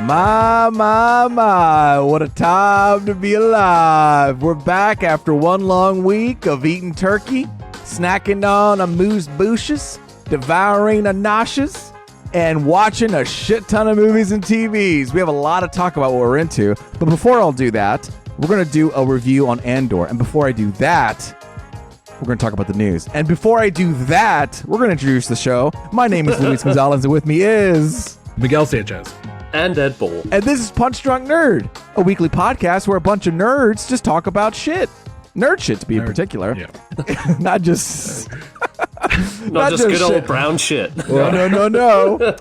My, what a time to be alive. We're back after one long week of eating turkey, snacking on a moose bouches, devouring a noshes, and watching a shit ton of movies and TVs. We have a lot to talk about what we're into, but before I'll do that, we're going to do a review on Andor, and before I do that, we're going to talk about the news. And before I do that, we're going to introduce the show. My name is Luis Gonzalez, and with me is... Miguel Sanchez. And Ed Bull. And this is Punch Drunk Nerd, a weekly podcast where a bunch of nerds just talk about shit. Nerd shit, to be in particular. Yeah. Not just... not just good old brown shit. No.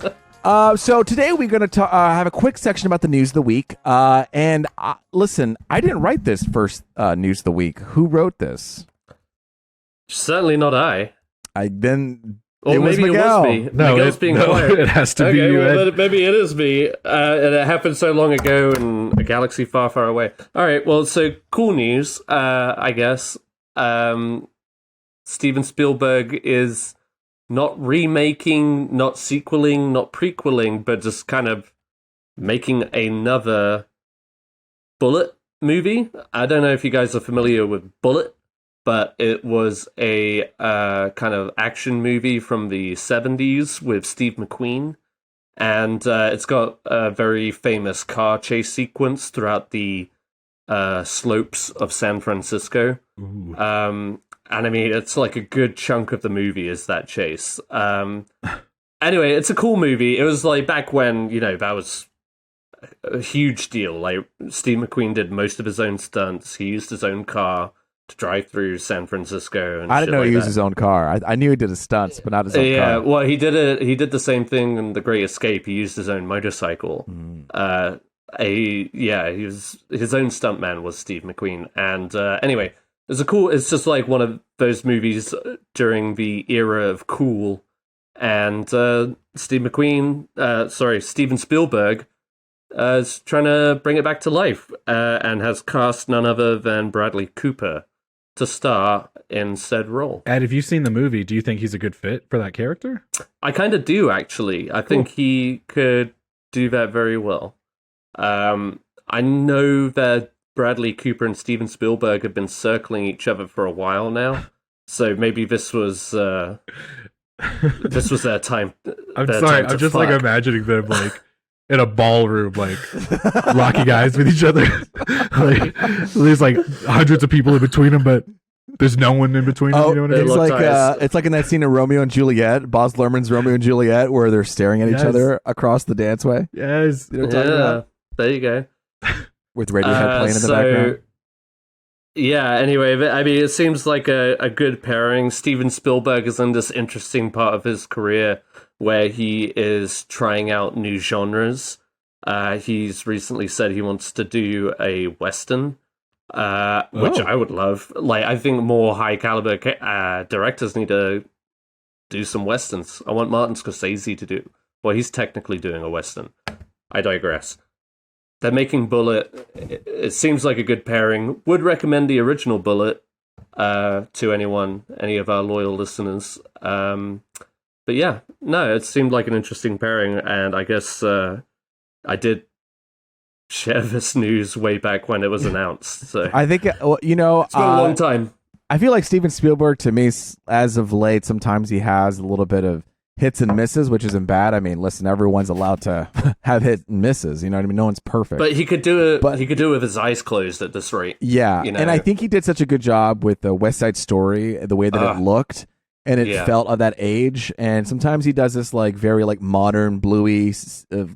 So today we're going to have a quick section about the news of the week. And listen, I didn't write this first news of the week. Who wrote this? Certainly not I. Or maybe Miguel. it was me. No, Miguel's being quiet. It has to be you, Ed. Maybe it is me. And it happened so long ago in a galaxy far, far away. All right, well, so cool news, I guess. Steven Spielberg is not remaking, not sequeling, not prequeling, but just kind of making another Bullitt movie. I don't know if you guys are familiar with Bullitt, but it was a kind of action movie from the 70s with Steve McQueen. And it's got a very famous car chase sequence throughout the slopes of San Francisco. And I mean, it's like a good chunk of the movie is that chase. Anyway, it's a cool movie. It was like back when, that was a huge deal. Like, Steve McQueen did most of his own stunts. He used his own car to drive through San Francisco. And I didn't know he used that. his own car. I knew he did his stunts, but not his own car. Yeah, well, he did the same thing in The Great Escape. He used his own motorcycle. His own stuntman was Steve McQueen. And anyway, it's just like one of those movies during the era of cool. And Steven Spielberg is trying to bring it back to life and has cast none other than Bradley Cooper to star in said role. Ed, have you seen the movie? Do you think he's a good fit for that character? I kind of do, actually. I think he could do that very well. I know that Bradley Cooper and Steven Spielberg have been circling each other for a while now, so maybe this was their time. I'm sorry, I'm just like imagining them like in a ballroom, like locking eyes with each other. Like there's like hundreds of people in between them, but there's no one in between them. You know what I mean? It's like in that scene of Romeo and Juliet, Baz Luhrmann's Romeo and Juliet, where they're staring at each other across the danceway. Yes, you know what I'm talking about? There you go. With Radiohead playing in the background. Yeah, anyway, I mean, it seems like a good pairing. Steven Spielberg is in this interesting part of his career where he is trying out new genres. He's recently said he wants to do a Western, which I would love. Like, I think more high-caliber directors need to do some Westerns. I want Martin Scorsese to do... Well, he's technically doing a Western. I digress. They're making Bullitt. It seems like a good pairing. Would recommend the original Bullitt to any of our loyal listeners. But yeah, no, it seemed like an interesting pairing, and I guess I did share this news way back when it was announced. So I think it's been a long time. I feel like Steven Spielberg, to me, as of late, sometimes he has a little bit of hits and misses, which isn't bad. I mean, listen, everyone's allowed to have hits and misses. You know what I mean? No one's perfect. But he could do it. He could do it with his eyes closed at this rate. Yeah, and I think he did such a good job with the West Side Story, the way that it looked, and it felt of that age. And sometimes he does this like very like modern bluey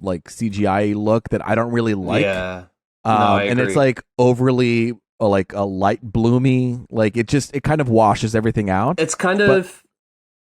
like CGI look that I don't really like. Yeah, and it's like overly like a light bloomy. Like it kind of washes everything out. It's kind of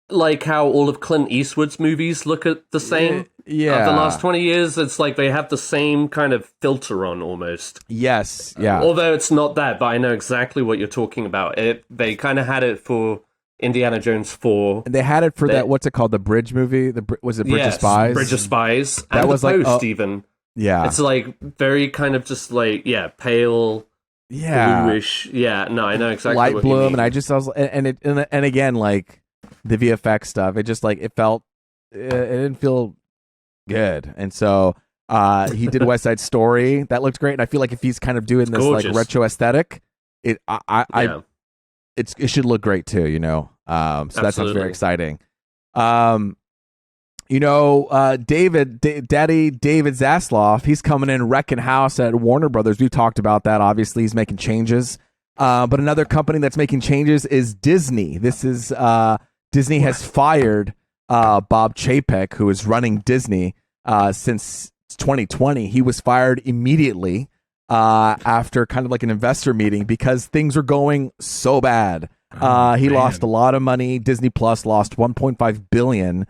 like how all of Clint Eastwood's movies look at the same. Yeah. The last 20 years, it's like they have the same kind of filter on almost. Yes, yeah. Although it's not that, but I know exactly what you're talking about. They kind of had it for Indiana Jones 4. And they had it for that, what's it called? The Bridge movie? Was it Bridge of Spies? Bridge of Spies. That and was the like, Post, even. Yeah. It's like very kind of just like, pale, bluish. Yeah, no, I know exactly light what bloom, you mean. and I just, and again, like, the VFX stuff, it just like it didn't feel good, and so He did West Side Story. That looked great. And I feel like if he's kind of doing this gorgeous. like retro aesthetic, it should look great too, you know? So that sounds very exciting. You know, Daddy David Zaslav, he's coming in wrecking house at Warner Brothers. We've talked about that. Obviously, he's making changes. But another company that's making changes is Disney. This is Disney has fired Bob Chapek, who is running Disney since 2020. He was fired immediately after kind of like an investor meeting because things were going so bad. He lost a lot of money. Disney Plus lost $1.5 billion.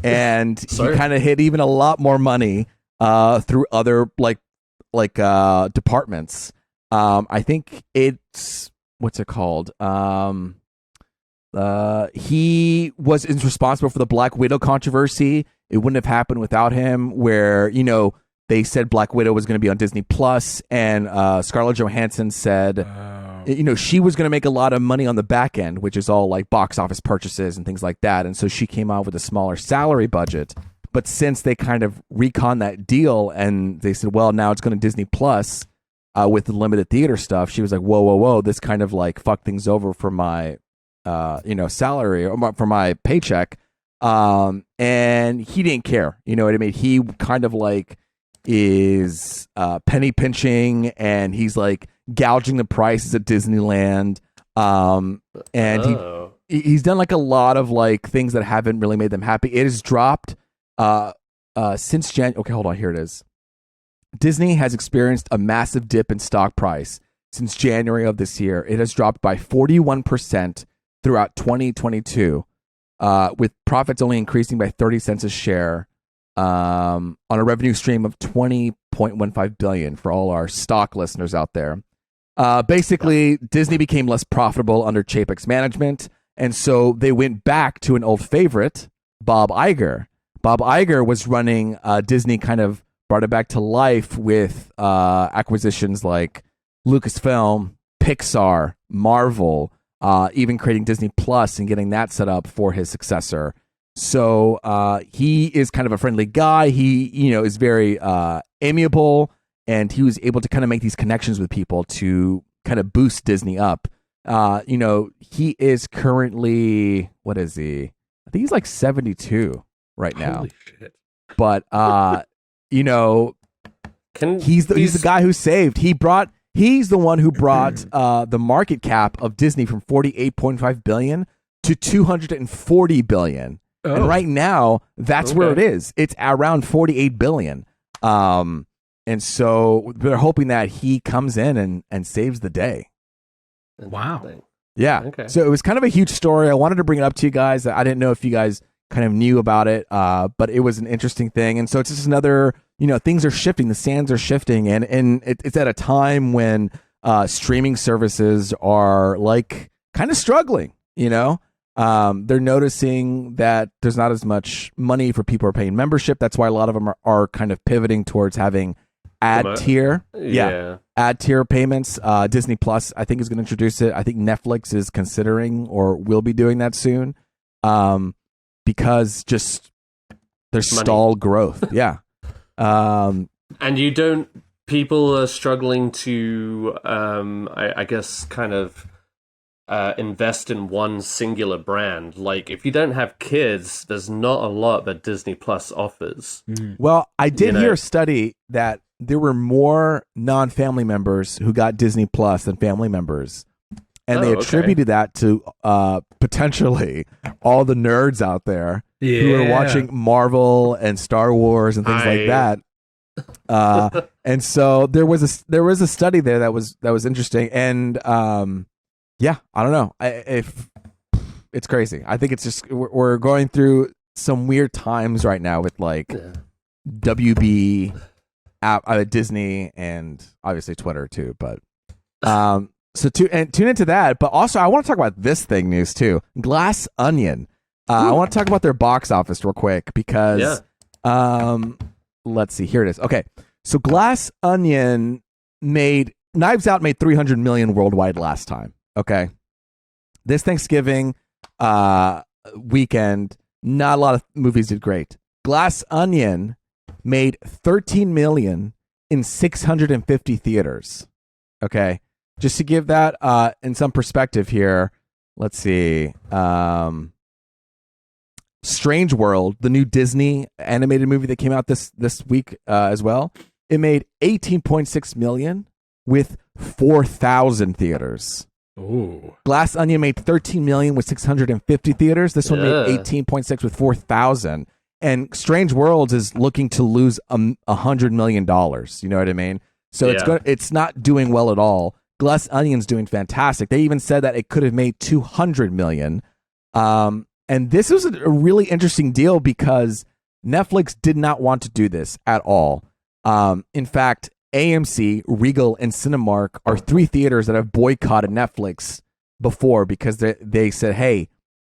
And he kind of hit even a lot more money through other like departments. I think it's what's it called? He was responsible for the Black Widow controversy. It wouldn't have happened without him. Where they said Black Widow was going to be on Disney Plus, and Scarlett Johansson said. She was going to make a lot of money on the back end, which is all like box office purchases and things like that. And so she came out with a smaller salary budget. But since they kind of recon that deal and they said, well, now it's going to Disney Plus with the limited theater stuff, she was like, whoa, this kind of like fucked things over for my, salary or for my paycheck. And he didn't care. You know what I mean? He kind of like is penny pinching, and he's like, gouging the prices at Disneyland, and he's done like a lot of like things that haven't really made them happy. It has dropped since January. Okay, hold on. Here it is. Disney has experienced a massive dip in stock price since January of this year. It has dropped by 41% throughout 2022, with profits only increasing by 30 cents a share. On a revenue stream of $20.15 billion for all our stock listeners out there. Basically, Disney became less profitable under Chapek's management, and so they went back to an old favorite, Bob Iger. Bob Iger was running Disney, kind of brought it back to life with acquisitions like Lucasfilm, Pixar, Marvel, even creating Disney Plus and getting that set up for his successor. So he is kind of a friendly guy. He, is very amiable. And he was able to kind of make these connections with people to kind of boost Disney up. He is currently, what is he? I think he's like 72 right now. Holy shit. But, he's the guy who saved. He's the one who brought the market cap of Disney from $48.5 billion to $240 billion. Oh. And right now, that's where it is. It's around $48 billion. And so they're hoping that he comes in and saves the day. Wow. Yeah. Okay. So it was kind of a huge story. I wanted to bring it up to you guys. I didn't know if you guys kind of knew about it, but it was an interesting thing. And so it's just another, things are shifting. The sands are shifting. And it's at a time when streaming services are like kind of struggling, They're noticing that there's not as much money for people who are paying membership. That's why a lot of them are kind of pivoting towards having ad tier. Yeah. Ad tier payments. Disney Plus, I think, is going to introduce it. I think Netflix is considering or will be doing that soon, because just there's stalled growth. Yeah. And people are struggling to, I guess, kind of invest in one singular brand. Like, if you don't have kids, there's not a lot that Disney Plus offers. Well, I did hear a study that there were more non-family members who got Disney Plus than family members. And they attributed that to potentially all the nerds out there who are watching Marvel and Star Wars and things like that. And so there was a study there that was interesting. And I don't know if it's crazy. I think it's just we're going through some weird times right now with like WB, Disney, and obviously Twitter too. But so tune into that. But also, I want to talk about this thing news too. Glass Onion. I want to talk about their box office real quick because let's see. Here it is. Okay, so Glass Onion Knives Out made $300 million worldwide last time. Okay, this Thanksgiving weekend, not a lot of movies did great. Glass Onion made 13 million in 650 theaters. Okay, just to give that in some perspective here. Let's see. Strange World, the new Disney animated movie that came out this week as well. It made 18.6 million with 4,000 theaters. Ooh. Glass Onion made 13 million with 650 theaters. This one made 18.6 with 4,000. And Strange Worlds is looking to lose $100 million. You know what I mean? So it's not doing well at all. Glass Onion's doing fantastic. They even said that it could have made 200 million. And this was a really interesting deal because Netflix did not want to do this at all. In fact, AMC, Regal, and Cinemark are 3 theaters that have boycotted Netflix before because they said, hey,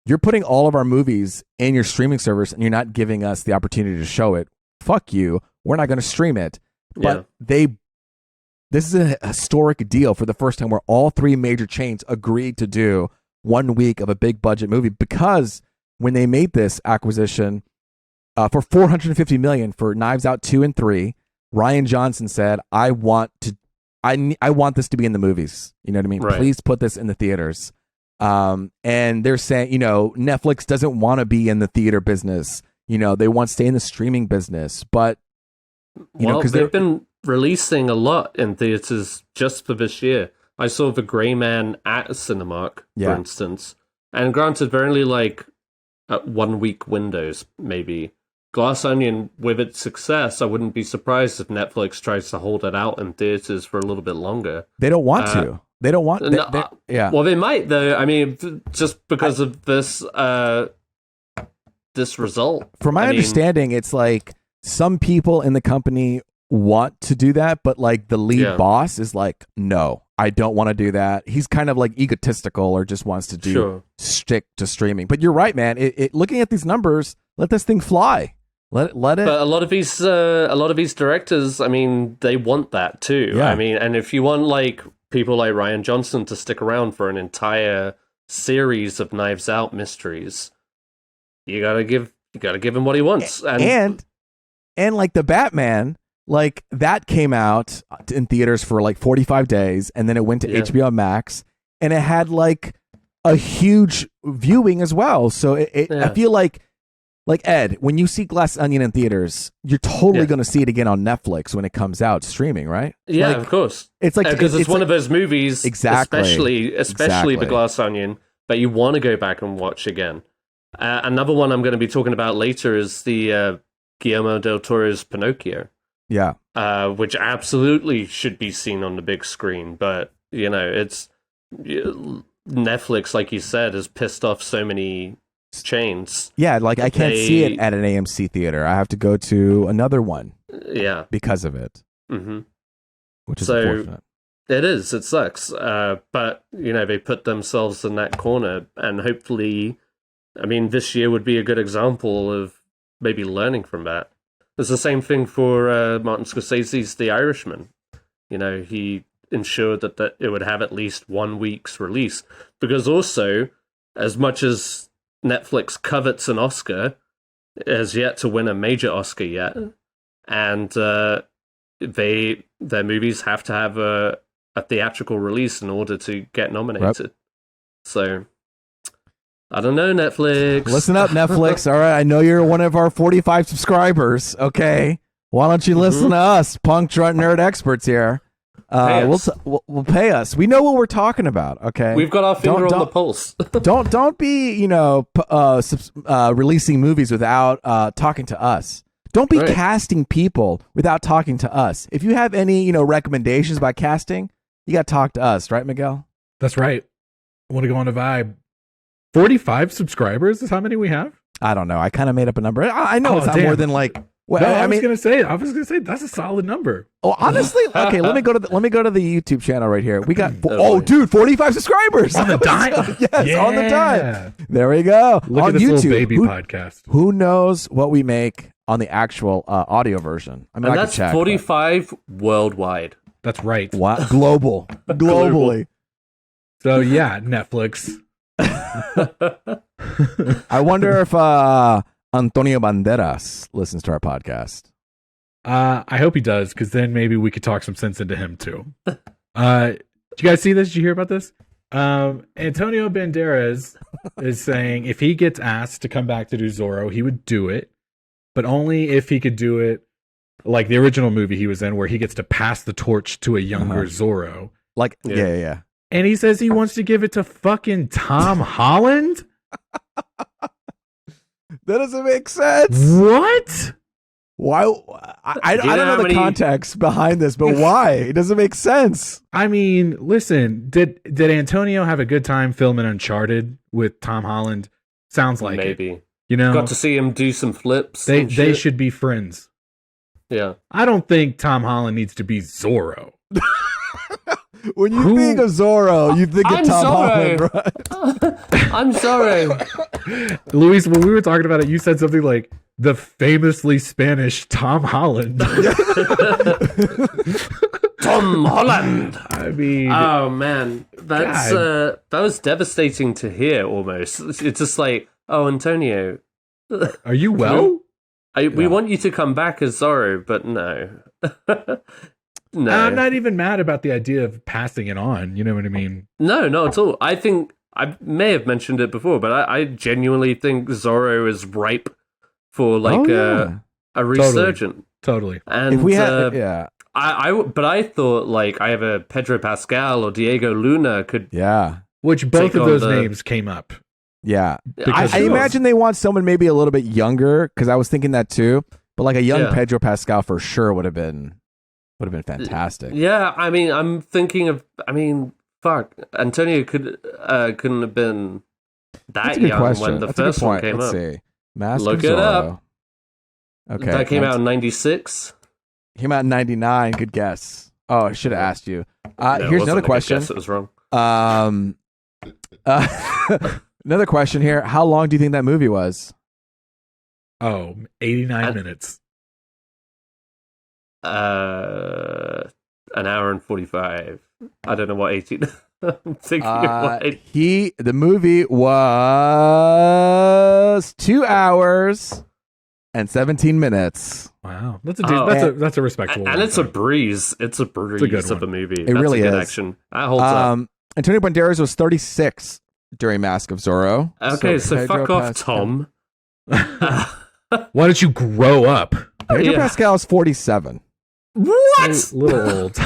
you're putting all of our movies in your streaming service and you're not giving us the opportunity to show it. Fuck you. We're not going to stream it. But this is a historic deal for the first time where all 3 major chains agreed to do 1 week of a big budget movie, because when they made this acquisition for $450 million for Knives Out 2 and 3, Rian Johnson said, I want this to be in the movies. You know what I mean? Right. Please put this in the theaters. And they're saying, Netflix doesn't want to be in the theater business. They want to stay in the streaming business, but because they've been releasing a lot in theaters just for this year. I saw The Gray Man at Cinemark, for instance. And granted, they're only like at 1 week windows, maybe. Glass Onion, with its success, I wouldn't be surprised if Netflix tries to hold it out in theaters for a little bit longer. They don't want to. They don't want... Well, they might, though. I mean, just because of this this result. From my understanding, it's like some people in the company want to do that, but like the lead boss is like, no, I don't want to do that. He's kind of like egotistical or just wants to stick to streaming. But you're right, man. Looking at these numbers, let this thing fly. Let it. But a lot of these directors, I mean, they want that too. Yeah. I mean, and if you want like people like Rian Johnson to stick around for an entire series of Knives Out mysteries, you gotta give him what he wants. And like the Batman. Like that came out in theaters for like 45 days and then it went to HBO Max and it had like a huge viewing as well. So I feel like Ed, when you see Glass Onion in theaters, you're totally going to see it again on Netflix when it comes out streaming, right? Yeah, of course. It's like because it's one of those movies, especially The Glass Onion, that you want to go back and watch again. Another one I'm going to be talking about later is the Guillermo Del Toro's Pinocchio. Yeah. Which absolutely should be seen on the big screen. But, it's Netflix, like you said, has pissed off so many chains. Yeah, like I can't see it at an AMC theater. I have to go to another one. Yeah. Because of it. Mm-hmm. Which is unfortunate. It is. It sucks. But, they put themselves in that corner. And hopefully, this year would be a good example of maybe learning from that. It's the same thing for Martin Scorsese's The Irishman. He ensured that it would have at least 1 week's release. Because also, as much as Netflix covets an Oscar, it has yet to win a major Oscar yet. And their movies have to have a theatrical release in order to get nominated. Yep. So... I don't know, Netflix. Listen up, Netflix. All right, I know you're one of our 45 subscribers. Okay, why don't you listen to us, punk drunk nerd experts here? We'll pay us. We know what we're talking about. Okay, we've got our finger on the pulse. don't be releasing movies without talking to us. Don't be casting people without talking to us. If you have any recommendations about casting, you got to talk to us, right, Miguel? That's right. I want to go on a vibe. 45 subscribers is how many we have? I don't know. I kind of made up a number. I know it's not more than like. Well, no, I was gonna say that's a solid number. Oh, honestly, okay. Let me go to the YouTube channel right here. We got 45 subscribers on the dime. Yes, on the dime. There we go. Look on at this YouTube, little baby podcast. Who knows what we make on the actual audio version? I mean, that's 45 worldwide. That's right. Wow. Globally. So yeah, Netflix. I wonder if Antonio Banderas listens to our podcast. I hope he does, because then maybe we could talk some sense into him too. Did you guys see this? Did you hear about this? Antonio Banderas is saying if he gets asked to come back to do Zorro, he would do it, but only if he could do it like the original movie he was in, where he gets to pass the torch to a younger Zorro. Like, yeah. And he says he wants to give it to fucking Tom Holland? That doesn't make sense. What? Why? I don't know the context behind this, but why? It doesn't make sense. I mean, listen, did Antonio have a good time filming Uncharted with Tom Holland? Sounds like maybe. It. You know, got to see him do some flips. They should be friends. Yeah. I don't think Tom Holland needs to be Zorro. When you think of Zorro, you think of Tom Holland, right? I'm sorry. Luis, when we were talking about it, you said something like, the famously Spanish Tom Holland. Tom Holland. I mean... Oh, man. That was devastating to hear, almost. It's just like, oh, Antonio. Are you well? We want you to come back as Zorro, but no. No. I'm not even mad about the idea of passing it on. You know what I mean? No, not at all. I think I may have mentioned it before, but I genuinely think Zorro is ripe for like a resurgent. Totally. And if we had, but I thought like either Pedro Pascal or Diego Luna could. Yeah. Which both of those names came up. Yeah. I imagine they want someone maybe a little bit younger, because I was thinking that too. But like a young Pedro Pascal for sure would have been fantastic. Yeah, I mean, I'm thinking of. I mean, fuck, Antonio couldn't have been that young when the first one came up. Let's see. Master Look Zorro. It up. Okay, that came out in '96. Came out in '99. Good guess. Oh, I should have asked you. Here's another question. It was wrong. Another question here. How long do you think that movie was? 89 minutes. An hour and 45. I don't know what 18. I'm thinking what 18. The movie was 2 hours and 17 minutes. Wow, that's a respectable. And it's a breeze. It's a breeze of a movie. It really is. Action. That holds up. Antonio Banderas was 36 during Mask of Zorro. Okay, so fuck off, Tom. Why don't you grow up? Pedro Pascal is 47. What? Little old.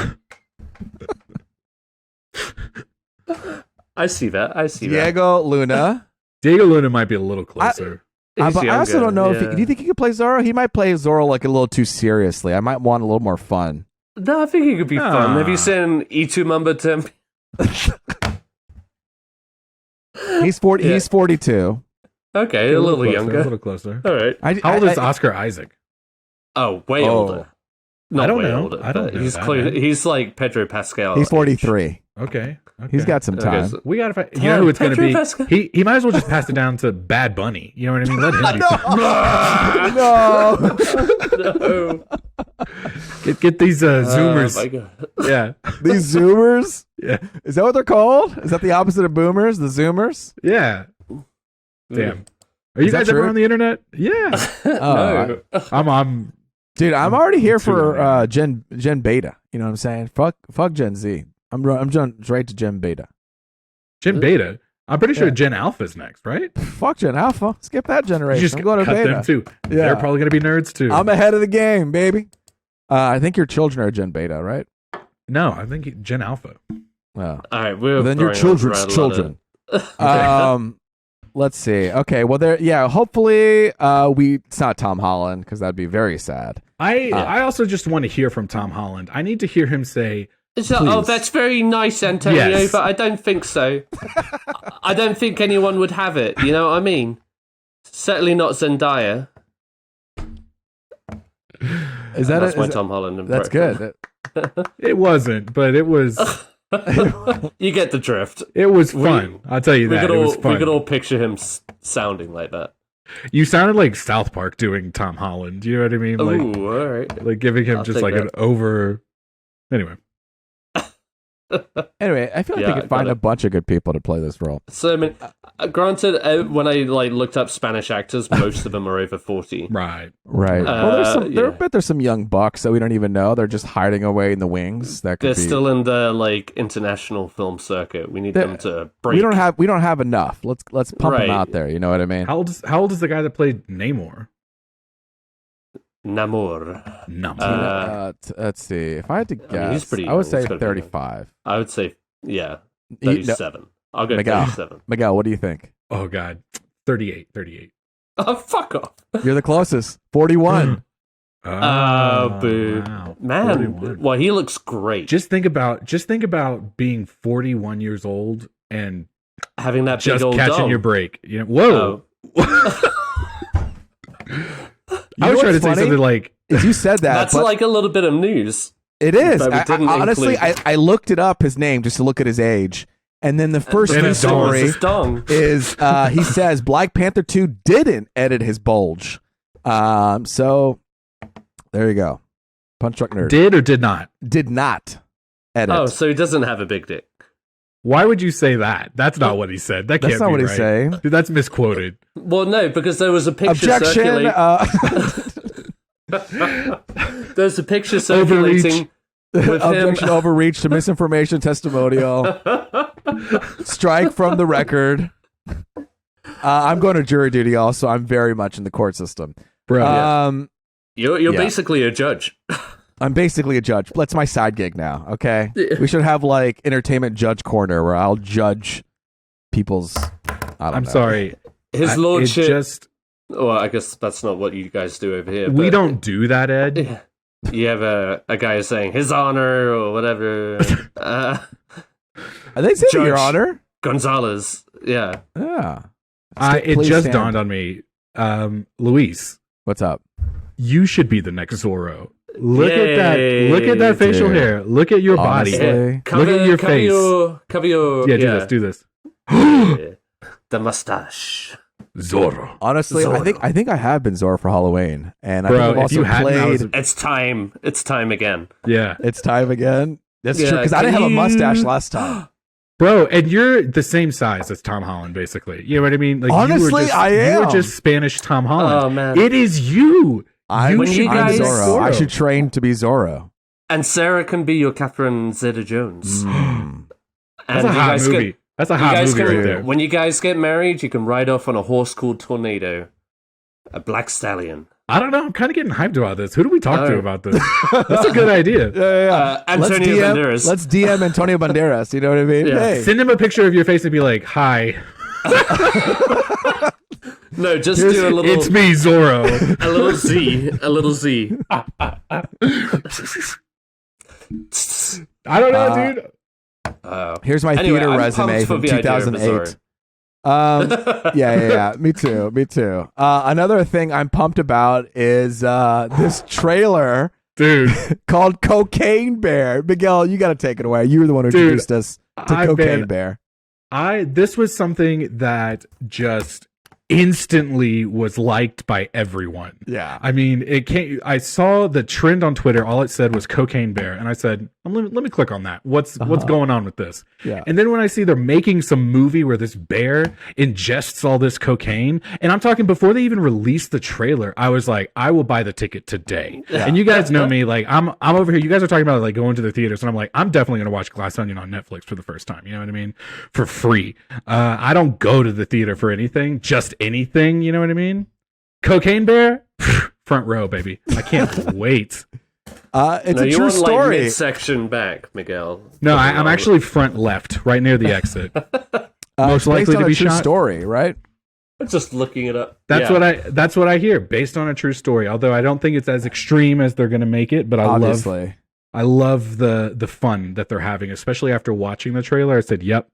I see that. Diego Luna. Diego Luna might be a little closer. But I also don't know if do you think he could play Zorro? He might play Zorro like a little too seriously. I might want a little more fun. No, I think he could be fun. Have you seen E2 Mumbo Temp? He's 40. Yeah. He's 42. Okay, a little younger, a little closer. All right. How old is Oscar Isaac? Oh, way older. Not I don't way know. Older, I don't know. He's like Pedro Pascal. He's 43. Okay. He's got some time. Okay, so we gotta find. You know who it's going to be? He might as well just pass it down to Bad Bunny. You know what I mean? Let him. No. Get these Zoomers. My God. Yeah. These Zoomers. Yeah. Is that what they're called? Is that the opposite of boomers? The Zoomers? Yeah. Damn. Are you guys ever on the internet? Yeah. No. I'm. Dude, I'm already here for Gen Beta. You know what I'm saying? Fuck Gen Z. I'm straight to Gen Beta. Gen Beta? I'm pretty sure Gen Alpha is next, right? Fuck Gen Alpha. Skip that generation. You just I'm going to cut Beta. them too. Yeah. They're probably going to be nerds too. I'm ahead of the game, baby. I think your children are Gen Beta, right? No, I think Gen Alpha. Well, all right. Well, then your children's children. Let's see. Okay, well, hopefully it's not Tom Holland, because that'd be very sad. I also just want to hear from Tom Holland. I need to hear him say, oh, that's very nice, Antonio, yes. But I don't think so. I don't think anyone would have it. You know what I mean? Certainly not Zendaya. That's my Tom Holland impression. That's good. It wasn't, but it was... You get the drift. It was fun. I'll tell you that. It was fun. We could all picture him sounding like that. You sounded like South Park doing Tom Holland. You know what I mean? Like, ooh, all right. Like giving him just like an over... Anyway. Anyway, I feel like they could find a bunch of good people to play this role. So, I mean, granted, when I looked up Spanish actors, most of them are over 40. Right. Well, there's some young bucks that we don't even know. They're just hiding away in the wings. They're still in the international film circuit. We need them to break. We don't have enough. Let's pump them out there. You know what I mean? How old is the guy that played Namor? Namor. Let's see. If I had to guess, he's pretty I would young. say 35. I would say, 37. I'll go Miguel. 37. Miguel, what do you think? Oh, God. 38. Oh, fuck off. You're the closest. 41. Boo. Wow. Man, 41. well, he looks great. Just think about being 41 years old and having that just big old catching dome. your break. Whoa. I was trying to say something like... You said that. That's like a little bit of news. It is. Honestly, I looked it up, his name, just to look at his age. And then the first news story is he says Black Panther 2 didn't edit his bulge. So there you go. Punch Truck Nerd. Did or did not? Did not edit. Oh, so he doesn't have a big dick. Why would you say that? That's not what he said. That's not what he's saying. Dude, that's misquoted. Well, no, because there was a picture circulating. There's a picture circulating with Objection, overreach to misinformation testimonial. Strike from the record. I'm going to jury duty also. I'm very much in the court system. Bro. You're basically a judge. I'm basically a judge. That's my side gig now, okay? We should have like entertainment judge corner where I'll judge people's... I'm sorry. His lordship... Well, I guess that's not what you guys do over here. We don't do that, Ed. You have a guy saying his honor or whatever. Are they saying your honor? Gonzalez. Yeah. Yeah. It just dawned on me. Luis. What's up? You should be the next Zorro. Look at that. Look at that facial hair. Look at your body. Look at your face. Cover your... Yeah, do this. The mustache. Zorro. Honestly, Zorro. I think I have been Zorro for Halloween, and Bro, I think I've also played. It's time. It's time again. Yeah, it's time again. That's true because I didn't have a mustache last time. Bro, and you're the same size as Tom Holland, basically. You know what I mean? Like, honestly, I am. You were just Spanish Tom Holland. Oh man, it is you. I'm Zorro. I should train to be Zorro. And Sarah can be your Catherine Zeta-Jones. That's a hot movie. That's a hot movie right there. When you guys get married, you can ride off on a horse called Tornado, a black stallion. I don't know. I'm kind of getting hyped about this. Who do we talk to about this? That's a good idea. Antonio Banderas. Let's DM Antonio Banderas. You know what I mean? Yeah. Hey. Send him a picture of your face and be like, "Hi." No, just do a little. It's me, Zorro. A little Z. A little Z. I don't know, dude. Here's my theater resume from 2008. Yeah. Me too. Another thing I'm pumped about is this trailer, dude, called Cocaine Bear. Miguel, you got to take it away. You were the one who introduced us to Cocaine Bear. This was something that just instantly was liked by everyone. Yeah. I mean, I saw the trend on Twitter. All it said was Cocaine Bear. And I said, let me click on that. What's going on with this? Yeah. And then when I see they're making some movie where this bear ingests all this cocaine, and I'm talking before they even released the trailer, I was like, I will buy the ticket today. Yeah. And you guys know me, like I'm over here. You guys are talking about like going to the theaters, and I'm like, I'm definitely going to watch Glass Onion on Netflix for the first time. You know what I mean? For free. I don't go to the theater for anything, just anything. You know what I mean? Cocaine Bear, front row, baby. I can't wait. It's a true story. Like section back, Miguel. No, I'm actually front left, right near the exit. Most likely to be true shot. Story, right? I'm just looking it up. That's what I hear. Based on a true story. Although I don't think it's as extreme as they're going to make it, but I love the fun that they're having, especially after watching the trailer. I said, yep.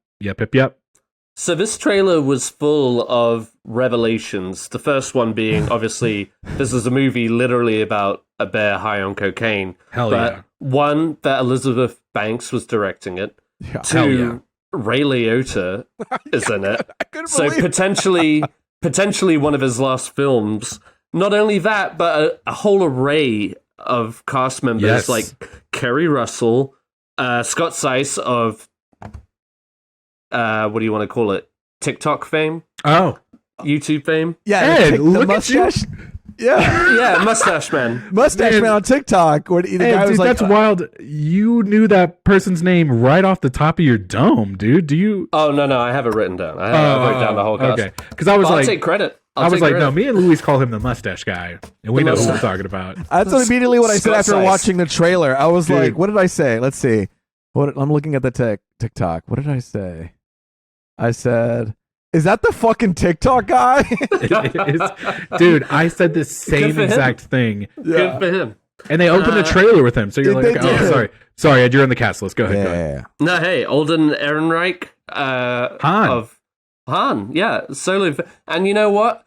So this trailer was full of revelations. The first one being, obviously, this is a movie literally about a bear high on cocaine. Hell yeah. One, that Elizabeth Banks was directing it. Yeah. Two, Ray Liotta is in it. So potentially one of his last films. Not only that, but a whole array of cast members like Kerry Russell, Scott Seiss of what do you want to call it? TikTok fame? Oh, YouTube fame? Yeah, Ed, the look at you. mustache. Yeah, Yeah, Mustache Man. mustache man on TikTok. Where the guy was dude, like, that's wild. You knew that person's name right off the top of your dome, dude. Do you? Oh, no, I have it written down. I wrote down the whole cast. Okay, because I was I'll like, take credit. I was like, no, me and Luis call him the mustache guy, and we know who we're talking about. That's immediately what I said Scott after Seiss. watching the trailer. I was Dude. like, what did I say? Let's see. I'm looking at the TikTok. What did I say? I said, is that the fucking TikTok guy? Dude, I said the same for him. exact thing, Good for him. and they opened the trailer with him. So you're They like, okay, did. sorry, Ed, you're on the cast list. Go ahead. Go ahead. Yeah. No, hey, Alden Ehrenreich Han. of Han, yeah, solo. And you know what?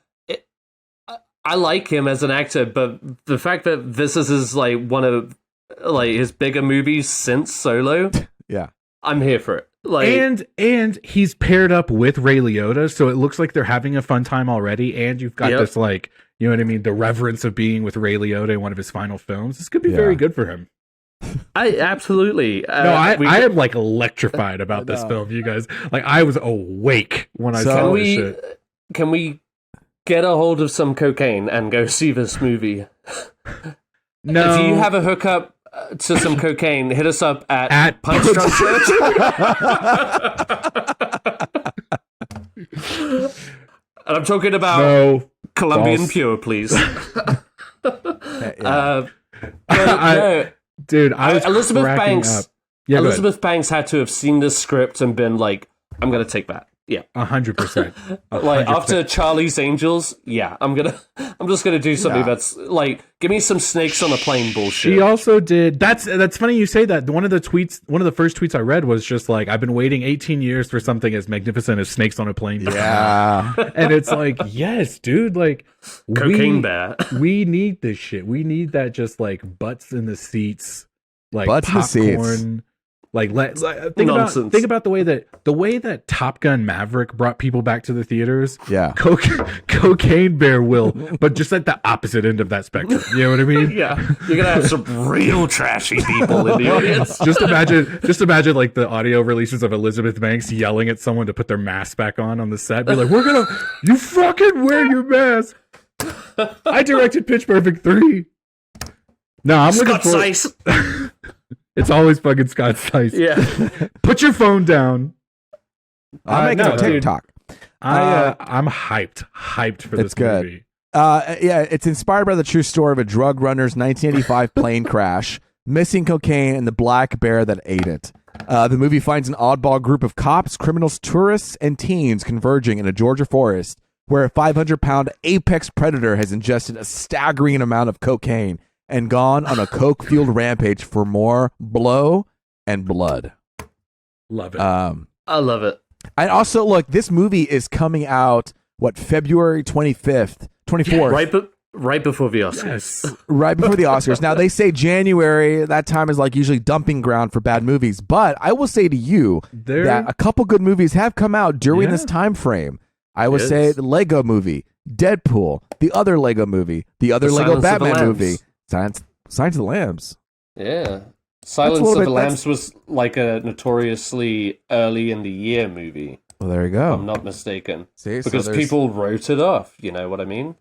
I like him as an actor, but the fact that this is his, like, one of like his bigger movies since Solo, Yeah. I'm here for it. Like, And he's paired up with Ray Liotta, so it looks like they're having a fun time already. And you've got Yep. this, like, you know what I mean, the reverence of being with Ray Liotta in one of his final films. This could be very good for him. I absolutely. No, I am like electrified about this film, you guys. Like, I was awake when I saw this shit. Can we get a hold of some cocaine and go see this movie? No, If you have a hookup to some cocaine, hit us up at Punch Punch Drunk Church. And I'm talking about no. Colombian False. Pure, please. Yeah. No, Dude, I was Elizabeth cracking Banks. up. Yeah, Elizabeth Banks had to have seen this script and been like, "I'm gonna take that." Yeah, 100%. like after Charlie's Angels. Yeah, I'm just gonna do something that's like, give me some snakes on a plane bullshit. She also did. That's funny you say that. One of the first tweets I read was just like, I've been waiting 18 years for something as magnificent as snakes on a plane. Yeah. And it's like, yes, dude, like Cocaine bear. We need this shit. We need that, just like butts in the seats, like Butts in the seats. popcorn. Like, Nonsense. think about the way that Top Gun Maverick brought people back to the theaters. Yeah. Cocaine Bear will, but just at the opposite end of that spectrum. You know what I mean? Yeah, you're gonna have some real trashy people in the audience. Just imagine like the audio releases of Elizabeth Banks yelling at someone to put their mask back on the set. Be like, you fucking wear your mask. I directed Pitch Perfect 3. No, I'm Scott looking Seiss. It's always fucking Scott Seiss. Yeah. Put your phone down. I'm making a dude. TikTok. I'm hyped for this It's good. movie. Yeah, it's inspired by the true story of a drug runner's 1985 plane crash, missing cocaine, and the black bear that ate it. The movie finds an oddball group of cops, criminals, tourists, and teens converging in a Georgia forest where a 500-pound apex predator has ingested a staggering amount of cocaine and gone on a coke-fueled rampage for more blow and blood. Love it. I love it. And also, look, this movie is coming out, February 24th? Right before the Oscars. Yes. Right before the Oscars. Now, they say January, that time is like usually dumping ground for bad movies. But I will say to you that a couple good movies have come out during this time frame. I would say the Lego movie, Deadpool, the other Lego movie, the other Lego Batman movie, Silence of the Lambs. Yeah. Silence of the Lambs was like a notoriously early in the year movie. Well, there you go. If I'm not mistaken. See, because people wrote it off, you know what I mean?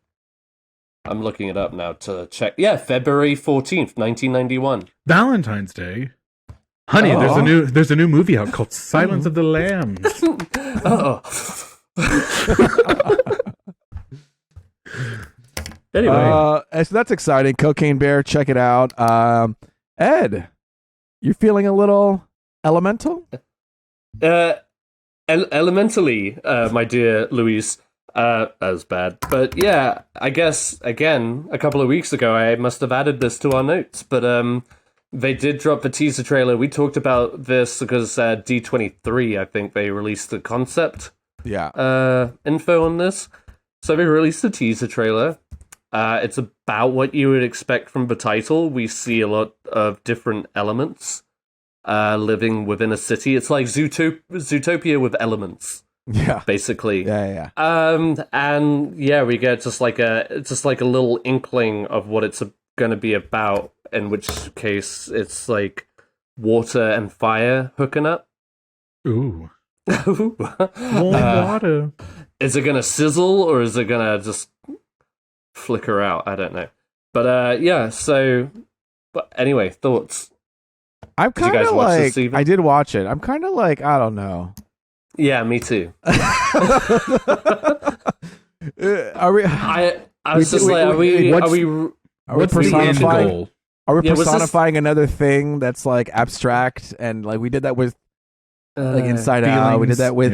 I'm looking it up now to check. Yeah, February 14th, 1991. Valentine's Day. Honey, there's a new movie out called Silence of the Lambs. Oh. Anyway. So that's exciting. Cocaine Bear, check it out. Ed, you're feeling a little elemental? Elementally, my dear Louise. That was bad. But yeah, I guess, again, a couple of weeks ago, I must have added this to our notes. But they did drop the teaser trailer. We talked about this because D23, I think they released the concept info on this. So they released the teaser trailer. It's about what you would expect from the title. We see a lot of different elements living within a city. It's like Zootopia with elements. Yeah, basically. Yeah. And yeah, we get just like a little inkling of what it's going to be about. In which case, it's like water and fire hooking up. Ooh. Warm Water. Is it gonna sizzle or is it gonna just flicker out? I don't know. But yeah. So, but anyway, thoughts. I'm Did you kind guys of watch like. this, Steven? I did watch it. I'm kind of like. I don't know. Yeah, me too. Are we? I was just like, are we what's the end personifying? goal? Are we Yeah, was this- personifying another thing that's like abstract and like we did that with like Inside Out? We did that with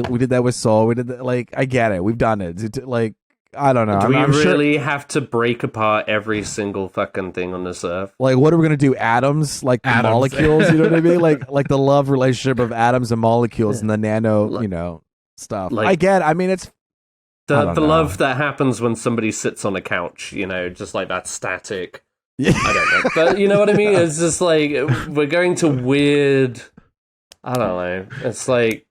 we did that with Soul. We did that, like I get it. We've done it. Like I don't know. Do we I'm really sure, have to break apart every single fucking thing on this earth? like what are we gonna do? Atoms, like the Atoms. molecules. You know what I mean? Like the love relationship of atoms and molecules and the nano, stuff. Like- I get. I mean, it's I The don't know. love that happens when somebody sits on a couch, just like that static. yeah. I don't know. But you know what I mean? It's just like we're going to weird. I don't know. It's like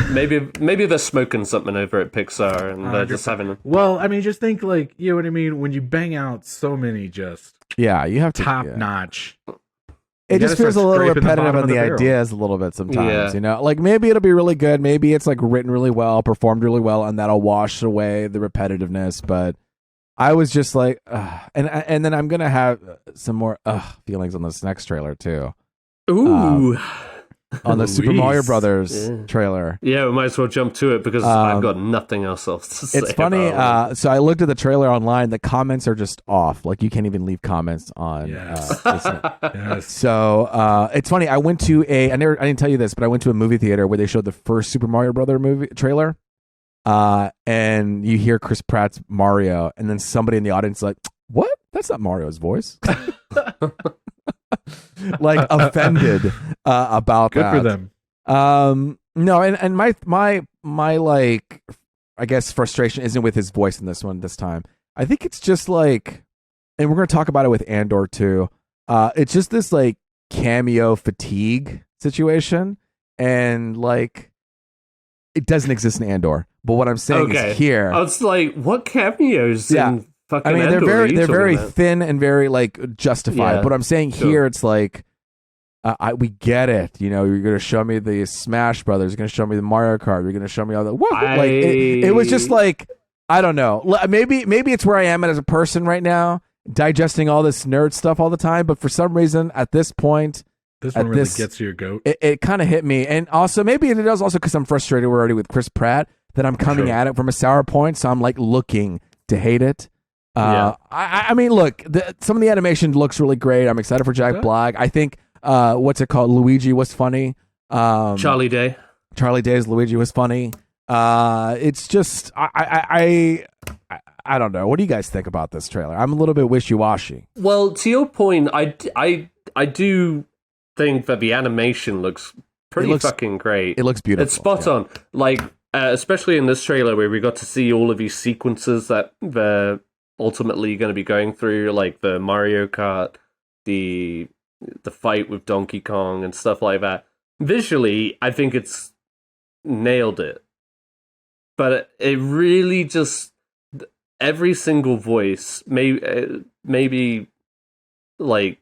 maybe they're smoking something over at Pixar and they're just having. Well, I mean, just think like, you know what I mean? When you bang out so many just Yeah, you have to top yeah. notch. It just feels a little repetitive on the barrel. ideas a little bit sometimes, Yeah. Like maybe it'll be really good. Maybe it's like written really well, performed really well, and that'll wash away the repetitiveness. But I was just like, and then I'm gonna have some more feelings on this next trailer too, Ooh. on the Super Mario Luis. Brothers Yeah. trailer. Yeah, we might as well jump to it because I've got nothing else to say. It's funny. about it. So I looked at the trailer online. The comments are just off. Like you can't even leave comments on. Yes. Yes. So it's funny. I went to I didn't tell you this, but I went to a movie theater where they showed the first Super Mario Brother movie trailer. And you hear Chris Pratt's Mario, and then somebody in the audience is like, "What? That's not Mario's voice." Like offended about Good that. for them. No, and my like, I guess frustration isn't with his voice in this time. I think it's just like, and we're gonna talk about it with Andor too. It's just this like cameo fatigue situation, and like it doesn't exist in Andor. But what I'm saying is here, I was like, what cameos? Yeah. In fucking I mean, Andor are you they're talking very about? thin and very like justified. Yeah, But I'm saying sure. here, it's like, we get it. You're gonna show me the Smash Brothers. You're gonna show me the Mario Kart. You're gonna show me all the what? Like it was just like, I don't know. Maybe it's where I am as a person right now, digesting all this nerd stuff all the time. But for some reason, at this point, This one really gets your goat. it kind of hit me. And also, maybe it does also because I'm frustrated already with Chris Pratt that I'm coming at it from a sour point. So I'm like looking to hate it. Yeah. I mean, look, some of the animation looks really great. I'm excited for Jack Black. I think, what's it called? Luigi was funny. Charlie Day. Charlie Day's Luigi was funny. It's just, I don't know. What do you guys think about this trailer? I'm a little bit wishy-washy. Well, to your point, I do think that the animation looks pretty fucking great. It looks beautiful. It's spot on. Like, especially in this trailer where we got to see all of these sequences that they're ultimately going to be going through, like the Mario Kart, the fight with Donkey Kong and stuff like that. Visually, I think it's nailed it. But it really just, every single voice, maybe like,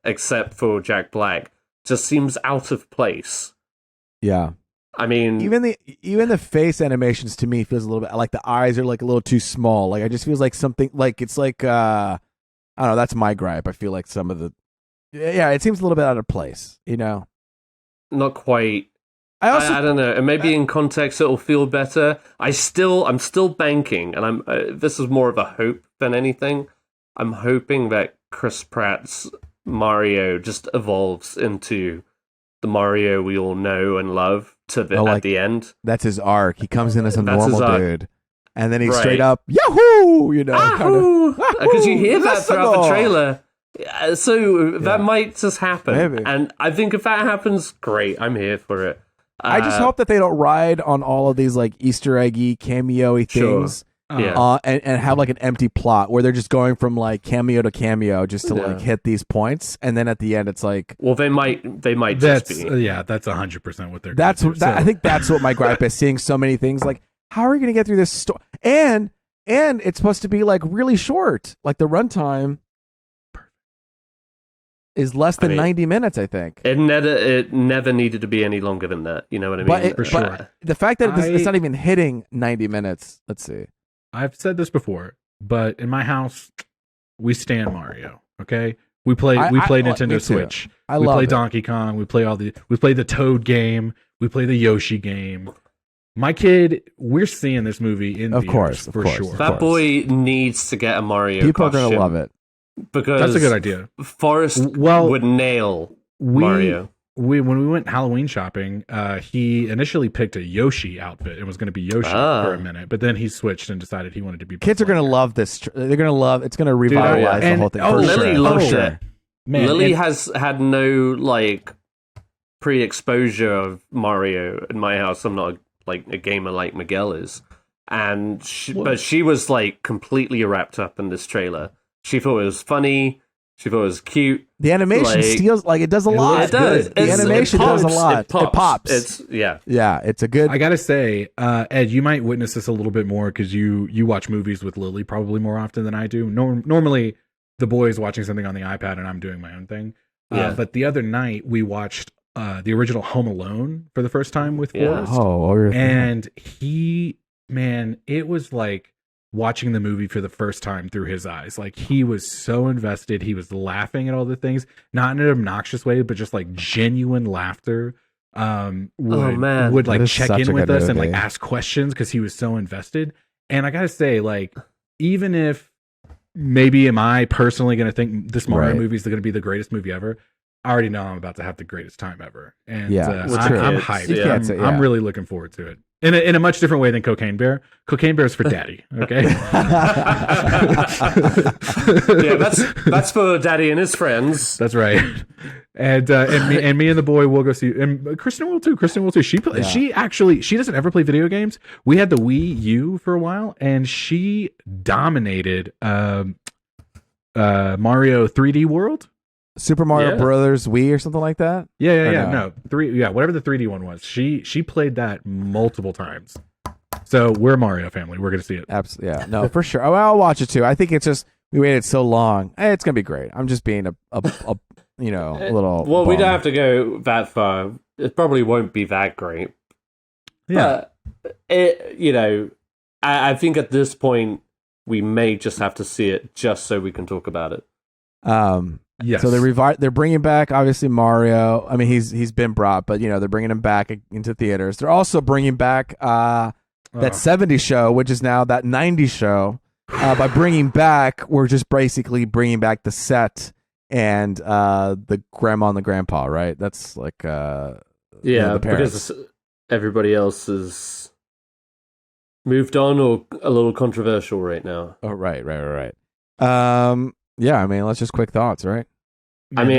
except for Jack Black, just seems out of place. Yeah. I mean, even the face animations to me feels a little bit like the eyes are like a little too small. Like it just feels like something like it's like I don't know. That's my gripe. I feel like some of the it seems a little bit out of place. not quite. I I don't know. And maybe in context it'll feel better. I'm still banking, and I'm. This is more of a hope than anything. I'm hoping that Chris Pratt's Mario just evolves into the Mario we all know and love at the end. that's his arc. He comes in as a That's his normal arc. dude, and then he's Right. straight up Yahoo! Because you hear that throughout the Wrestle! trailer. So that might just happen. Maybe. And I think if that happens, great. I'm here for it. I just hope that they don't ride on all of these like Easter eggy, cameo-y Sure. things. Yeah. And have like an empty plot where they're just going from like cameo to cameo just to like hit these points, and then at the end it's like Well, they might That's just be. that's 100% what they're. that's gonna do. I think that's what my gripe is, seeing so many things like how are we going to get through this story, and it's supposed to be like really short, like the runtime is less than 90 minutes, I think. It never needed to be any longer than that. You know what I mean? But the fact that it's not even hitting 90 minutes. Let's see. I've said this before, but in my house, we stand Mario. Okay, we play Nintendo Switch. We play Donkey Kong. We play the Toad game. We play the Yoshi game. My kid, we're seeing this movie in theaters for sure. That boy needs to get a Mario. People costume. are gonna love it. Because that's a good idea. Forrest would nail Mario. When we went Halloween shopping, he initially picked a Yoshi outfit and was going to be Yoshi for a minute, but then he switched and decided he wanted to be. Kids are going to love this. They're going to love. It's going to revitalize the whole thing. Lily loves it. Man, Lily has had no pre-exposure of Mario in my house. I'm not a gamer like Miguel is, and but she was completely wrapped up in this trailer. She thought it was funny. She thought it was cute. The animation steals, it does a lot. It does. The animation does a lot. It pops. Yeah, it's a good. I gotta say, Ed, you might witness this a little bit more because you watch movies with Lily probably more often than I do. Normally, the boy is watching something on the iPad and I'm doing my own thing. But the other night we watched the original Home Alone for the first time with Forrest. And it was like watching the movie for the first time through his eyes. He was so invested. He was laughing at all the things, not in an obnoxious way, but just genuine laughter. Would check in with us and ask questions because he was so invested. And I gotta say, even if maybe am I personally gonna think this Mario movie is gonna be the greatest movie ever, I already know I'm about to have the greatest time ever. And I'm hyped. I'm really looking forward to it. In a much different way than Cocaine Bear. Cocaine Bear is for daddy, okay? that's for daddy and his friends. That's right. And me and the boy will go see, and Kristen will too. She doesn't ever play video games. We had the Wii U for a while, and she dominated Mario 3D World. Super Mario Brothers Wii or something like that? No, whatever the 3D one was. She played that multiple times. So we're a Mario family. We're gonna see it. Absolutely, yeah. No, for sure. I'll watch it too. I think it's just we waited so long. It's gonna be great. I'm just being a little. Well, we don't have to go that far. It probably won't be that great. Yeah. But I think at this point we may just have to see it just so we can talk about it. Yes. So they're bringing back obviously Mario. I mean, he's been brought, but they're bringing him back into theaters. They're also bringing back that 70s show, which is now that 90s show. By bringing back, we're just basically bringing back the set and the grandma and the grandpa, right? That's the parents. Because everybody else is moved on or a little controversial right now. Oh, right. Yeah, I mean, let's just quick thoughts, right? I'm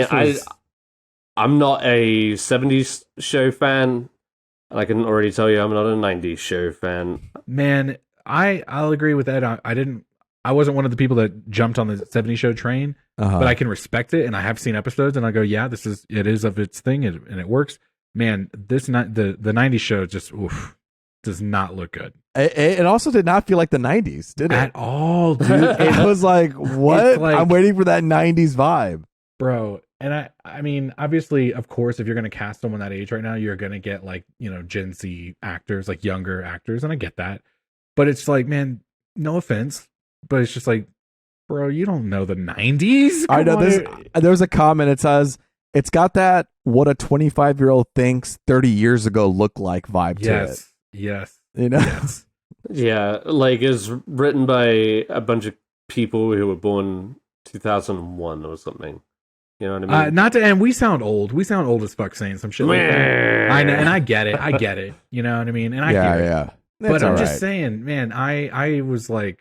not a 70s show fan, and I can already tell you I'm not a 90s show fan. Man, I'll agree with that. I wasn't one of the people that jumped on the 70s show train, but I can respect it, and I have seen episodes, and I go, yeah, it is of its thing, and it works. Man, the 90s show just does not look good. It also did not feel like the 90s, did it? At all, dude. It was like, what? I'm waiting for that 90s vibe. Bro, and I mean, obviously, of course, if you're going to cast someone that age right now, you're going to get Gen Z actors, younger actors, and I get that. But it's man, no offense, but it's just bro, you don't know the 90s? I know this. There's a comment. It says, it's got that what a 25-year-old thinks 30 years ago looked like vibe to it. Yes. Yes. Yeah, it's written by a bunch of people who were born 2001 or something. You know what I mean? And we sound old. We sound old as fuck saying some shit like that. I know, and I get it. You know what I mean? And I hear it. Yeah. But I'm just saying, man, I was I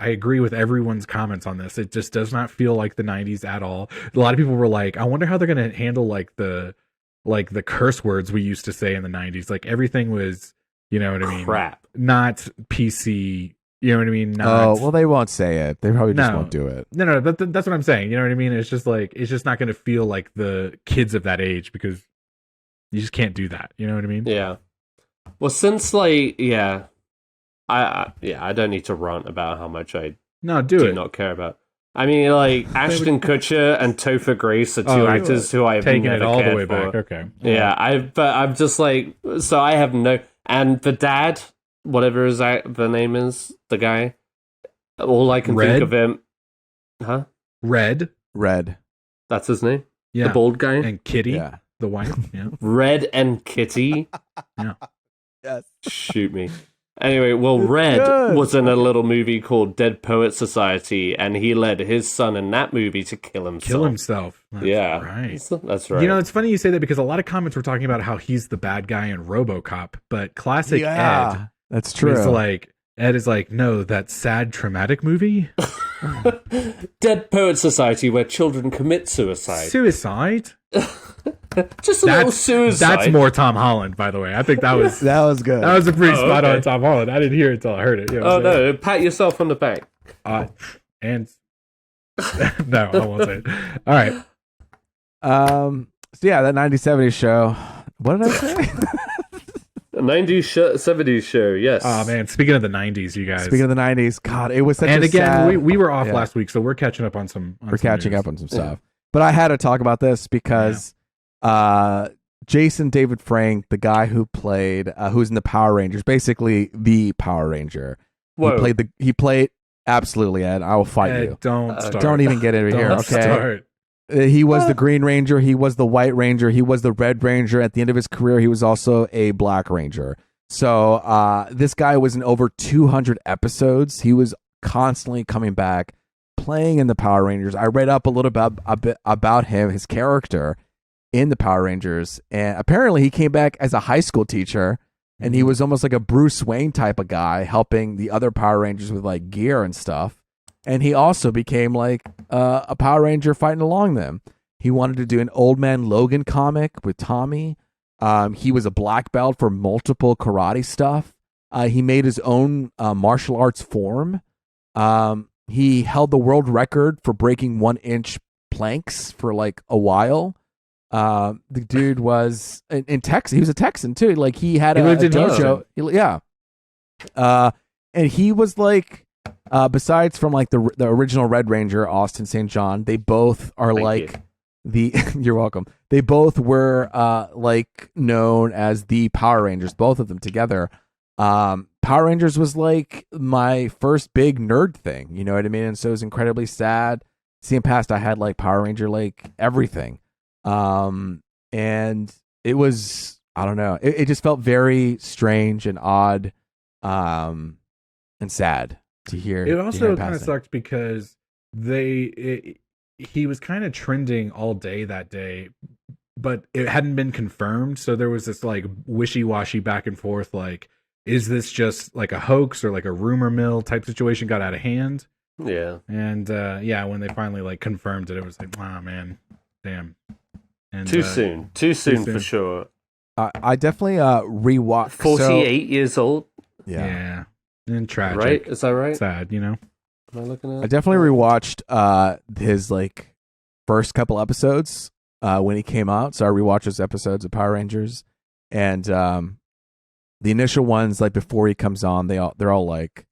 agree with everyone's comments on this. It just does not feel like the 90s at all. A lot of people were like, I wonder how they're going to handle the curse words we used to say in the 90s. Everything was, you know what I mean? Crap. Not PC. You know what I mean? They won't say it. They probably just won't do it. No, but that's what I'm saying. You know what I mean? It's just it's just not going to feel like the kids of that age because you just can't do that. You know what I mean? Yeah. Well, since I don't need to rant about how much I do not care about. I mean, like Ashton Kutcher and Topher Grace are two actors who I have taking never it all the way cared for. back. Okay, Yeah, I'm just like, so I have no, and the dad, whatever the name is, the guy, all I can think of him, huh? Red, that's his name. Yeah, the bald guy and Kitty, the wife. Yeah, Red and Kitty. Yeah, yes. Shoot me. Anyway, well, Red was in a little movie called Dead Poet Society, and he led his son in that movie to kill himself. That's right. That's right. You know, it's funny you say that because a lot of comments were talking about how he's the bad guy in RoboCop, but classic Ed. That's true. Ed is like, no, that sad, traumatic movie. Dead Poet Society, where children commit suicide. Just a little suicide. That's more Tom Holland, by the way. I think that was that was good. That was a pretty spot on Tom Holland. I didn't hear it until I heard it. You know no, pat yourself on the back. And no, I won't say it. All right. So yeah, that 90s-70s show. What did I say? A 90s 70s show, yes. Oh man, speaking of the 90s, you guys. Speaking of the 90s, God, it was such and a again, sad... we were off last week, so we're catching up on some. We're catching up on some stuff. But I had to talk about this because Jason David Frank, the guy who played, who's in the Power Rangers, basically the Power Ranger. Whoa. He played absolutely, Ed. I will fight you. Don't even get into here. Okay. He was the Green Ranger. He was the White Ranger. He was the Red Ranger. At the end of his career, he was also a Black Ranger. So this guy was in over 200 episodes. He was constantly coming back, playing in the Power Rangers. I read up a little bit about him, his character in the Power Rangers, and apparently he came back as a high school teacher, and he was almost like a Bruce Wayne type of guy, helping the other Power Rangers with like gear and stuff. And he also became like a Power Ranger fighting along them. He wanted to do an Old Man Logan comic with Tommy. He was a black belt for multiple karate stuff. He made his own martial arts form. He held the world record for breaking 1-inch planks for like a while. The dude was in Texas. He was a Texan too. Like he had a dojo. Yeah. And he was like, besides from like the original Red Ranger, Austin St. John, they both are you're welcome. They both were like known as the Power Rangers, both of them together. Power Rangers was like my first big nerd thing, you know what I mean? And so it was incredibly sad. See, in past I had like Power Ranger like everything. And it was, I don't know, it just felt very strange and odd and sad to hear. It also kind of sucked because he was kind of trending all day that day, but it hadn't been confirmed. So there was this like wishy-washy back and forth, like, is this just like a hoax or like a rumor mill type situation got out of hand? Yeah. And when they finally like confirmed it, it was like, wow, man, damn. And, too soon for sure. I definitely rewatched. 48 years old. Yeah. And tragic. Right? Is that right? Sad, you know? Am I looking at? I definitely rewatched his like first couple episodes when he came out. So I rewatched those episodes of Power Rangers, and the initial ones, like before he comes on, they're all like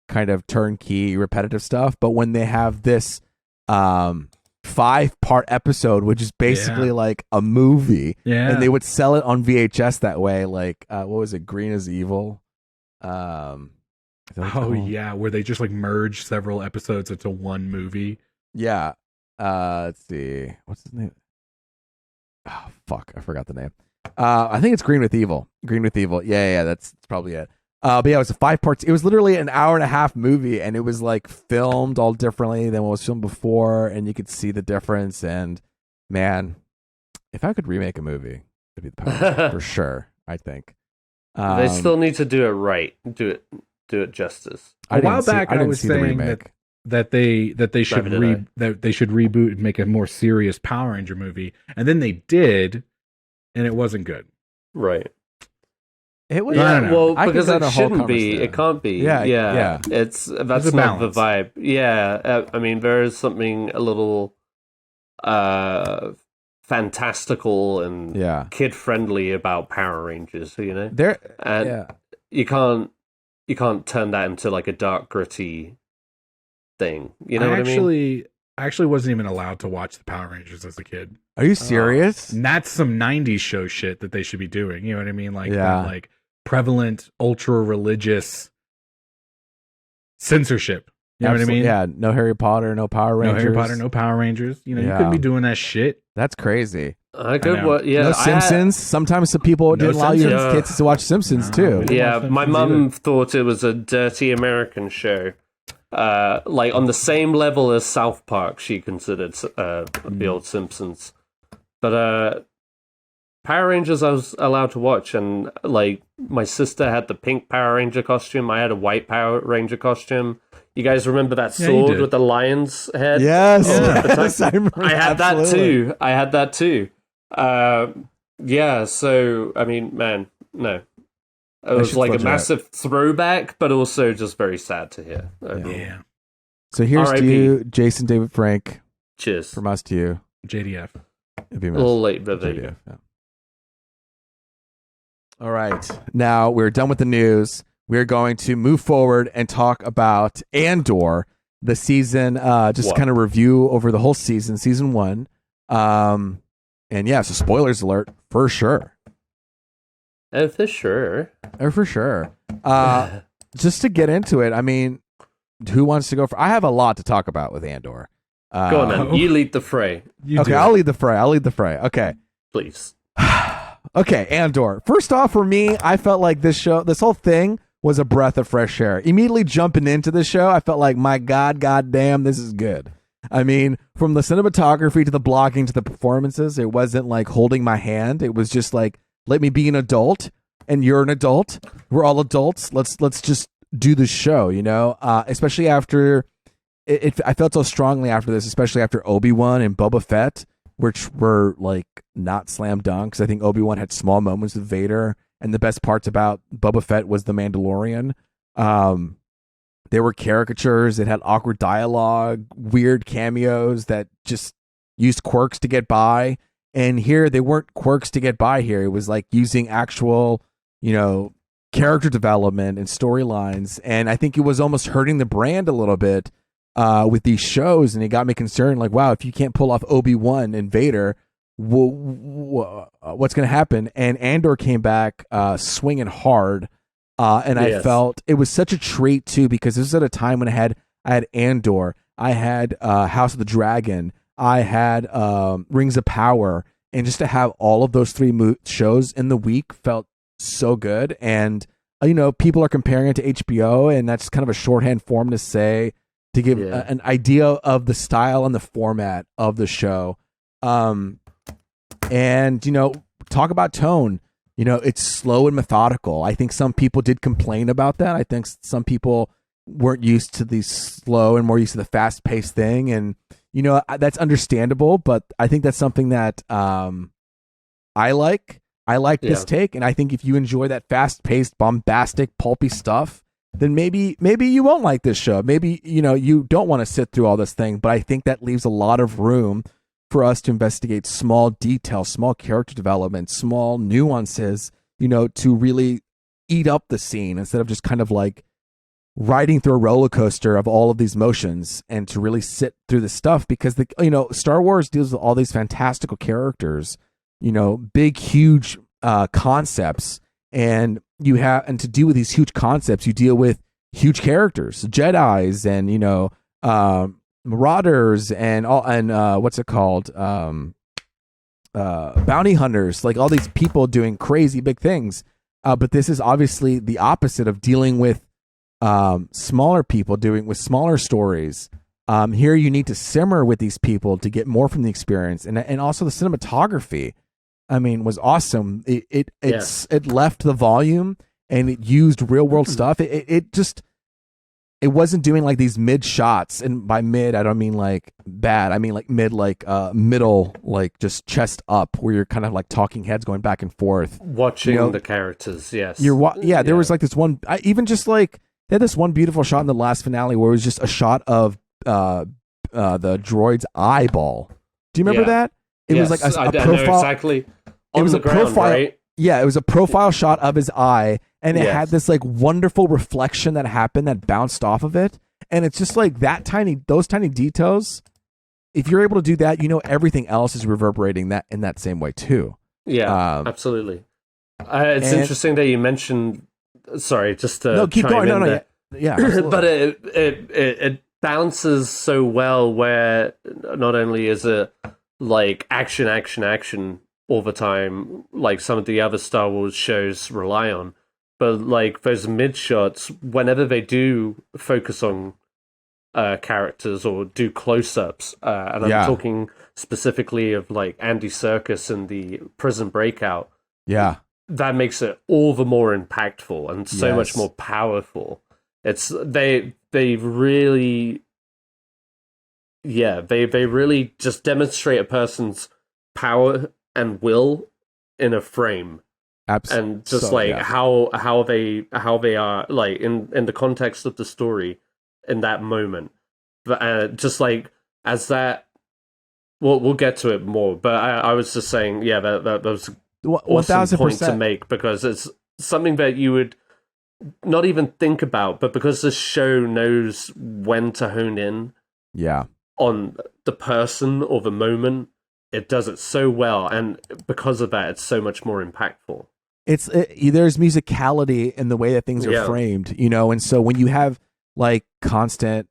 kind of turnkey, repetitive stuff. But when they have this 5-part episode, which is basically like a movie, and they would sell it on VHS that way, like what was it, Green is Evil? Where they just like merge several episodes into one movie. Yeah. Let's see. What's his name? Oh, fuck. I forgot the name. I think it's Green with Evil. Yeah, that's probably it. But yeah, it was a 5-part. It was literally an hour-and-a-half movie, and it was like filmed all differently than what was filmed before, and you could see the difference. And man, if I could remake a movie, it'd be the Power for sure. I think they still need to do it right. Do it justice. A while back, I was saying that they should reboot and make a more serious Power Ranger movie, and then they did, and it wasn't good. Right. It was well because it shouldn't be. It can't be. Yeah. That's not the vibe. Yeah. I mean, there is something a little fantastical and kid friendly about Power Rangers. You know, you can't turn that into like a dark, gritty thing. You know what I mean? I actually wasn't even allowed to watch the Power Rangers as a kid. Are you serious? And that's some 90s show shit that they should be doing. You know what I mean? Like, Yeah. that, like prevalent, ultra religious censorship. You know what I mean? Yeah, no Harry Potter, no Power Rangers. No Harry Potter, no Power Rangers. You know, you Yeah. couldn't be doing that shit. That's crazy. I could yeah. No Simpsons. Sometimes the people didn't allow your Simpsons. kids to watch Simpsons too. Yeah, watch my Simpsons mum either. thought it was a dirty American show. Like on the same level as South Park, she considered the old Simpsons. But Power Rangers I was allowed to watch, and like my sister had the pink Power Ranger costume. I had a white Power Ranger costume. You guys remember that Yeah, you sword did. with the lion's head? Yes, Yeah. yes, I remember. I had Absolutely. that too. I had that too. Yeah, so I mean, man, no. It was should like a fudge it out. massive throwback, but also just very sad to hear. Yeah. So here's to R.I.P. you, Jason David Frank, Cheers. from us to you. JDF. It'd be A missed. little late, but there you JDF, yeah. All right. Now we're done with the news. We're going to move forward and talk about Andor, the season, just What? kind of review over the whole season 1. And yeah, so spoilers alert for sure. Oh, for sure. For sure. Just to get into it, I mean, who wants to go for? I have a lot to talk about with Andor. Go on, then. You lead the fray, Okay, I'll lead the fray. Okay. please. Okay, Andor. First off, for me, I felt like this whole thing was a breath of fresh air. Immediately jumping into the show, I felt like, my God, goddamn, this is good. I mean, from the cinematography to the blocking to the performances, it wasn't like holding my hand. It was just like, let me be an adult, and you're an adult. We're all adults. Let's just do the show, you know? Especially after I felt so strongly after this, especially after Obi-Wan and Boba Fett, which were like not slam dunks. I think Obi-Wan had small moments with Vader, and the best parts about Boba Fett was the Mandalorian. There were caricatures. It had awkward dialogue, weird cameos that just used quirks to get by. And here they weren't quirks to get by here. It was like using actual, you know, character development and storylines. And I think it was almost hurting the brand a little bit with these shows. And it got me concerned, like, wow, if you can't pull off Obi-Wan and Vader, what's going to happen? And Andor came back swinging hard. And I felt it was such a treat too, because this was at a time when I had Andor, I had House of the Dragon, I had Rings of Power, and just to have all of those three shows in the week felt so good. And you know, people are comparing it to HBO, and that's kind of a shorthand form to give an idea of the style and the format of the show. And you know, talk about tone. You know, it's slow and methodical. I think some people did complain about that. I think some people weren't used to the slow and more used to the fast-paced thing. And, you know, that's understandable, but I think that's something that I like. I like this take, and I think if you enjoy that fast-paced, bombastic, pulpy stuff, then maybe you won't like this show. Maybe, you know, you don't want to sit through all this thing, but I think that leaves a lot of room for us to investigate small details, small character development, small nuances, you know, to really eat up the scene instead of just kind of like riding through a roller coaster of all of these motions, and to really sit through the stuff, because Star Wars deals with all these fantastical characters, you know, big, huge concepts, and to deal with these huge concepts, you deal with huge characters, Jedis, and, you know, Marauders, and what's it called? Bounty hunters, like all these people doing crazy big things. But this is obviously the opposite of dealing with smaller people with smaller stories. Here you need to simmer with these people to get more from the experience, and also the cinematography, I mean, was awesome. It left the volume, and it used real world stuff. It wasn't doing like these mid shots, and by mid I don't mean like bad. I mean like mid, like middle, like just chest up, where you're kind of like talking heads going back and forth, watching the characters. Yes, there was like this one. They had this one beautiful shot in the last finale where it was just a shot of the droid's eyeball. Do you remember that? It was like a profile. I know exactly. It was the a ground, profile. right? Yeah, it was a profile shot of his eye, and it had this like wonderful reflection that happened that bounced off of it. And it's just like those tiny details. If you're able to do that, everything else is reverberating that in that same way too. Yeah, absolutely. It's interesting that you mentioned. Sorry, just to keep chime going. in Yeah. But it bounces so well. Where not only is it like action all the time, like some of the other Star Wars shows rely on, but like those mid shots, whenever they do focus on characters or do close-ups, and I'm talking specifically of like Andy Serkis and the Prison Breakout. Yeah, that makes it all the more impactful and so much more powerful. It's they really they really just demonstrate a person's power and will in a frame. Absolutely. And just how they are like in the context of the story in that moment. But just like as that we'll get to it more, but I was just saying that was awesome point to make, because it's something that you would not even think about, but because the show knows when to hone in on the person or the moment, it does it so well, and because of that, it's so much more impactful. There's musicality in the way that things are framed, and so when you have like constant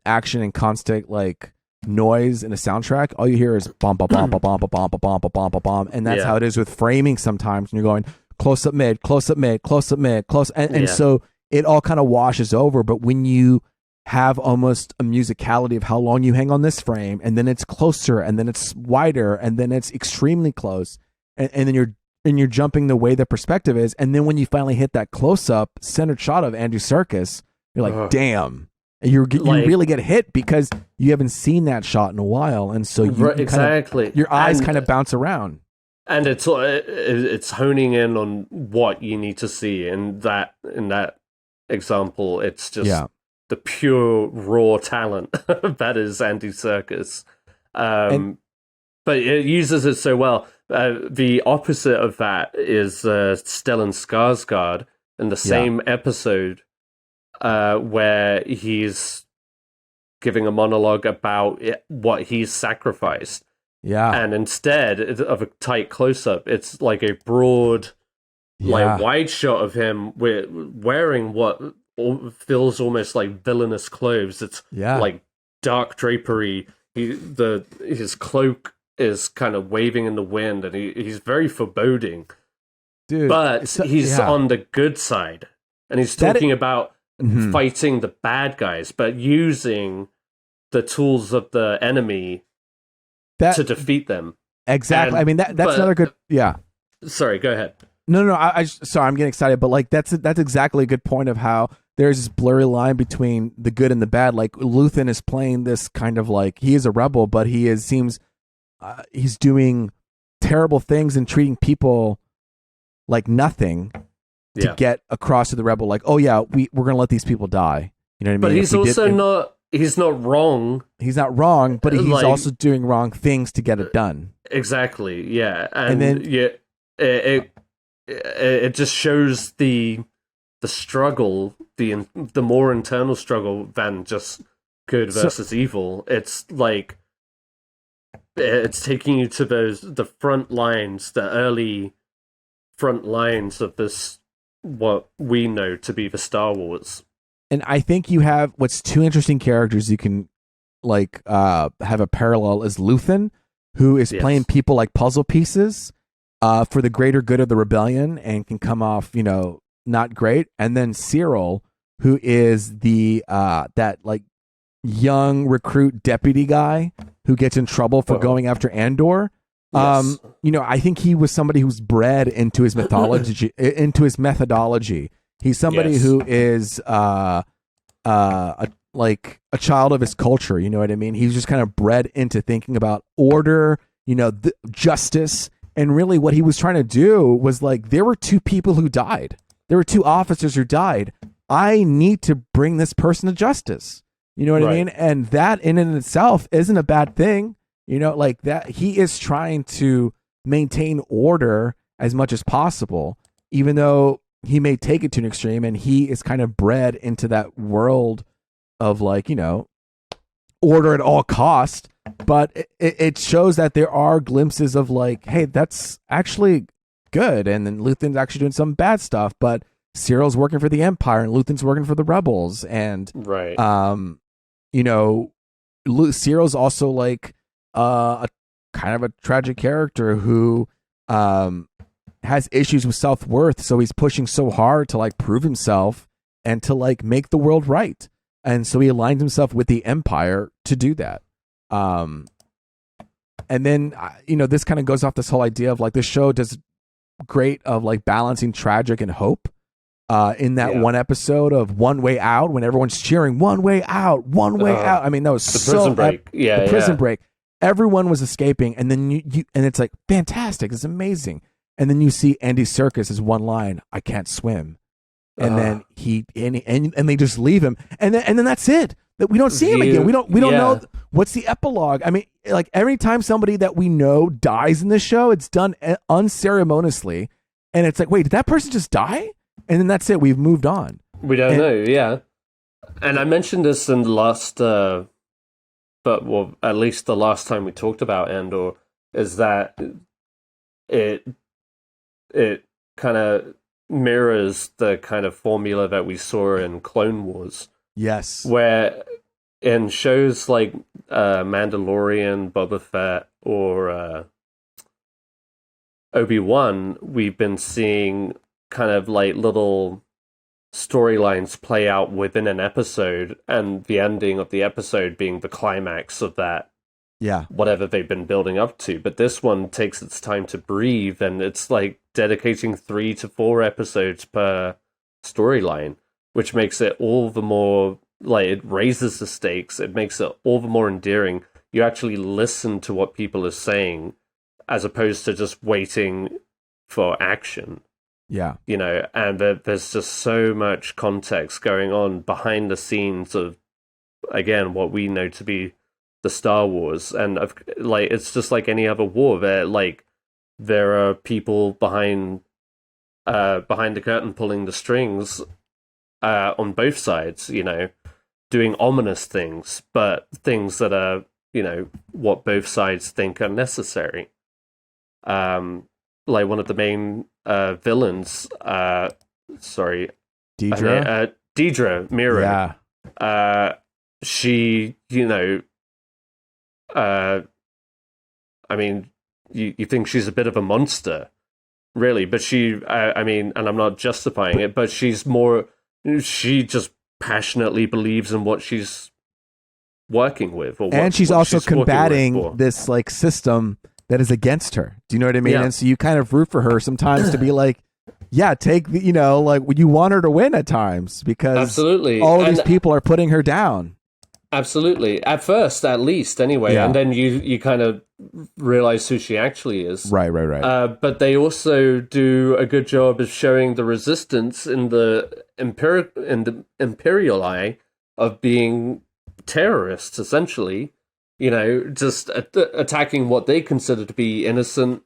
action and constant like noise in a soundtrack, all you hear is bum ba bum ba bum ba bum ba bum ba bum ba bum, and that's how it is with framing sometimes when you're going close up mid, close up mid, close up mid, close, and so it all kind of washes over. But when you have almost a musicality of how long you hang on this frame, and then it's closer, and then it's wider, and then it's extremely close, and then you're jumping the way the perspective is, and then when you finally hit that close up centered shot of Andy Serkis, you're like, damn. And you really get hit because you haven't seen that shot in a while, and so your eyes kind of bounce around. And it's honing in on what you need to see in that example. It's just the pure raw talent that is Andy Serkis, but it uses it so well. The opposite of that is Stellan Skarsgård in the same episode, where he's giving a monologue about what he's sacrificed. Yeah. And instead of a tight close-up, it's like a broad, like wide shot of him wearing what feels almost like villainous clothes. It's like dark drapery. His cloak is kind of waving in the wind, and he's very foreboding. Dude, but he's on the good side, and he's talking about fighting the bad guys, but using the tools of the enemy to defeat them. Exactly. I mean, that's another good. Yeah. Sorry, go ahead. No. Sorry, I'm getting excited, but like that's exactly a good point of how there's this blurry line between the good and the bad. Like Luthen is playing this kind of like he is a rebel, but he's doing terrible things and treating people like nothing to get across to the rebel. Like, oh yeah, we're gonna let these people die. You know what I mean? But he's also not. He's not wrong. He's not wrong, but he's also doing wrong things to get it done. Exactly. Yeah, and then it just shows the struggle, the more internal struggle than just good versus evil. It's like it's taking you to the front lines, the early front lines of this, what we know to be the Star Wars. And I think you have what's two interesting characters you can like have a parallel is Luthen, who is playing people like puzzle pieces for the greater good of the rebellion and can come off, not great. And then Cyril, who is the that like young recruit deputy guy who gets in trouble for going after Andor. I think he was somebody who's bred into his methodology. He's somebody who is like a child of his culture. You know what I mean? He's just kind of bred into thinking about order, justice. And really what he was trying to do was like, there were two people who died. There were two officers who died. I need to bring this person to justice. You know what I mean? And that in and itself isn't a bad thing. Like that he is trying to maintain order as much as possible, even though he may take it to an extreme, and he is kind of bred into that world of like, order at all cost, but it shows that there are glimpses of like, hey, that's actually good, and then Luthen's actually doing some bad stuff, but Cyril's working for the Empire and Luthen's working for the rebels, and right, Cyril's also like a kind of a tragic character who has issues with self-worth, so he's pushing so hard to like prove himself and to like make the world right, and so he aligns himself with the Empire to do that. And then this kind of goes off this whole idea of like this show does great of like balancing tragic and hope in that one episode of One Way Out, when everyone's cheering one way out, one way out. I mean, that was the prison break. The prison break. Everyone was escaping, and then you and it's like fantastic, it's amazing. And then you see Andy Serkis' one line, "I can't swim," and then and they just leave him, and then that's it. That we don't see him again. We don't know what's the epilogue. I mean, like every time somebody that we know dies in this show, it's done unceremoniously, and it's like, wait, did that person just die? And then that's it. We've moved on. We don't know. Yeah, and I mentioned this in the last, at least the last time we talked about Andor, is that it kind of mirrors the kind of formula that we saw in Clone Wars. Yes. Where in shows like Mandalorian, Boba Fett, or Obi-Wan, we've been seeing kind of like little storylines play out within an episode, and the ending of the episode being the climax of that. Yeah. Whatever they've been building up to. But this one takes its time to breathe, and it's like dedicating 3 to 4 episodes per storyline, which makes it all the more, like, it raises the stakes. It makes it all the more endearing. You actually listen to what people are saying as opposed to just waiting for action. Yeah. And there's just so much context going on behind the scenes of, again, what we know to be the Star Wars. And like, it's just like any other war. There are people behind the curtain pulling the strings on both sides, doing ominous things, but things that are, what both sides think are necessary. Like one of the main villains, Deidre? Deidre, Mira. Yeah. She, I mean, you think she's a bit of a monster, really, but she, and I'm not justifying it, but she just passionately believes in what she's working with. And she's also combating this like system that is against her. Do you know what I mean? Yeah. And so you kind of root for her sometimes to be like, yeah, take the, like you want her to win at times because absolutely all of these people are putting her down. Absolutely. At first, at least, anyway. Yeah. And then you kind of realize who she actually is. Right. But they also do a good job of showing the resistance in the imperial eye of being terrorists, essentially. Just attacking what they consider to be innocent,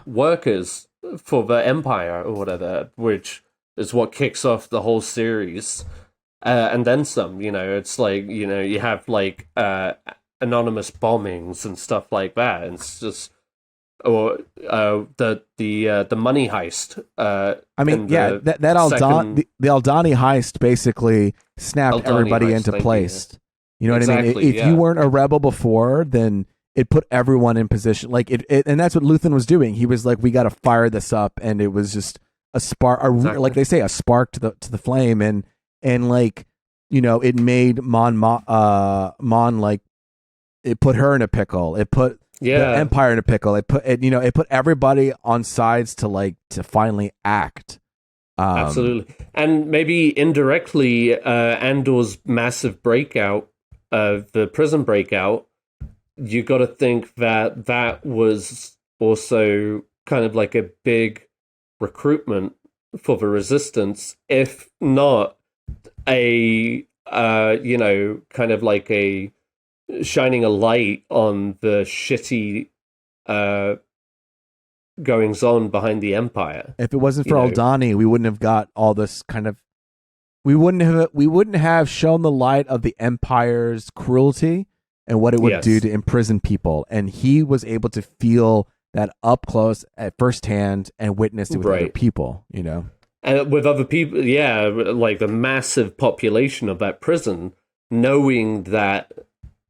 workers for the Empire or whatever, which is what kicks off the whole series. And then some, it's like, you have like anonymous bombings and stuff like that. And it's just, or the money heist. That the Aldani heist basically snapped everybody into place. You know what I mean? If you weren't a rebel before, then it put everyone in position. Like it and that's what Luthen was doing. He was like, we got to fire this up, and it was just a spark, like they say, a spark to the flame, and like it made Mon like it put her in a pickle. It put the Empire in a pickle. It put everybody on sides to finally act. Absolutely, and maybe indirectly, Andor's massive breakout. The prison breakout, you got to think that was also kind of like a big recruitment for the Resistance, if not a kind of like a shining a light on the shitty goings on behind the Empire. If it wasn't for Aldani, we wouldn't have got all this kind of we wouldn't have shown the light of the Empire's cruelty and what it would do to imprison people. And he was able to feel that up close at firsthand and witness it with other people, you know? And with other people, like the massive population of that prison, knowing that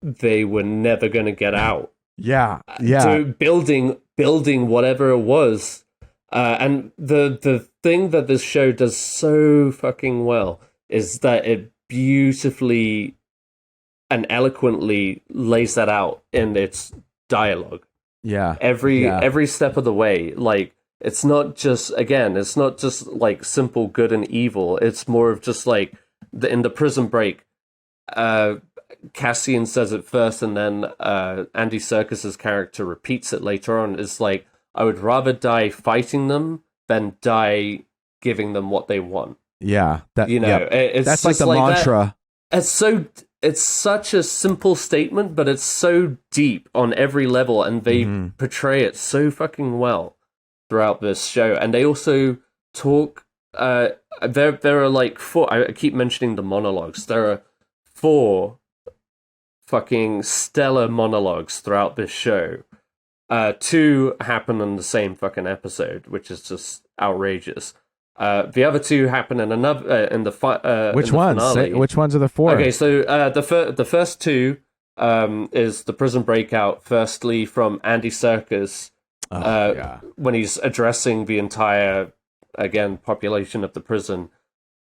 they were never going to get out. So building whatever it was. And the thing that this show does so fucking well is that it beautifully and eloquently lays that out in its dialogue. Every step of the way. Like, it's not just like simple good and evil. It's more of just like in the prison break, Cassian says it first, and then Andy Serkis's character repeats it later on. It's like, I would rather die fighting them than die giving them what they want. Yeah, that's like the mantra. It's such a simple statement, but it's so deep on every level, and they portray it so fucking well throughout this show. And they also talk. There are like 4. I keep mentioning the monologues. There are 4 fucking stellar monologues throughout this show. 2 happen in the same fucking episode, which is just outrageous. The other 2 happen in another which ones? Which ones are the 4? Okay, so the first 2 is the prison breakout. Firstly, from Andy Serkis, when he's addressing the entire population of the prison.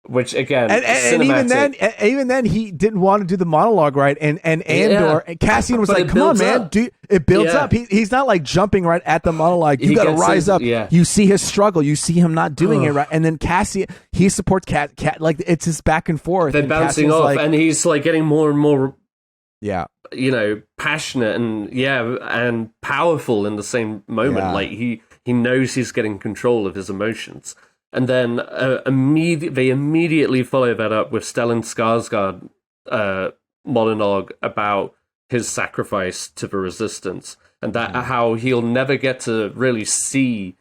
Which again, and even then, he didn't want to do the monologue right, and Andor and Cassian was like, "Come on, man, it builds up." He's not like jumping right at the monologue. You got to rise up. You see his struggle. You see him not doing it right, and then Cassian, he supports Cat. Like, it's just back and forth. They're bouncing off, and he's like getting more and more, passionate and powerful in the same moment. Like he knows he's getting control of his emotions. And then they immediately follow that up with Stellan Skarsgård monologue about his sacrifice to the Resistance, and that how he'll never get to really see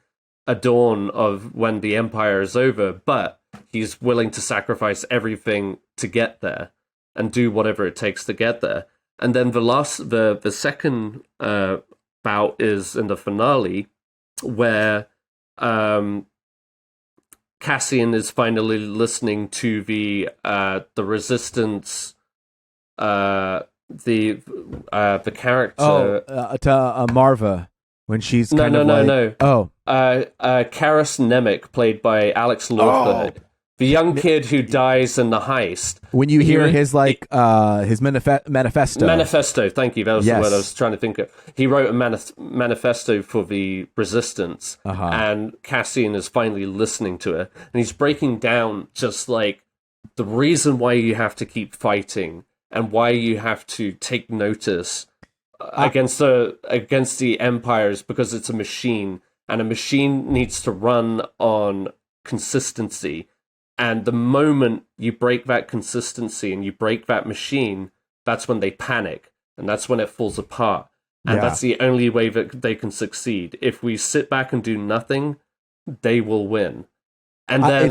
a dawn of when the Empire is over, but he's willing to sacrifice everything to get there and do whatever it takes to get there. And then the second bout is in the finale, where Cassian is finally listening to the Resistance, the character to Marva when she's no. Karis Nemec, played by Alex Lawford, the young kid who dies in the heist. When you hear his his manifesto. Manifesto, thank you. That was the word I was trying to think of. He wrote a manifesto for the Resistance, and Cassian is finally listening to it, and he's breaking down just like the reason why you have to keep fighting and why you have to take notice against the empires, because it's a machine, and a machine needs to run on consistency. And the moment you break that consistency and you break that machine, that's when they panic, and that's when it falls apart. And that's the only way that they can succeed. If we sit back and do nothing, they will win. And then,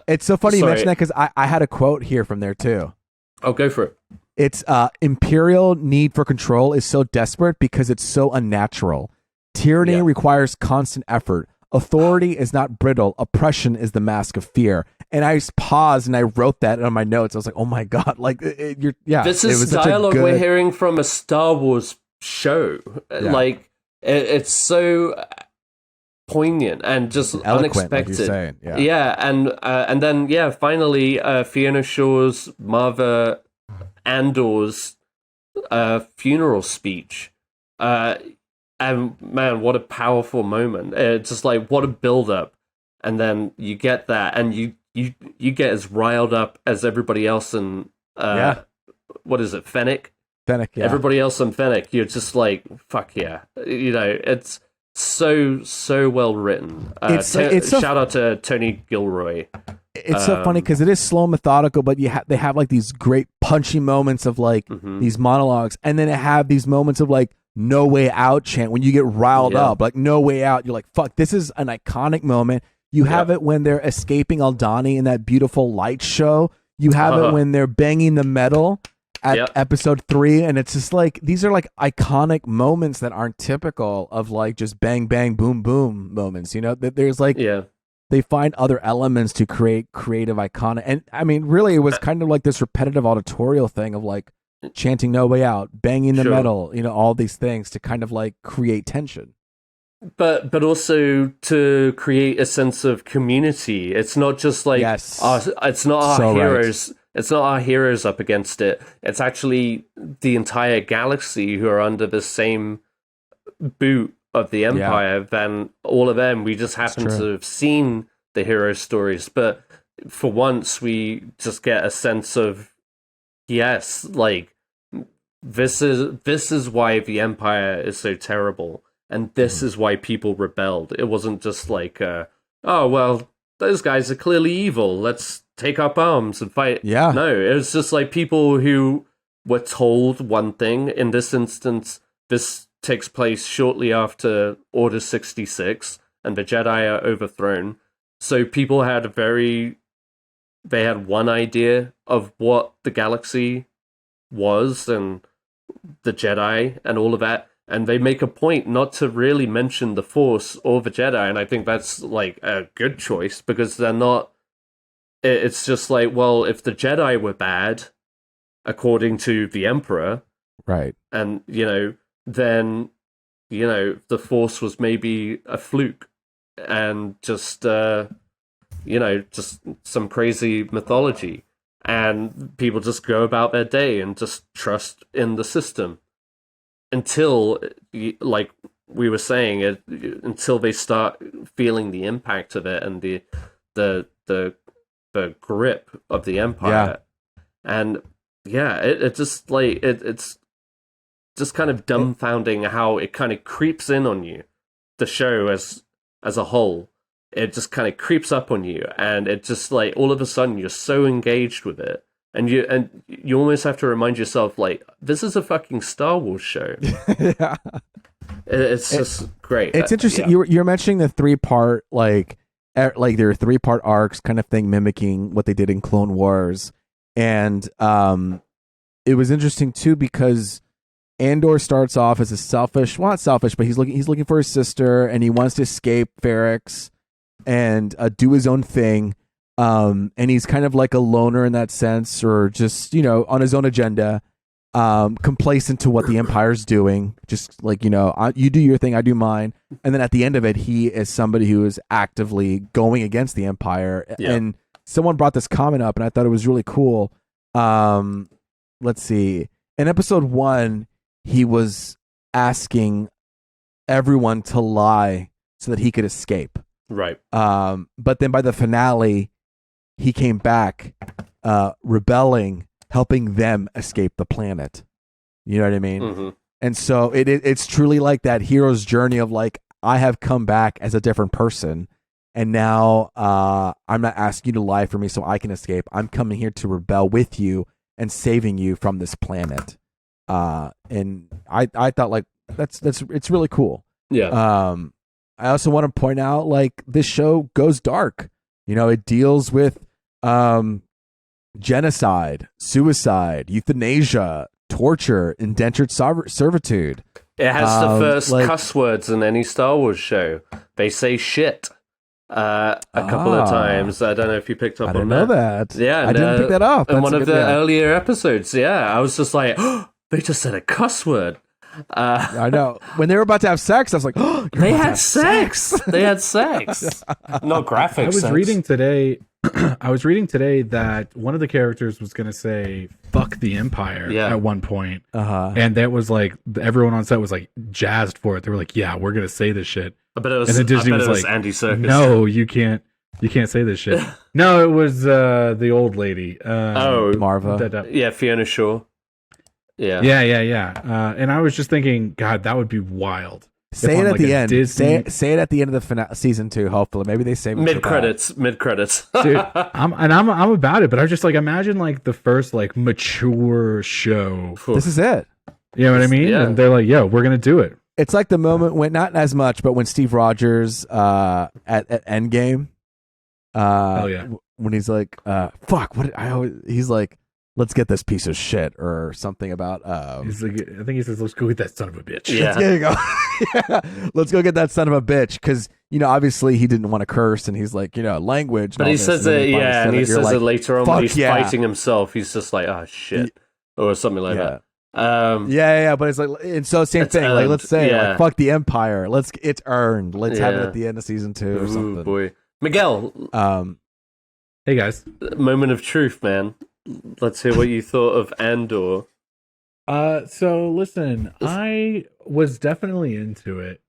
it's so funny you mention that, because I had a quote here from there too. Oh, go for it. It's imperial need for control is so desperate because it's so unnatural. Tyranny requires constant effort. Authority is not brittle. Oppression is the mask of fear. And I just paused and I wrote that on my notes. I was like, "Oh my god!" Like, this is dialogue we're hearing from a Star Wars show. Like, it's so poignant and just eloquent, unexpected. Like you're saying. And then finally, Fiona Shaw's Marva Andor's funeral speech. And man, what a powerful moment! It's just like, what a build up, and then you get that, and you get as riled up as everybody else in what is it, Fennec? Fennec, yeah. Everybody else in Fennec, you're just like, fuck yeah, it's so well written. Shout out to Tony Gilroy. It's so funny because it is slow and methodical, but they have like these great punchy moments of like these monologues, and then it have these moments of like no way out chant when you get riled up, like no way out. You're like, fuck, this is an iconic moment. You have it when they're escaping Aldani in that beautiful light show. You have it when they're banging the metal at episode 3, and it's just like these are like iconic moments that aren't typical of like just bang bang boom boom moments. You know, that there's like they find other elements to create creative iconic. And I mean, really, it was kind of like this repetitive auditorial thing of like chanting "No Way Out," banging the metal, you know, all these things to kind of like create tension. But also to create a sense of community. It's not just like it's not our heroes. Right. It's not our heroes up against it. It's actually the entire galaxy who are under the same boot of the Empire. Then all of them, we just happen to have seen the hero stories. But for once, we just get a sense of like this is why the Empire is so terrible. And this is why people rebelled. It wasn't just like, oh, well, those guys are clearly evil. Let's take up arms and fight. Yeah. No, it was just like people who were told one thing. In this instance, this takes place shortly after Order 66 and the Jedi are overthrown. So people had they had one idea of what the galaxy was and the Jedi and all of that. And they make a point not to really mention the Force or the Jedi, and I think that's like a good choice because they're not. It's just like, well, if the Jedi were bad, according to the Emperor, right, and then the Force was maybe a fluke, and just just some crazy mythology, and people just go about their day and just trust in the system. Until, like we were saying, until they start feeling the impact of it and the grip of the Empire, and it just like it's just kind of dumbfounding how it kind of creeps in on you, the show as a whole. It just kind of creeps up on you, and it just like all of a sudden you're so engaged with it. And you almost have to remind yourself, like, this is a fucking Star Wars show. It's just great. It's interesting. You're mentioning the 3-part, like there are 3-part arcs kind of thing, mimicking what they did in Clone Wars. And it was interesting too because Andor starts off as not selfish, but he's looking for his sister, and he wants to escape Ferrix and do his own thing. And he's kind of like a loner in that sense, or just, on his own agenda, complacent to what the Empire's doing. Just like, you do your thing, I do mine. And then at the end of it, he is somebody who is actively going against the Empire. Yeah. And someone brought this comment up, and I thought it was really cool. Let's see. In episode 1, he was asking everyone to lie so that he could escape. Right. But then by the finale, he came back, rebelling, helping them escape the planet. You know what I mean? Mm-hmm. And so it's truly like that hero's journey of like, I have come back as a different person, and now I'm not asking you to lie for me so I can escape. I'm coming here to rebel with you and saving you from this planet. And I thought like it's really cool. Yeah. I also want to point out like this show goes dark. It deals with genocide, suicide, euthanasia, torture, indentured servitude. It has the first cuss words in any Star Wars show. They say shit a couple of times. I don't know if you picked up on that. I didn't know that. Yeah, I didn't pick that up. In one of the earlier episodes, I was just like, oh, they just said a cuss word. I know. When they were about to have sex, I was like, oh, they had sex. They had sex. No graphics. I was reading today. I was reading today that one of the characters was going to say "fuck the Empire" at one point, and that was like everyone on set was like jazzed for it. They were like, "Yeah, we're going to say this shit." But it was, and then Disney was like, Andy Serkis. "No, you can't say this shit." No, it was the old lady. Marva. Yeah, Fiona Shaw. Yeah. And I was just thinking, God, that would be wild. Say it at the end. Disney... Say it at the end of the season 2. Hopefully, maybe they save it mid credits. Dude, I'm about it. But I was just like, imagine like the first like mature show. This is it. You know what I mean? Yeah. And they're like, "Yo, we're gonna do it." It's like the moment when, not as much, but when Steve Rogers at Endgame Hell yeah. When he's like, fuck, he's like, let's get this piece of shit or something about. He's like, I think he says, let's go get that son of a bitch. Yeah. There you go. Yeah. Let's go get that son of a bitch. Because, obviously he didn't want to curse and he's like, language. But he says it, and he says it later on when he's yeah. fighting himself. He's just like, oh, shit. Or something like that. But it's like, and so same thing. Earned. Like, let's say, like, fuck the Empire. It's earned. Let's have it at the end of season 2 or something. Boy. Miguel. Hey, guys. Moment of truth, man. Let's hear what you thought of Andor. So listen, I was definitely into it.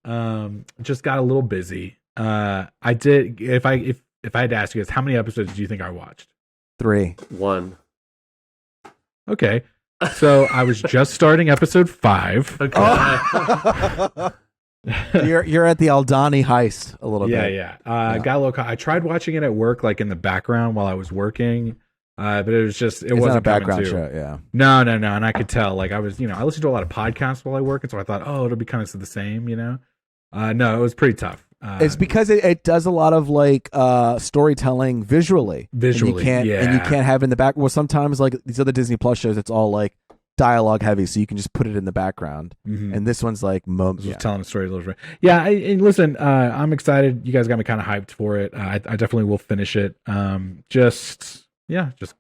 Just got a little busy. I did. If I had to ask you guys, how many episodes do you think I watched? 3. 1. Okay. So I was just starting episode 5. Okay. Oh. You're at the Aldani heist a little bit. Yeah. Got a little. I tried watching it at work, like in the background while I was working. But it was just, it wasn't not a background show. Yeah. No. And I could tell, like I was, I listen to a lot of podcasts while I work. And so I thought, it'll be kind of the same, No, it was pretty tough. It's because it does a lot of like storytelling visually. And you can't have it in the back. Well, sometimes like these other Disney Plus shows, it's all like dialogue heavy, so you can just put it in the background. Mm-hmm. And this one's like telling a story a little bit. Yeah, and listen, I'm excited. You guys got me kind of hyped for it. I definitely will finish it. Just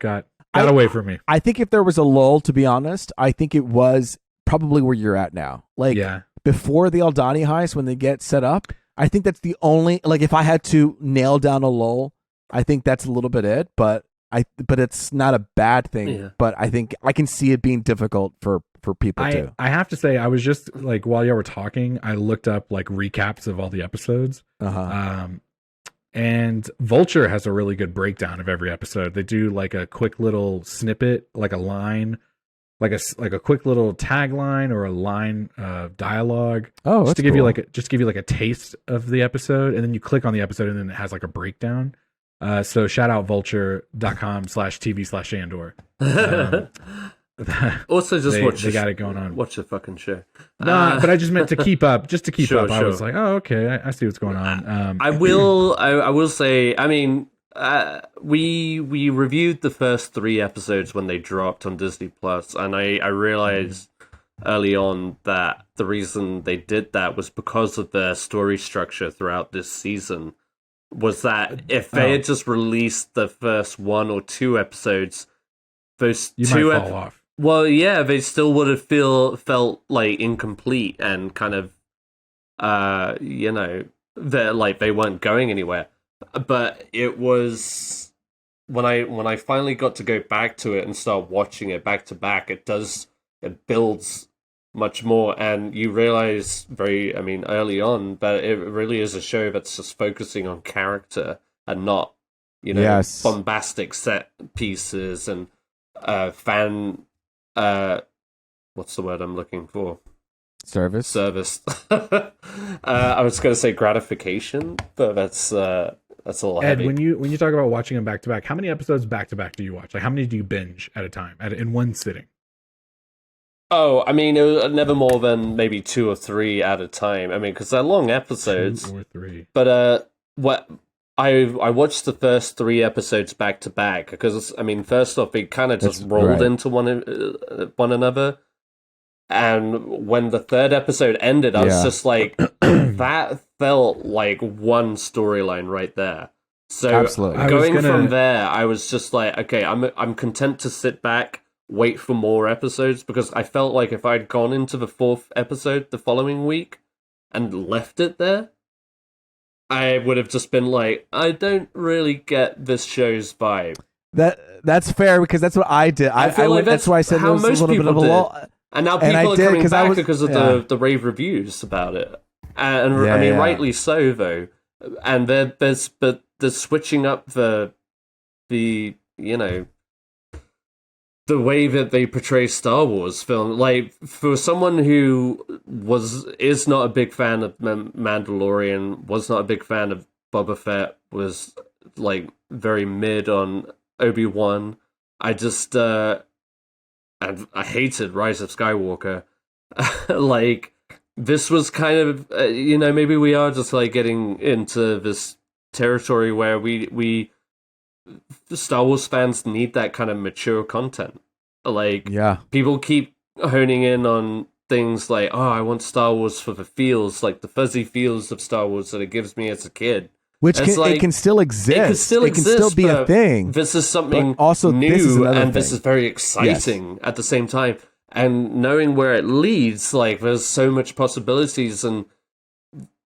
got away from me. I think if there was a lull, to be honest, I think it was probably where you're at now. Like before the Aldani heist, when they get set up, I think that's the only, like if I had to nail down a lull, I think that's a little bit it, but it's not a bad thing. Yeah. But I think I can see it being difficult for people too. I have to say, I was just like, while y'all were talking, I looked up like recaps of all the episodes. And Vulture has a really good breakdown of every episode. They do like a quick little snippet, like a line, like a quick little tagline or a line of dialogue. Oh, just to give you like a taste of the episode, and then you click on the episode, and then it has like a breakdown. So shout out vulture.com/TV/Andor. Also, just they got it going on. Watch the fucking show. No, but I just meant to keep up. Just to keep up. Sure. I was like, oh, okay, I see what's going on. I will say, I mean, we reviewed the first 3 episodes when they dropped on Disney Plus, and I realized early on that the reason they did that was because of their story structure throughout this season. Was that if they had just released the first 1 or 2 episodes, those you two might fall off. Well, yeah, they still would have felt like incomplete and kind of, they weren't going anywhere. But it was when I finally got to go back to it and start watching it back to back, it builds much more, and you realize early on that it really is a show that's just focusing on character and not, bombastic set pieces and fan. What's the word I'm looking for? Service. I was going to say gratification, but that's a little Ed, heavy. when you talk about watching them back to back, how many episodes back to back do you watch? Like, how many do you binge at a time, in one sitting? Oh, I mean, it was never more than maybe 2 or 3 at a time. I mean, because they're long episodes. 2 or 3. But I watched the first 3 episodes back to back because, I mean, first off, they kind of just rolled into one another. And when the 3rd episode ended, I was just like, that felt like one storyline right there. So absolutely. From there, I was just like, okay, I'm content to sit back, wait for more episodes, because I felt like if I'd gone into the 4th episode the following week and left it there, I would have just been like, I don't really get this show's vibe. That's fair, because that's what I did. I feel like that's why I said there was a little bit of a lull. And now people are coming back because of the rave reviews about it. And rightly so, though. And they're switching up the way that they portray Star Wars film. Like, for someone who is not a big fan of Mandalorian, was not a big fan of Boba Fett, was like very mid on Obi-Wan, I just and I hated Rise of Skywalker. Like, this was kind of maybe we are just like getting into this territory where we Star Wars fans need that kind of mature content. Like, Yeah. people keep honing in on things like, oh, I want Star Wars for the feels, like the fuzzy feels of Star Wars that it gives me as a kid. Which it can still exist. It can still be a thing. This is something also new, and thing. this is very exciting at the same time. And knowing where it leads, like, there's so much possibilities, and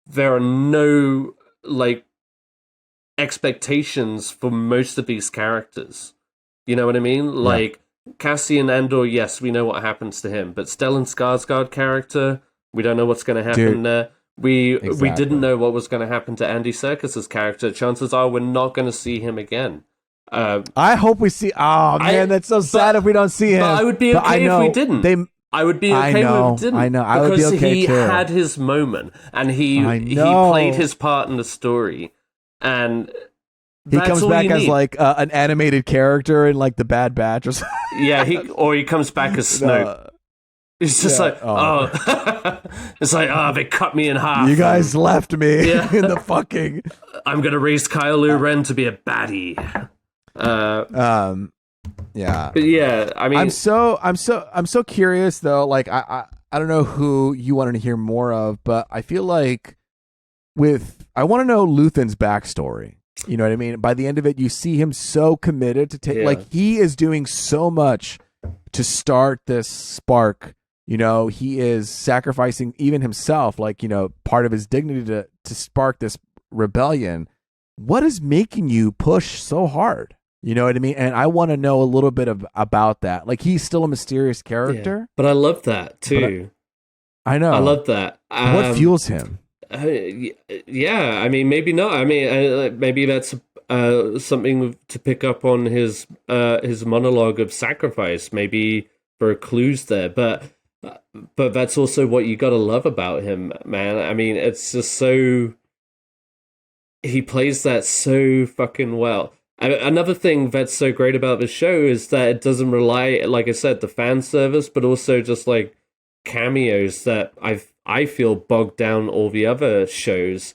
there are no, like, expectations for most of these characters. You know what I mean? Like, Cassian Andor, yes, we know what happens to him, but Stellan Skarsgård character, we don't know what's going to happen there. We didn't know what was going to happen to Andy Serkis's character. Chances are we're not going to see him again. I hope we see. Oh man, that's so sad if we don't see him. But I would be okay if we didn't. I would be okay if we didn't. I know. I would be okay because he too. had his moment, and he played his part in the story, and he comes back as like an animated character in like the Bad Batch or something. Yeah, he comes back as Snoke. It's just like, it's like, they cut me in half. You guys left me in the fucking. I'm gonna raise Kylo Ren to be a baddie. Yeah. But yeah, I mean, I'm so curious though. Like, I don't know who you wanted to hear more of, but I feel like I want to know Luthen's backstory. You know what I mean? By the end of it, you see him so committed to take, like, he is doing so much to start this spark. You know, he is sacrificing even himself, like, you know, part of his dignity to spark this rebellion. What is making you push so hard? You know what I mean? And I want to know a little bit about that. Like, he's still a mysterious character. Yeah, but I love that too. I know. I love that. What fuels him? Yeah, I mean, maybe not. I mean, maybe that's something to pick up on his monologue of sacrifice. Maybe there are clues there, but that's also what you got to love about him, man. I mean, it's just so, he plays that so fucking well. Another thing that's so great about the show is that it doesn't rely, like I said, the fan service, but also just like cameos that I feel bogged down all the other shows.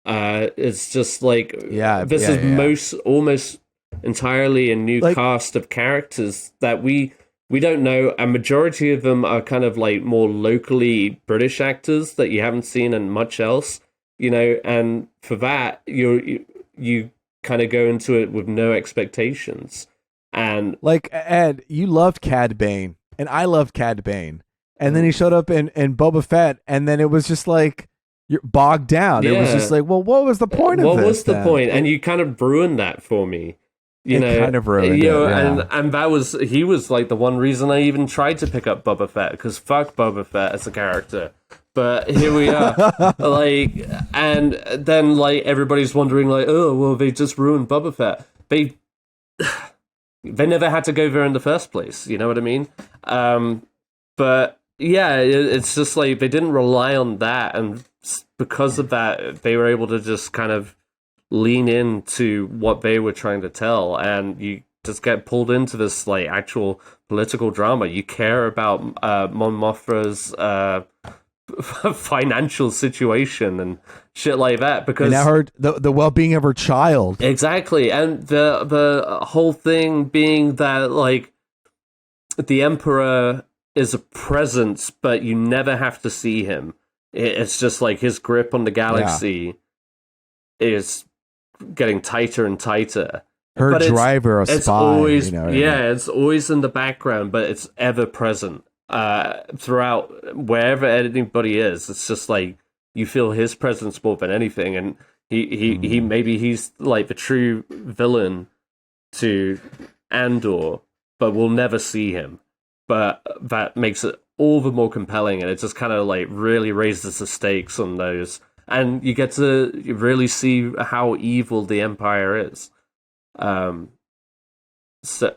It's just like, this is almost entirely a new cast of characters that we don't know. A majority of them are kind of like more locally British actors that you haven't seen in much else, you know. And for that, you kind of go into it with no expectations. And like, Ed, you loved Cad Bane, and I loved Cad Bane, and then he showed up in Boba Fett, and then it was just like, you're bogged down. It was just like, well, what was the point of this? What was the point? And you kind of ruined that for me. You know, kind of ruined it. And he was like the one reason I even tried to pick up Boba Fett, because fuck Boba Fett as a character. But here we are, like, and then like everybody's wondering, like, oh, well, they just ruined Boba Fett. They never had to go there in the first place. You know what I mean? But yeah, it's just like they didn't rely on that, and because of that, they were able to just kind of lean into what they were trying to tell, and you just get pulled into this like actual political drama. You care about Mon Mothma's financial situation and shit like that, because and the well-being of her child. Exactly. And the whole thing being that like the Emperor is a presence, but you never have to see him. It's just like his grip on the galaxy is getting tighter and tighter. Her driver, a spy. It's always, you know, it's always in the background, but it's ever present. Throughout wherever anybody is, it's just like you feel his presence more than anything, and he maybe he's like the true villain to Andor, but we'll never see him. But that makes it all the more compelling, and it just kind of like really raises the stakes on those, and you get to really see how evil the Empire is. So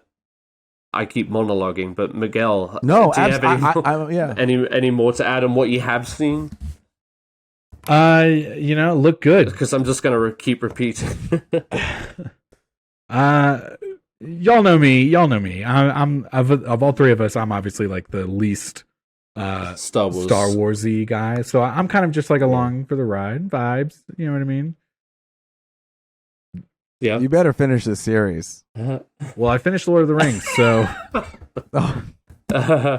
I keep monologuing, but Miguel, no, do you have any more to add on what you have seen? Look good, because I'm just gonna keep repeating. Y'all know me. I'm of all three of us, I'm obviously like the least Star Warsy guy, so I'm kind of just like along for the ride vibes. You know what I mean? Yeah. You better finish this series. Well, I finished Lord of the Rings, so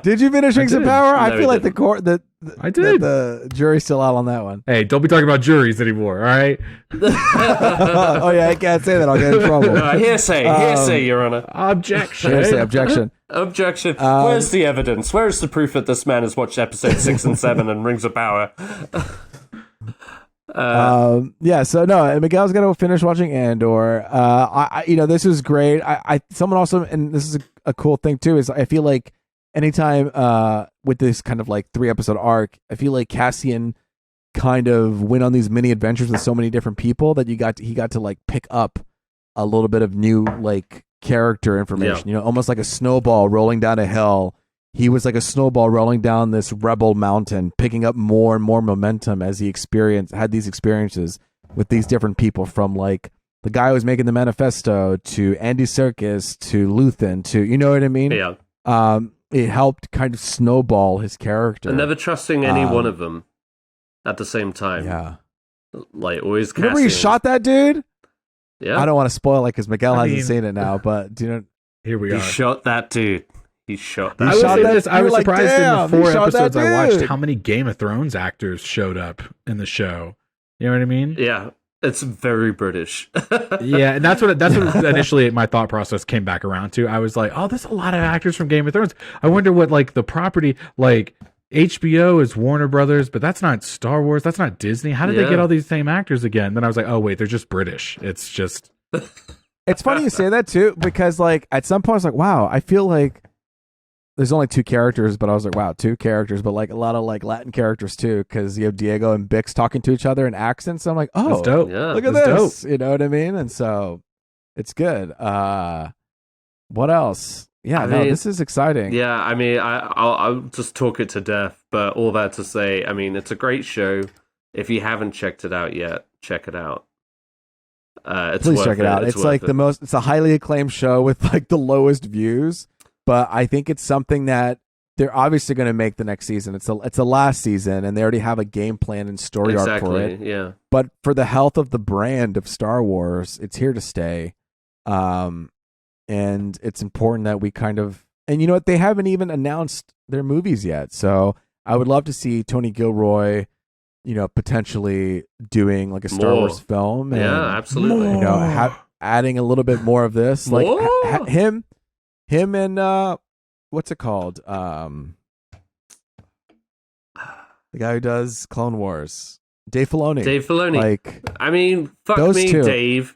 Did you finish Rings of Power? No, I feel like I did. the jury's still out on that one. Hey, don't be talking about juries anymore, all right? Oh yeah, I can't say that. I'll get in trouble. Hearsay, Your Honor. Objection. Hearsay, objection. Objection. Where's the evidence? Where's the proof that this man has watched episode 6 and 7 and Rings of Power? Yeah, so no, Miguel's gonna finish watching Andor. This is great. Someone also, and this is a cool thing too, is I feel like anytime with this kind of like 3-episode arc, I feel like Cassian kind of went on these mini adventures with so many different people that he got to like pick up a little bit of new like character information. Yeah. Almost like a snowball rolling down a hill. He was like a snowball rolling down this rebel mountain, picking up more and more momentum as he had these experiences with these different people, from like the guy who was making the manifesto to Andy Serkis to Luthen to, you know what I mean? Yeah. It helped kind of snowball his character. And never trusting any one of them at the same time. Yeah. Like, always Cassian. Remember he shot that dude? Yeah. I don't want to spoil it because Miguel hasn't seen it now, but do you know? Here we He are. shot that dude. He shot that I will shot say that- this. I you're was like, surprised damn, in the he 4 shot that episodes I watched dude. how many Game of Thrones actors showed up in the show. You know what I mean? Yeah. It's very British. Yeah, and that's what initially my thought process came back around to. I was like, oh, there's a lot of actors from Game of Thrones. I wonder what like the property, like HBO is Warner Brothers, but that's not Star Wars. That's not Disney. How did they Yeah. get all these same actors again? Then I was like, oh wait, they're just British. It's just It's funny you say that too, because like at some point I was like, wow, I feel like there's only 2 characters, but I was like, wow, 2 characters, but like a lot of like Latin characters too, because you have Diego and Bix talking to each other in accents. So I'm like, oh, that's dope. Yeah. look at That's this. You know what I mean? And so it's good. What else? Yeah, I no, mean, this is exciting. Yeah, I mean, I'll just talk it to death, but all that to say, I mean, it's a great show. If you haven't checked it out yet, check it out. It's Please worth check it out. It's like it's a highly acclaimed show with like the lowest views, but I think it's something that they're obviously going to make the next season. It's the last season, and they already have a game plan and story arc for it. Yeah. But for the health of the brand of Star Wars, it's here to stay. And it's important that we kind of, and you know what, they haven't even announced their movies yet. So I would love to see Tony Gilroy, potentially doing like a Star More. Wars film. And, Yeah, absolutely. adding a little bit more of this, like More. him and what's it called? The guy who does Clone Wars, Dave Filoni. Dave Filoni. Like, I mean, fuck those me, two. Dave.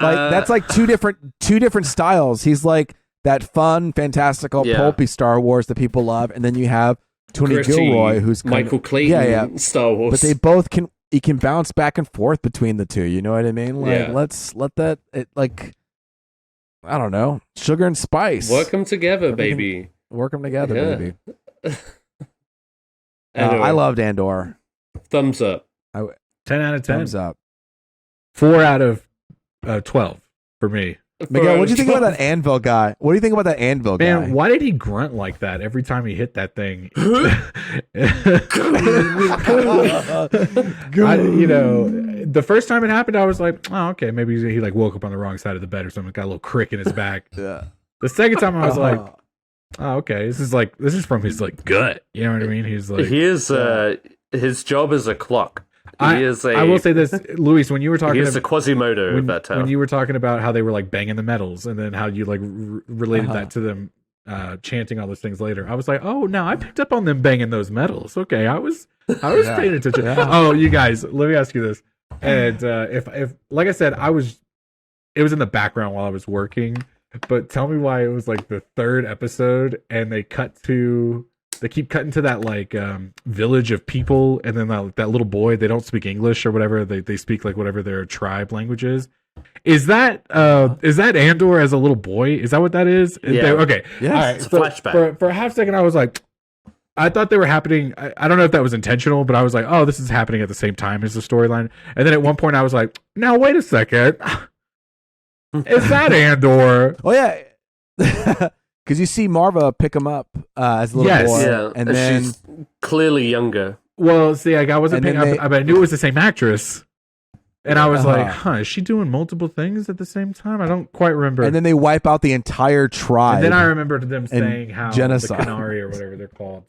like that's like two different styles. He's like that fun, fantastical, Yeah. pulpy Star Wars that people love, and then you have Tony gritty Gilroy, who's kind Michael of, Clayton, Star Wars. but they both can. He can bounce back and forth between the two. You know what I mean? Like, Yeah. let's let that. Like, I don't know, sugar and spice. work them together, Everything- baby. Work them together, Yeah. baby. Anyway, I loved Andor. thumbs up. 10 out of 10. Thumbs up. 4 out of 12 for me. Miguel, what do you think about that anvil guy? What do you think about that anvil guy? Man, why did he grunt like that every time he hit that thing? The first time it happened, I was like, oh, okay, maybe he like woke up on the wrong side of the bed or something, got a little crick in his back. Yeah. The second time I was like, oh, okay, this is from his like gut. You know what I mean? He's like, He is his job is a clock. I will say this, Luis, when you were talking He is a Quasimodo of that town. when you were talking about how they were like banging the medals and then how you like related that to them chanting all those things later, I was like, oh, no, I picked up on them banging those medals. Okay, I was paying attention. Yeah. Oh, you guys, let me ask you this. And if like I said, it was in the background while I was working, but tell me why it was like the 3rd episode and they keep cutting to that like village of people, and then that little boy, they don't speak English or whatever, they speak like whatever their tribe language is. Is that Andor as a little boy? Is that what that is? Yeah. Okay. Yes. All right. It's a So flashback. for a half second I was like, I thought they were happening. I don't know if that was intentional, but I was like, oh, this is happening at the same time as the storyline. And then at one point I was like, now wait a second. Is that Andor? Oh yeah, because you see Marva pick him up as a little Yes. boy, Yeah, and then she's clearly younger. Well, see, like I wasn't And paying then but I knew it was the same actress. And I was like, is she doing multiple things at the same time? I don't quite remember. And then they wipe out the entire tribe. And then I remembered them saying how genocide. the Canary or whatever they're called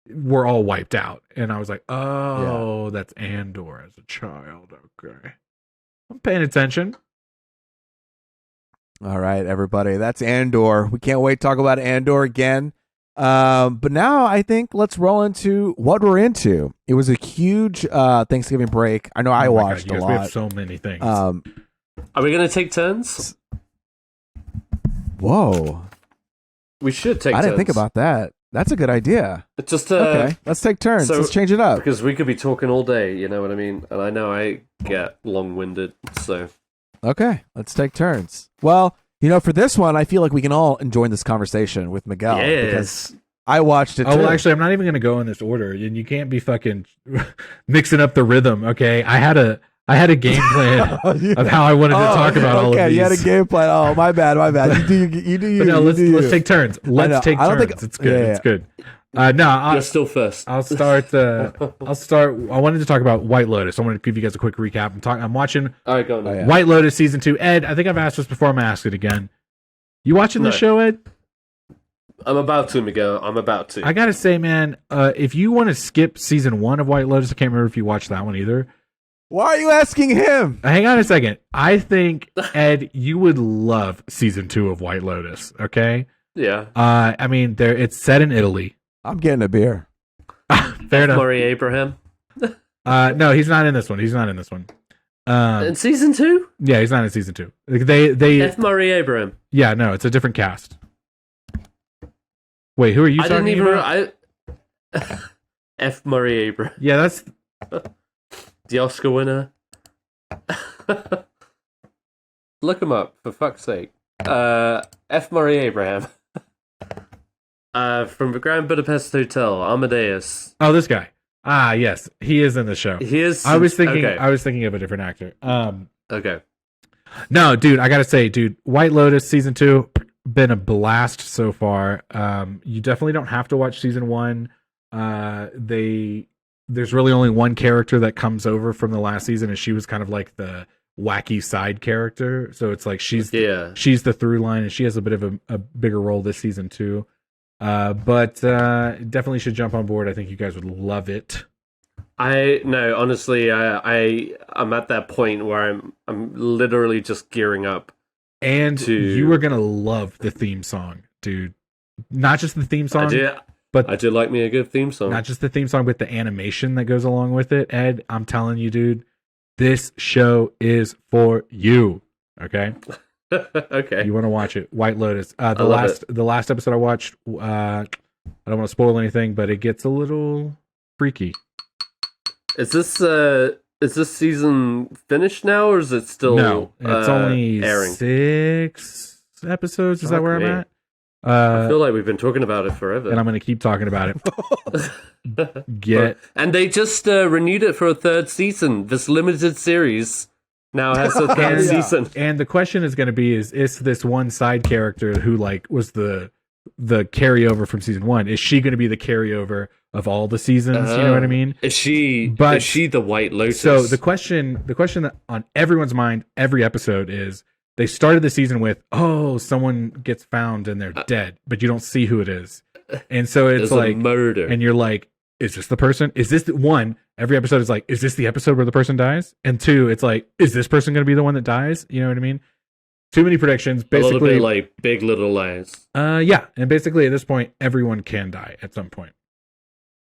were all wiped out. And I was like, that's Andor as a child. Okay. I'm paying attention. All right, everybody. That's Andor. We can't wait to talk about Andor again. But now I think let's roll into what we're into. It was a huge Thanksgiving break. I know I watched a lot. We have so many things. Are we going to take turns? Whoa. We should take turns. I didn't think about that. That's a good idea. Just okay, let's take turns. Let's change it up. Because we could be talking all day, you know what I mean? And I know I get long-winded, so... Okay, let's take turns. Well, for this one, I feel like we can all enjoy this conversation with Miguel. Yes. Because I watched it too. Oh, well, actually, I'm not even going to go in this order. And you can't be fucking mixing up the rhythm, okay? I had a game plan of how I wanted to talk about all of these. Okay, you had a game plan. Oh, my bad. You do you. But no, let's take turns. Let's take turns. It's good. Yeah. It's good. You're still first. I'll start. I wanted to talk about White Lotus. I want to give you guys a quick recap. I'm watching all right, go on. White Lotus season 2. Ed, I think I've asked this before. I'm gonna ask it again. You watching the show, Ed? I'm about to, Miguel. I'm about to. I gotta say, man, if you want to skip season 1 of White Lotus, I can't remember if you watched that one either. Why are you asking him? Hang on a second. I think, Ed, you would love season 2 of White Lotus. Okay. Yeah. I mean, it's set in Italy. I'm getting a beer. Fair enough. Murray Abraham. No, he's not in this one. In season 2? Yeah, he's not in season 2. They F. Murray Abraham. Yeah, no, it's a different cast. Wait, who are you talking about? F. Murray Abraham. Yeah, that's the Oscar winner. Look him up, for fuck's sake. F. Murray Abraham. From the Grand Budapest Hotel, Amadeus. Oh, this guy. Ah, yes, he is in the show. He is. I was thinking of a different actor. Okay. No, dude, I gotta say, White Lotus season 2 been a blast so far. You definitely don't have to watch season 1. There's really only one character that comes over from the last season, and she was kind of like the wacky side character. So it's like she's the through line, and she has a bit of a bigger role this season too. But definitely should jump on board. I think you guys would love it. Honestly, I'm at that point where I'm literally just gearing up. And you are gonna love the theme song, dude. Not just the theme song, but I do like me a good theme song. Not just the theme song, but the animation that goes along with it. Ed, I'm telling you, dude, this show is for you. Okay. Okay. You want to watch it? White Lotus. The last episode I watched. I don't want to spoil anything, but it gets a little freaky. Is this season finished now, or is it still? No, it's only airing? 6 episodes. Is that where I'm at? I feel like we've been talking about it forever, and I'm going to keep talking about it. And they just renewed it for a 3rd season. This limited series now has a 3rd season. And the question is going to be: is this one side character who was the carryover from season 1? Is she going to be the carryover of all the seasons? You know what I mean? Is she the White Lotus? So the question that on everyone's mind every episode is: they started the season with, someone gets found and they're dead, but you don't see who it is. And so it's like murder. And you're like, is this the person? Is this the one? Every episode is like, is this the episode where the person dies? And 2, it's like, is this person going to be the one that dies? You know what I mean? Too many predictions. Basically, a little bit like Big Little Lies. Yeah. And basically at this point, everyone can die at some point.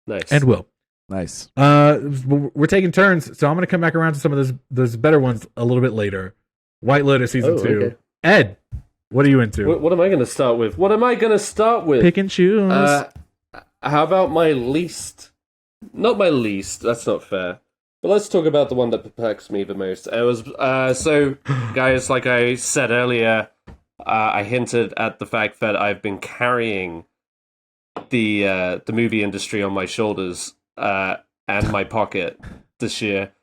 Nice. And will. Nice. We're taking turns, so I'm going to come back around to some of those better ones a little bit later. White Lotus season 2. Okay. Ed, what are you into? What am I going to start with? Pick and choose. How about my least? Not my least. That's not fair. But let's talk about the one that perplexed me the most. It was so, guys. Like I said earlier, I hinted at the fact that I've been carrying the movie industry on my shoulders and my pocket this year.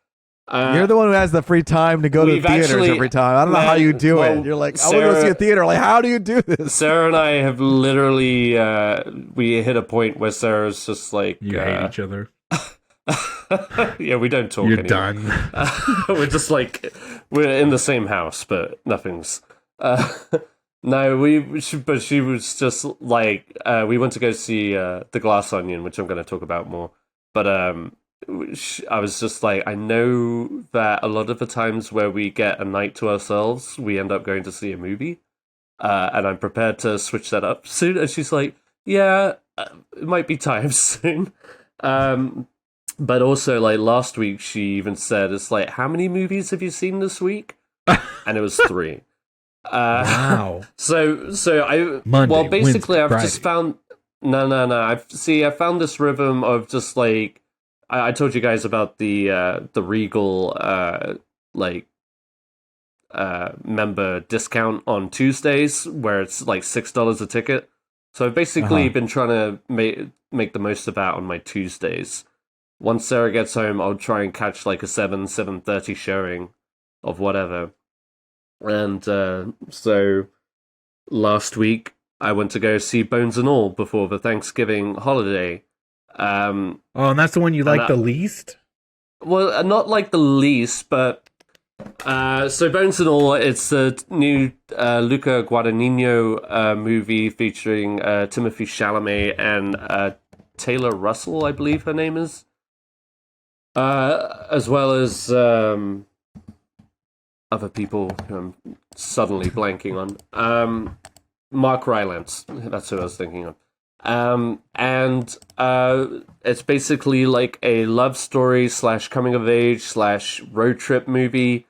You're the one who has the free time to go to the theaters every time. I don't know how you do it. You're like, I want to go see a theater. Like, how do you do this? Sarah and I have literally, we hit a point where Sarah's just like... You hate each other. Yeah, we don't talk You're anymore. done. We're just like, we're in the same house, but nothing's. No, but she was just like, we went to go see The Glass Onion, which I'm going to talk about more. But I was just like, I know that a lot of the times where we get a night to ourselves, we end up going to see a movie. And I'm prepared to switch that up soon. And she's like, yeah, it might be time soon. But also, like, last week, she even said, it's like, how many movies have you seen this week? And it was 3. Wow. So I, Monday, well, basically, Wednesday, I've Friday. just found, no. I found this rhythm of just, like, I told you guys about the Regal, member discount on Tuesdays, where it's, like, $6 a ticket. So I've basically been trying to make the most of that on my Tuesdays. Once Sarah gets home, I'll try and catch like a 7:30 showing of whatever. And so last week, I went to go see Bones and All before the Thanksgiving holiday. Oh, and that's the one you like the least? Well, not like the least, but so Bones and All, it's the new Luca Guadagnino movie featuring Timothée Chalamet and Taylor Russell, I believe her name is. As well as other people who I'm suddenly blanking on. Mark Rylance, that's who I was thinking of. And it's basically like a love story / coming of age / road trip movie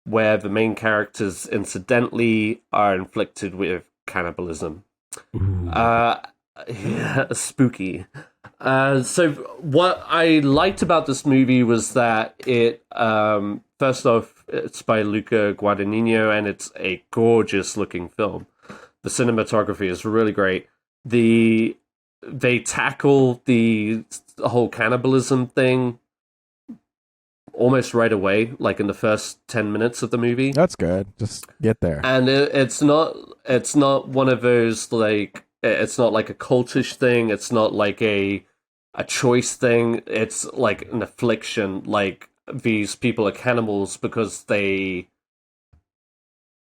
where the main characters incidentally are inflicted with cannibalism. Yeah, spooky. So what I liked about this movie was that it, first off, it's by Luca Guadagnino, and it's a gorgeous looking film. The cinematography is really great. They tackle the whole cannibalism thing almost right away, like in the first 10 minutes of the movie. That's good. Just get there. And it's not one of those, like, it's not like a cultish thing. It's not like a choice thing. It's like an affliction. Like, these people are cannibals because they.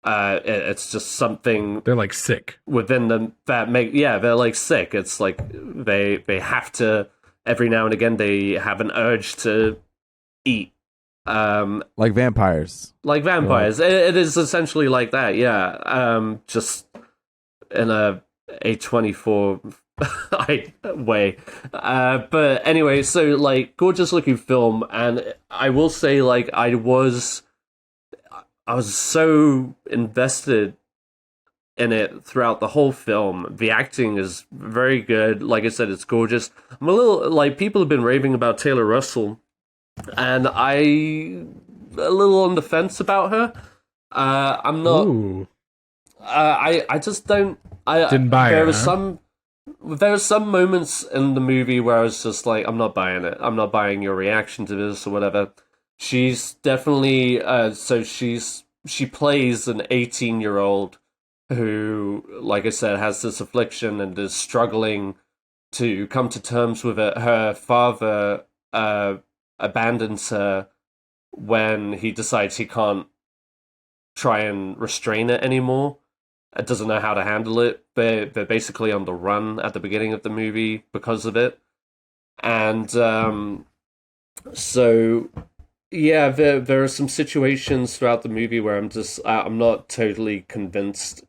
It's just something They're like sick within them that they're like sick. It's like they have to, every now and again they have an urge to eat. Like vampires. Like vampires. It is essentially like that. Yeah. Just in a A24 way. But anyway, so like gorgeous looking film, and I will say, like, I was so invested in it throughout the whole film. The acting is very good. Like I said, it's gorgeous. I'm a little, like, people have been raving about Taylor Russell, and a little on the fence about her. I'm not. Ooh. I just don't. Didn't buy there it, was huh? There were some moments in the movie where I was just like, I'm not buying it. I'm not buying your reaction to this or whatever. She's definitely she plays an 18-year-old who, like I said, has this affliction and is struggling to come to terms with it. Her father abandons her when he decides he can't try and restrain it anymore. It doesn't know how to handle it. They're basically on the run at the beginning of the movie because of it. And so, yeah, there are some situations throughout the movie where I'm not totally convinced,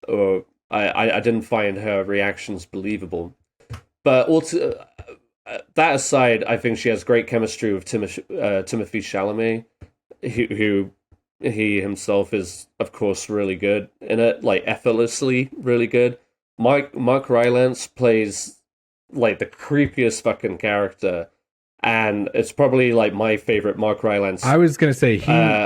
or I didn't find her reactions believable. But also, that aside, I think she has great chemistry with Timothée Chalamet, who he himself is, of course, really good in it, like effortlessly really good. Mark Rylance plays like the creepiest fucking character, and it's probably like my favorite Mark Rylance. I was gonna say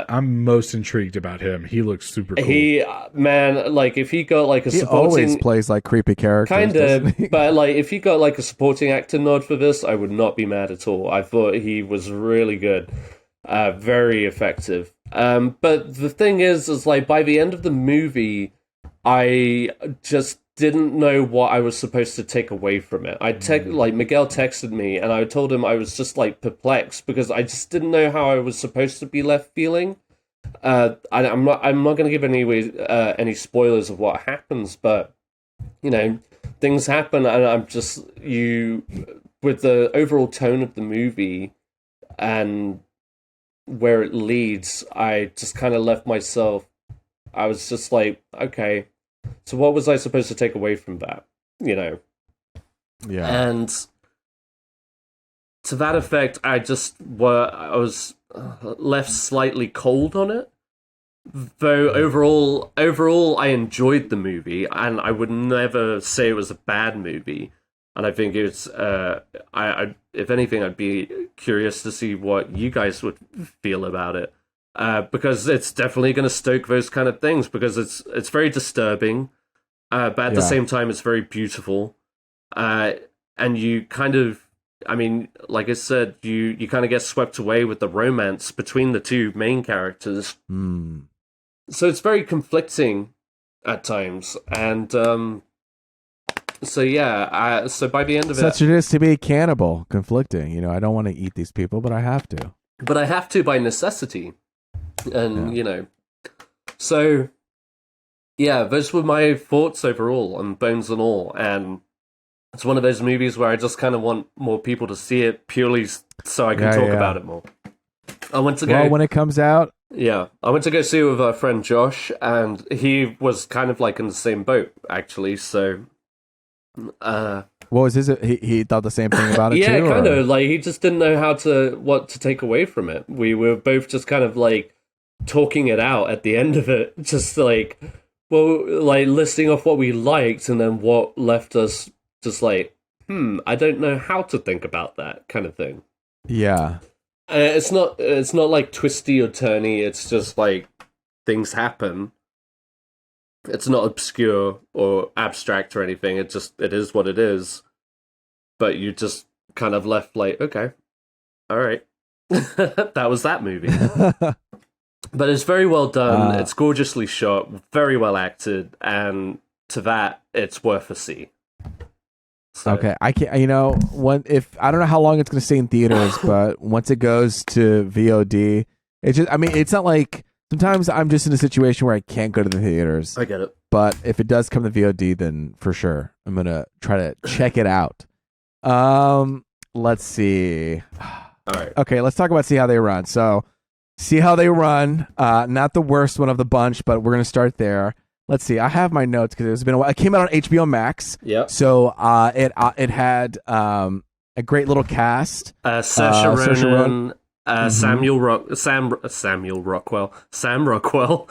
I'm most intrigued about him. He looks super cool. Man, like if he got like a He supporting, always plays like creepy characters. kind doesn't of, he? but like if he got like a supporting actor nod for this, I would not be mad at all. I thought he was really good, very effective. But the thing is like by the end of the movie, I just didn't know what I was supposed to take away from it. Like Miguel texted me, and I told him I was just like perplexed because I just didn't know how I was supposed to be left feeling. I'm not going to give any spoilers of what happens, but things happen, and I'm just with the overall tone of the movie and where it leads, I just kind of left myself. I was just like, okay, so what was I supposed to take away from that? Yeah. And to that effect, I was left slightly cold on it. Though overall, I enjoyed the movie, and I would never say it was a bad movie. And I think it's, if anything, I'd be curious to see what you guys would feel about it, because it's definitely going to stoke those kind of things. Because it's very disturbing, but at the same time, it's very beautiful, and you kind of, like I said, you kind of get swept away with the romance between the two main characters. So it's very conflicting at times, and so by the end of such it is to be a cannibal, conflicting. I don't want to eat these people, but I have to. But I have to by necessity, and so those were my thoughts overall on Bones and All, and it's one of those movies where I just kind of want more people to see it purely so I can talk about it more. I went to go when it comes out. Yeah, I went to go see it with our friend Josh, and he was kind of like in the same boat, actually. So, what was his? He thought the same thing about it. Yeah, too, kind of. Like he just didn't know what to take away from it. We were both just kind of like talking it out at the end of it, just like, like listing off what we liked, and then what left us just like, I don't know how to think about that kind of thing. Yeah. It's not like twisty or turny. It's just like things happen. It's not obscure or abstract or anything. It is what it is. But you just kind of left like, okay, all right, that was that movie. But it's very well done. It's gorgeously shot, very well acted, and to that, it's worth a see. So. Okay, I can't. I don't know how long it's going to stay in theaters, but once it goes to VOD, it's not like sometimes I'm just in a situation where I can't go to the theaters. I get it. But if it does come to VOD, then for sure I'm gonna try to check it out. Let's see. All right. Okay, let's talk about See How They Run. So, See How They Run. Not the worst one of the bunch, but we're gonna start there. Let's see. I have my notes because it's been a while. It came out on HBO Max. Yeah. So it had a great little cast. Saoirse Ronan, Samuel Rockwell, Sam Rockwell,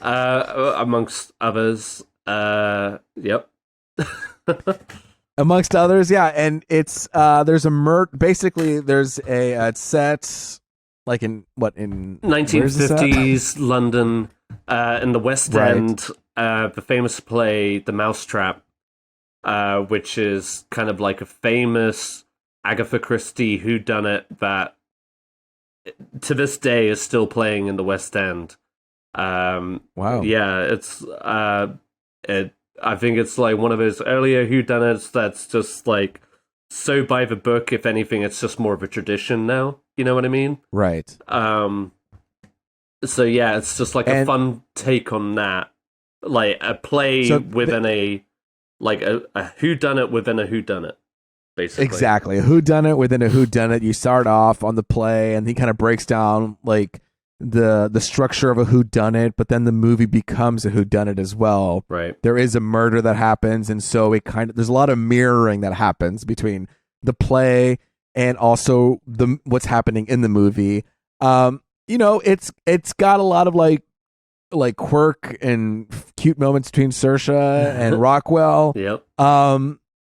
amongst others. Yep. Amongst others, yeah. And it's there's a basically there's it's set like in 1950s London. In the West End, the famous play The Mousetrap, which is kind of like a famous Agatha Christie whodunit that to this day is still playing in the West End. Wow. Yeah, it's I think it's like one of those earlier whodunits that's just like so by the book. If anything, it's just more of a tradition now. You know what I mean? Right. So yeah, it's just like a fun take on that, like a play within a whodunit within a whodunit, basically. Exactly, a whodunit within a whodunit. You start off on the play, and he kind of breaks down like the structure of a whodunit, but then the movie becomes a whodunit as well. Right. There is a murder that happens, and so there's a lot of mirroring that happens between the play and also what's happening in the movie. It's got a lot of like quirk and cute moments between Saoirse and Rockwell. Yep.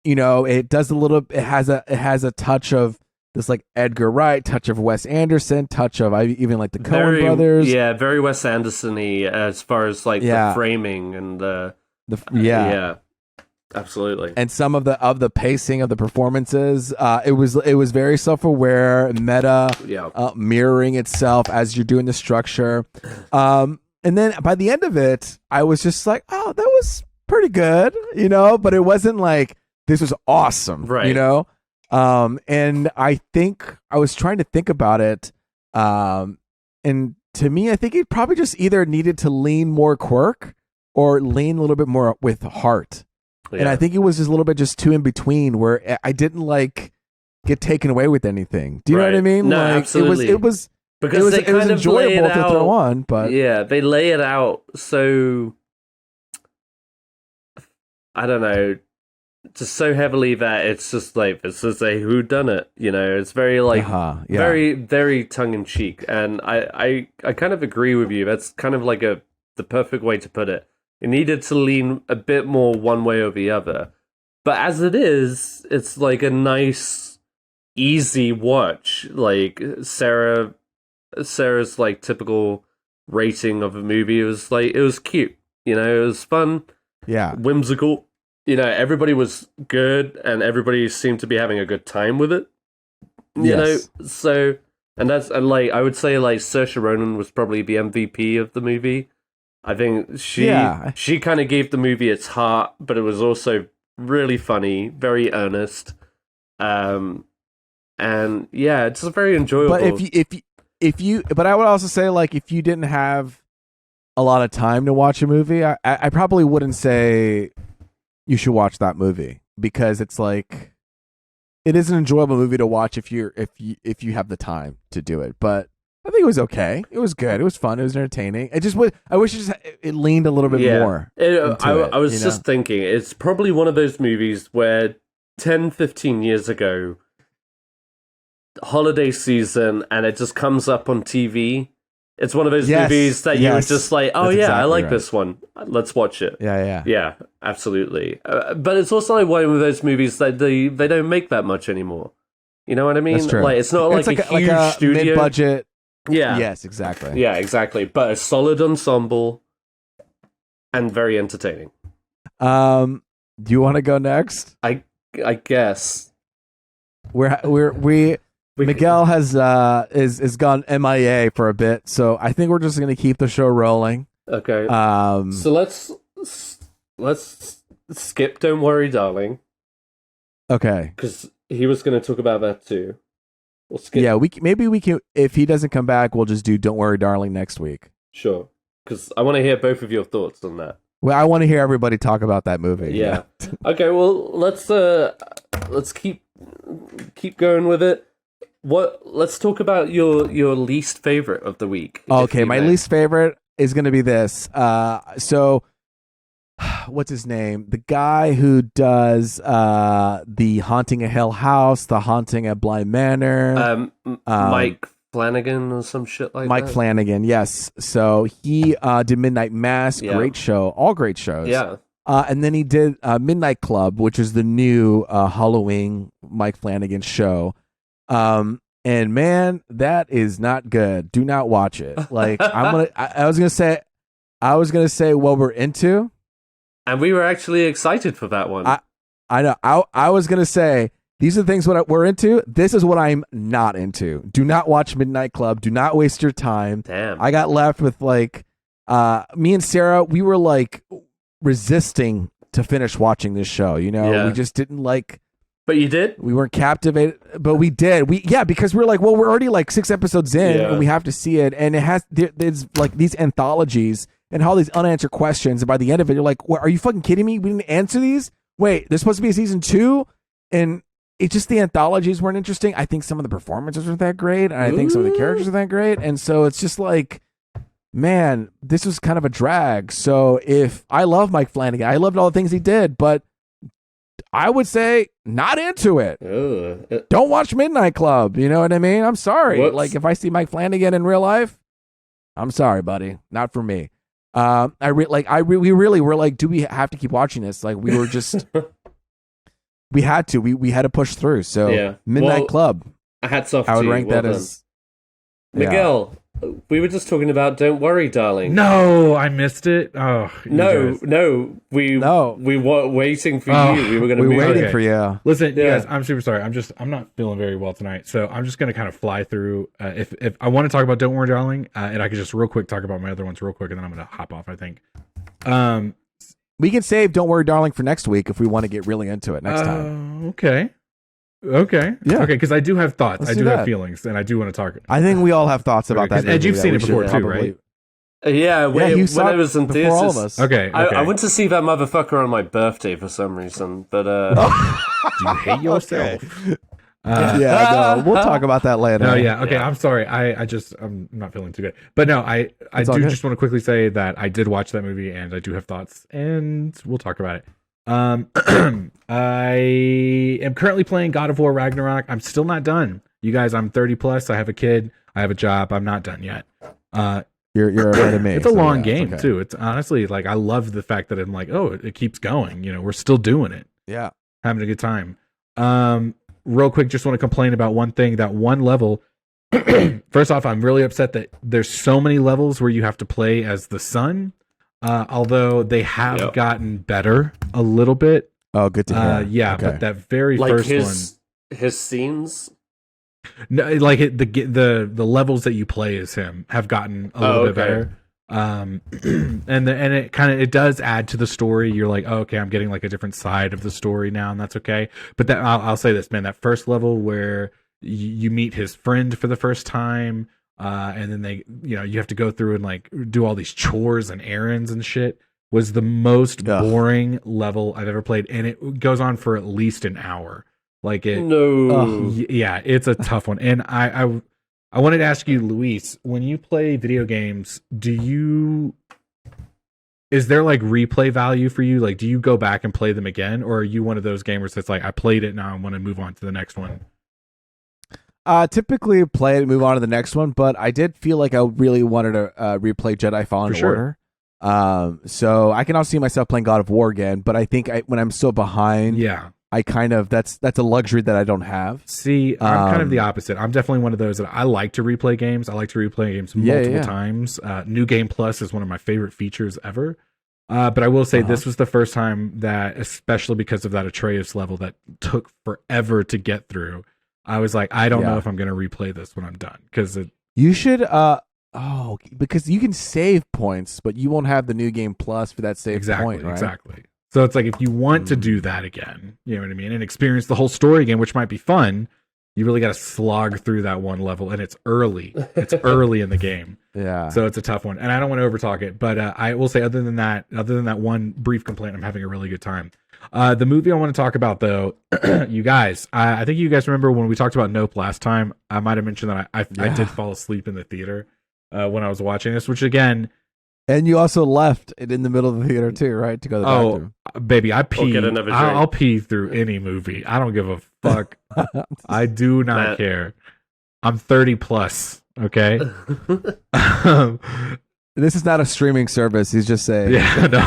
It does it has a touch of this like Edgar Wright, touch of Wes Anderson, touch of even like the Coen brothers. Yeah, very Wes Anderson-y as far as like the framing and yeah. Absolutely. And some of the pacing of the performances, it was very self-aware, meta, mirroring itself as you're doing the structure. And then by the end of it, I was just like, oh, that was pretty good, but it wasn't like this was awesome, right? And I think I was trying to think about it, and to me, I think it probably just either needed to lean more quirk or lean a little bit more with heart. Yeah. And I think it was just a little bit just two in between where I didn't like get taken away with anything. Do you know what I mean? No, absolutely. It was because it was enjoyable to throw on, but yeah, they lay it out so, I don't know, just so heavily that it's just like, this is a whodunit, it's very like very, very tongue in cheek, and I kind of agree with you. That's kind of like the perfect way to put it. It needed to lean a bit more one way or the other, but as it is, it's like a nice, easy watch. Like Sarah's like typical rating of a movie. It was cute, it was fun, whimsical. Everybody was good, and everybody seemed to be having a good time with it. So, and I would say like Saoirse Ronan was probably the MVP of the movie. I think she kind of gave the movie its heart, but it was also really funny, very earnest, and it's very enjoyable. But but I would also say, like, if you didn't have a lot of time to watch a movie, I probably wouldn't say you should watch that movie, because it's like, it is an enjoyable movie to watch if you have the time to do it. But I think it was okay. It was good. It was fun. It was entertaining. I wish it leaned a little bit more. I was just thinking, it's probably one of those movies where 10, 15 years ago, holiday season, and it just comes up on TV. It's one of those movies that you were just like, oh, that's exactly I like this one. Let's watch it. Yeah, absolutely. But it's also like one of those movies that they don't make that much anymore. You know what I mean? That's true. Like, it's not like a huge studio. Mid-budget. Yeah. Yes, exactly. Yeah, exactly. But a solid ensemble and very entertaining. Do you want to go next? I guess. Miguel has is gone MIA for a bit, so I think we're just going to keep the show rolling. Okay. So let's skip Don't Worry, Darling. Okay. Because he was going to talk about that too. We'll skip. Yeah, maybe we can. If he doesn't come back, we'll just do Don't Worry, Darling next week. Sure. Because I want to hear both of your thoughts on that. Well, I want to hear everybody talk about that movie. Yeah. Okay. Well, let's keep going with it. Let's talk about your least favorite of the week. Okay, my least favorite is going to be this. So, what's his name? The guy who does the Haunting of Hill House, the Haunting at Bly Manor. Mike Flanagan or some shit like that. Mike Flanagan, yes. So he did Midnight Mass, great show, all great shows. Yeah. And then he did Midnight Club, which is the new Halloween Mike Flanagan show. And man, that is not good. Do not watch it. Like, I was gonna say what we're into, and we were actually excited for that one. I know. I was gonna say, these are the things what we're into. This is what I'm not into. Do not watch Midnight Club. Do not waste your time. Damn. I got left with like, me and Sarah, we were like resisting to finish watching this show. We just didn't like. But you did? We weren't captivated, but we did. Because we're like, well, we're already like 6 episodes in, and we have to see it. And there's like these anthologies and all these unanswered questions. And by the end of it, you're like, what, are you fucking kidding me? We didn't answer these? Wait, there's supposed to be a season 2? And it's just the anthologies weren't interesting. I think some of the performances weren't that great. And I think some of the characters are that great. And so it's just like, man, this was kind of a drag. So if I love Mike Flanagan, I loved all the things he did, but I would say not into it. Don't watch Midnight Club. You know what I mean? I'm sorry. Whoops. Like, if I see Mike Flanagan in real life, I'm sorry, buddy. Not for me. We really were like, do we have to keep watching this? Like, we were just, we had to. We had to push through. So Midnight Club. Hats off. I would to rank you. that Well as Miguel. We were just talking about Don't Worry, Darling. No, I missed it. Oh, No. We were waiting for you. We were going to. We were waiting for you. Listen, you guys, I'm super sorry. I'm not feeling very well tonight, so I'm just going to kind of fly through. If I want to talk about Don't Worry, Darling, and I could just real quick talk about my other ones real quick, and then I'm going to hop off. I think. We can save Don't Worry Darling for next week if we want to get really into it next time. Okay. Yeah. Okay, because I do have thoughts. I do have feelings, and I do want to talk. I think we all have thoughts about that. Ed, you've seen it before too, right? Yeah, when I was in theaters. All of us. Okay. I went to see that motherfucker on my birthday for some reason, but you hate yourself. No, we'll talk about that later. No, yeah, okay. Yeah. I'm sorry. I'm not feeling too good, but no, I do just want to quickly say that I did watch that movie, and I do have thoughts, and we'll talk about it. I am currently playing God of War Ragnarok. I'm still not done. You guys, I'm 30 plus. I have a kid. I have a job. I'm not done yet. You're ahead of me. It's a long game too. It's honestly like I love the fact that I'm like, oh, it keeps going. We're still doing it. Yeah, having a good time. Real quick, just want to complain about one thing. That one level. First off, I'm really upset that there's so many levels where you have to play as the sun. Although they have gotten better a little bit. Oh, good to hear. Yeah, but that very first one, his scenes. No, like the levels that you play as him have gotten a little bit better. And it does add to the story. You're like, oh, okay, I'm getting like a different side of the story now, and that's okay. But that I'll say this, man, that first level where you meet his friend for the first time. And then you have to go through and like do all these chores and errands and shit was the most boring level I've ever played. And it goes on for at least an hour. Like yeah, it's a tough one. And I wanted to ask you, Luis, when you play video games, is there like replay value for you? Like, do you go back and play them again? Or are you one of those gamers that's like, I played it, now I want to move on to the next one? Typically play it and move on to the next one, but I did feel like I really wanted to replay Jedi Fallen Order. So I can also see myself playing God of War again, but I think when I'm so behind, I kind of that's a luxury that I don't have. See, I'm kind of the opposite. I'm definitely one of those that I like to replay games. I like to replay games multiple times. New Game Plus is one of my favorite features ever. But I will say this was the first time that, especially because of that Atreus level that took forever to get through, I was like, I don't know if I'm going to replay this when I'm done. Because you should, because you can save points, but you won't have the New Game Plus for that save point, right? Exactly. So it's like, if you want to do that again, you know what I mean, and experience the whole story again, which might be fun, you really got to slog through that one level, and it's early. It's early in the game. Yeah. So it's a tough one, and I don't want to overtalk it, but I will say, other than that one brief complaint, I'm having a really good time. The movie I want to talk about, though, you guys, I think you guys remember when we talked about Nope last time. I might have mentioned that I did fall asleep in the theater when I was watching this, which again. And you also left it in the middle of the theater too, right? To go to the bathroom. Baby, I pee. I'll pee through any movie. I don't give a fuck. I do not care. I'm 30 plus. Okay. This is not a streaming service. He's just saying. Yeah, no,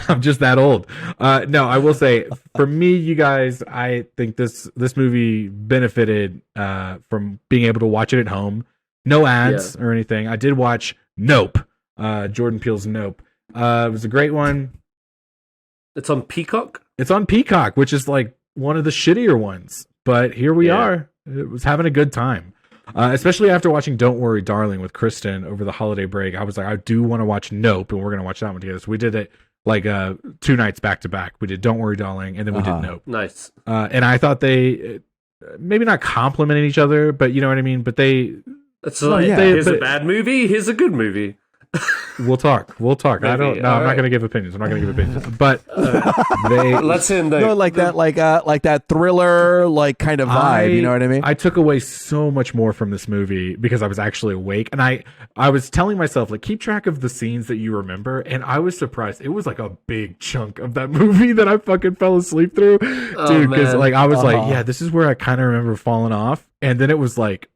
I'm just that old. No, I will say, for me, you guys, I think this movie benefited from being able to watch it at home. No ads or anything. I did watch Nope. Jordan Peele's Nope. It was a great one. It's on Peacock? It's on Peacock, which is like one of the shittier ones. But here we are. It was having a good time. Especially after watching Don't Worry Darling with Kristen over the holiday break. I was like, I do want to watch Nope, and we're going to watch that one together. So we did it like 2 nights back to back. We did Don't Worry Darling, and then we did Nope. Nice. And I thought they maybe not complimented each other, but you know what I mean? But they... Here's a bad movie, here's a good movie. We'll talk. Maybe. I don't know. I'm not going to give opinions. But let's end that thriller kind of vibe. You know what I mean? I took away so much more from this movie because I was actually awake, and I was telling myself, like, keep track of the scenes that you remember, and I was surprised. It was like a big chunk of that movie that I fucking fell asleep through, dude. Because like I was like, yeah, this is where I kind of remember falling off, and then it was like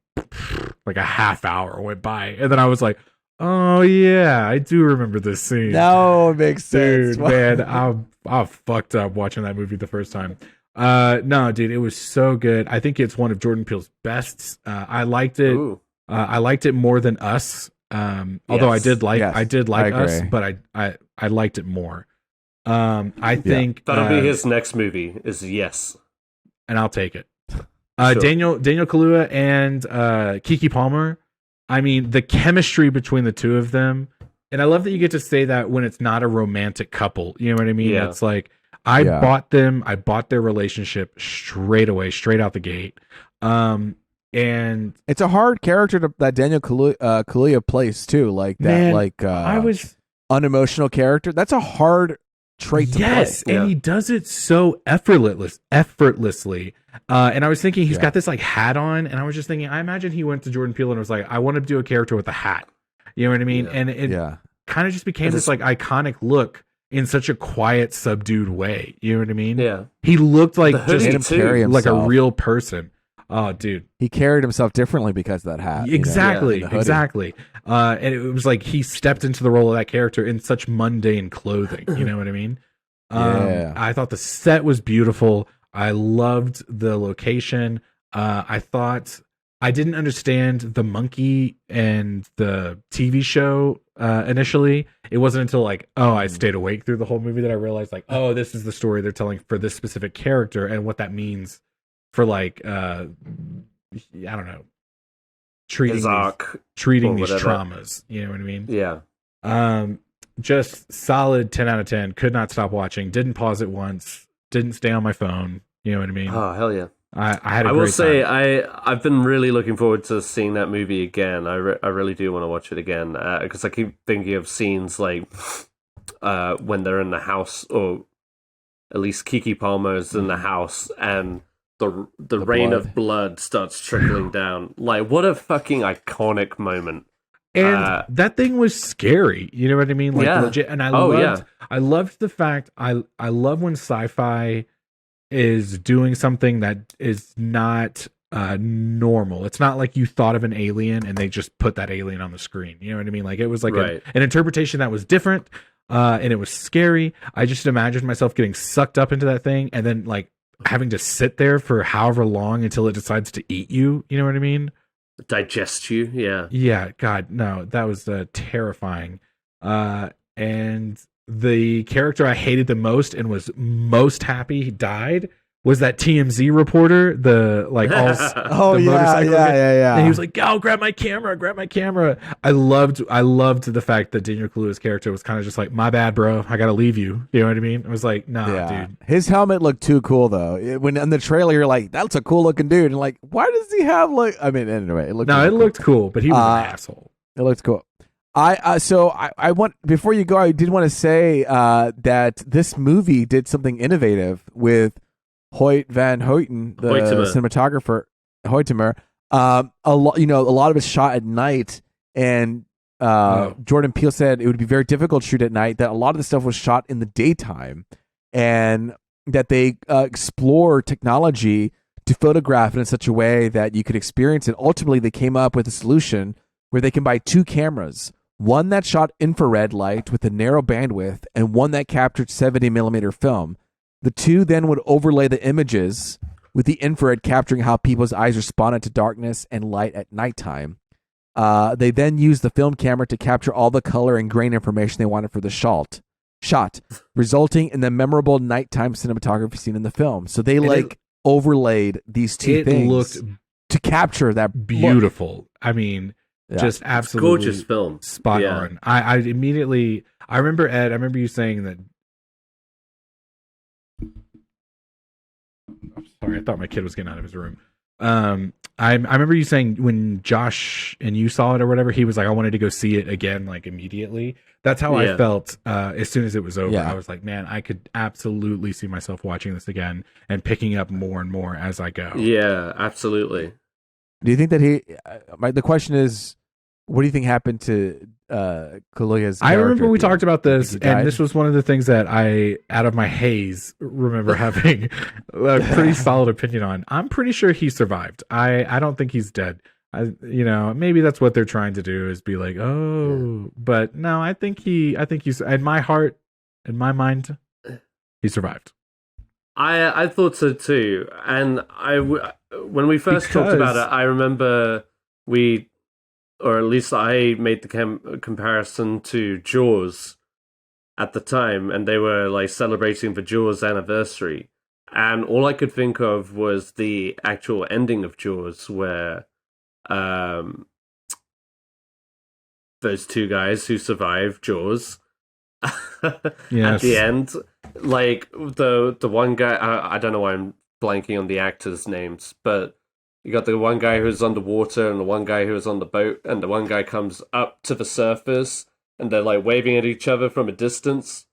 a half hour went by, and then I was like, oh yeah, I do remember this scene. No, it makes sense. Dude, man, I fucked up watching that movie the first time. No, dude, it was so good. I think it's one of Jordan Peele's best. I liked it. I liked it more than Us. Although I did like Us, but I liked it more. I think that'll be his next movie. Is Yes, and I'll take it. Sure. Daniel Kaluuya and Keke Palmer. I mean, the chemistry between the two of them And I love that you get to say that when it's not a romantic couple. You know what I mean? Yeah. It's like I bought their relationship straight away, straight out the gate. And it's a hard character that Daniel Kaluuya plays too, like that, man, like I was unemotional character. That's a hard trait to play. And he does it so effortlessly. And I was thinking he's got this like hat on, and I was just thinking, I imagine he went to Jordan Peele and was like, I want to do a character with a hat. You know what I mean? And it kind of just became this like iconic look in such a quiet, subdued way. You know what I mean? Yeah. He looked like just like a real person. Oh, dude. He carried himself differently because of that hat. Exactly. Exactly. And it was like he stepped into the role of that character in such mundane clothing. You know what I mean? I thought the set was beautiful. I loved the location. I thought I didn't understand the monkey and the TV show initially. It wasn't until like, I stayed awake through the whole movie that I realized like, this is the story they're telling for this specific character and what that means for like I don't know, treating these traumas. You know what I mean? Yeah. Just solid 10 out of 10. Could not stop watching. Didn't pause it once. Didn't stay on my phone. You know what I mean? Oh hell yeah! I had a great time. I will say I've been really looking forward to seeing that movie again. I really do want to watch it again because I keep thinking of scenes like when they're in the house, or at least Kiki Palmer's in the house, and the rain of blood starts trickling down. Like, what a fucking iconic moment. And that thing was scary. You know what I mean? Like legit. And I loved the fact I love when sci-fi is doing something that is not normal. It's not like you thought of an alien and they just put that alien on the screen. You know what I mean? Like it was like an interpretation that was different and it was scary. I just imagined myself getting sucked up into that thing and then like having to sit there for however long until it decides to eat you. You know what I mean? Digest you. Yeah. God, no, that was terrifying. And the character I hated the most and was most happy he died was that TMZ reporter, the like all the motorcycle yeah. And he was like, "Go grab my camera." I loved the fact that Daniel Kaluuya's character was kind of just like, "My bad, bro. I gotta leave you." You know what I mean? I was like, "Nah, dude." His helmet looked too cool though. When in the trailer you're like, "That's a cool looking dude," and like, why does he have like? I mean, anyway, it looked. No, it looked cool, but he was an asshole. It looked cool. I want, before you go, I did want to say that this movie did something innovative with Hoyt van Hoyten, the cinematographer, Hoytemer. A lot of it's shot at night, and Jordan Peele said it would be very difficult to shoot at night. That a lot of the stuff was shot in the daytime, and that they explore technology to photograph it in such a way that you could experience it. Ultimately, they came up with a solution where they can buy two cameras. One that shot infrared light with a narrow bandwidth and one that captured 70 millimeter film. The two then would overlay the images with the infrared capturing how people's eyes responded to darkness and light at nighttime. They then used the film camera to capture all the color and grain information they wanted for the shot, resulting in the memorable nighttime cinematography scene in the film. So they overlaid these two things looked to capture that beautiful. Look. I mean, just absolutely gorgeous film, spot on. I immediately, I remember Ed. I remember you saying that. I'm sorry, I thought my kid was getting out of his room. I remember you saying when Josh and you saw it or whatever, he was like, I wanted to go see it again, like immediately. That's how I felt as soon as it was over. I was like, man, I could absolutely see myself watching this again and picking up more and more as I go. Yeah, absolutely. Do you think that the question is, what do you think happened to Kaluuya's character? I remember we talked about this, and this was one of the things that I, out of my haze, remember having a pretty solid opinion on. I'm pretty sure he survived. I don't think he's dead. Maybe that's what they're trying to do, is be like, but no, I think he's, in my heart, in my mind, he survived. I thought so too, and when we first talked about it, I remember or at least I made the comparison to Jaws at the time, and they were like celebrating the Jaws anniversary, and all I could think of was the actual ending of Jaws, where those two guys who survived Jaws. Yes. At the end, like the one guy, I don't know why I'm blanking on the actors' names, but you got the one guy who's underwater and the one guy who's on the boat, and the one guy comes up to the surface and they're like waving at each other from a distance.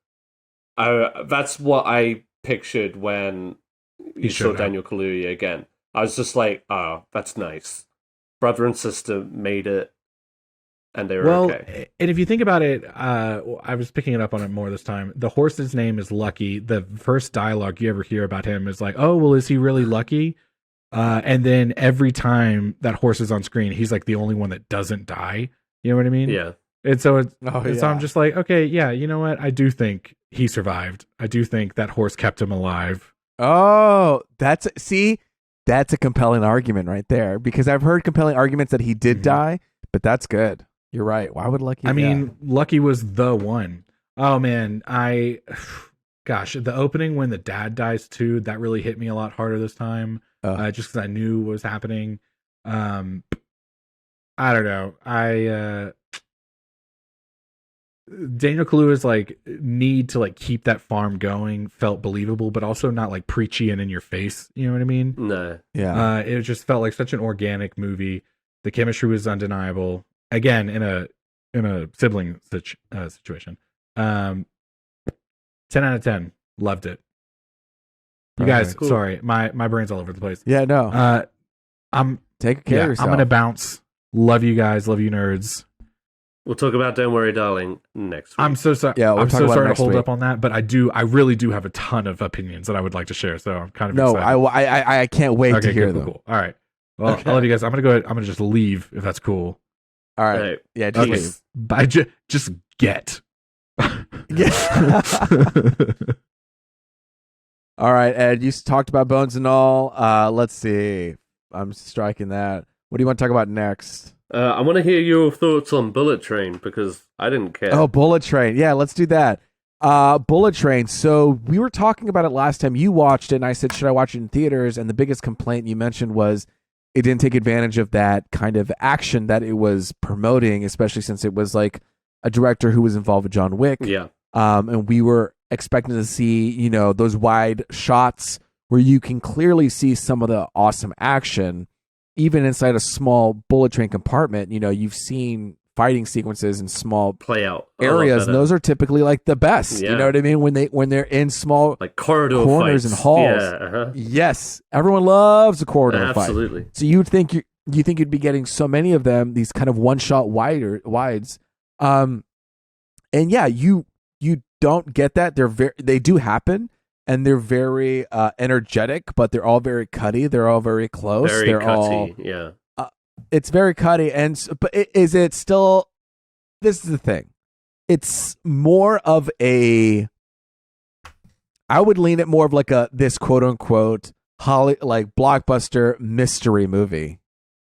That's what I pictured when you saw Daniel Kaluuya again. I was just like, oh, that's nice. Brother and sister made it, and they were okay. And if you think about it, I was picking it up on it more this time. The horse's name is Lucky. The first dialogue you ever hear about him is like, oh, well, is he really lucky? And then every time that horse is on screen, he's like the only one that doesn't die. You know what I mean? Yeah. And so so I'm just like, okay, yeah, you know what? I do think he survived. I do think that horse kept him alive. Oh, that's a compelling argument right there, because I've heard compelling arguments that he did die, but that's good. You're right. Why would Lucky? I mean, Lucky was the one. Oh man, gosh, the opening when the dad dies too, that really hit me a lot harder this time. Just because I knew what was happening. I don't know. Daniel Kaluuya's like need to like keep that farm going felt believable, but also not like preachy and in your face. You know what I mean? No. Yeah. It just felt like such an organic movie. The chemistry was undeniable. Again, in a sibling situation. 10 out of 10. Loved it. You guys, cool. Sorry, my brain's all over the place. Yeah, no. I'm Take care of yourself. I'm gonna bounce. Love you guys. Love you, nerds. We'll talk about Don't Worry, Darling next week. I'm so sorry. Yeah, I'm so sorry to hold week. up on that, but I really do have a ton of opinions that I would like to share. So I'm kind of excited. I can't wait to hear them. Cool. All right. Well, I love you guys. I'm gonna go ahead. I'm gonna just leave if that's cool. All right. Yeah. Just leave. Bye. Just get. Yeah. All right, Ed. You talked about Bones and All. Let's see. I'm striking that. What do you want to talk about next? I want to hear your thoughts on Bullet Train, because I didn't care. Oh, Bullet Train. Yeah, let's do that. Bullet Train. So we were talking about it last time. You watched it, and I said, should I watch it in theaters? And the biggest complaint you mentioned was it didn't take advantage of that kind of action that it was promoting, especially since it was like a director who was involved with John Wick. Yeah. And we were expecting to see, those wide shots where you can clearly see some of the awesome action. Even inside a small bullet train compartment, you've seen fighting sequences in small play out areas, and those are typically like the best. Yeah. You know what I mean? When they're in small like corridor corners fights. and halls. Yeah, Yes, everyone loves a corridor fight. Absolutely. So you think you'd be getting so many of them, these kind of one shot wides, and yeah, you don't get that. They do happen. And they're very energetic, but they're all very cutty. They're all very close. Very cutty, yeah. It's very cutty, but is it still? This is the thing. It's more of a. I would lean it more of like this quote unquote like blockbuster mystery movie,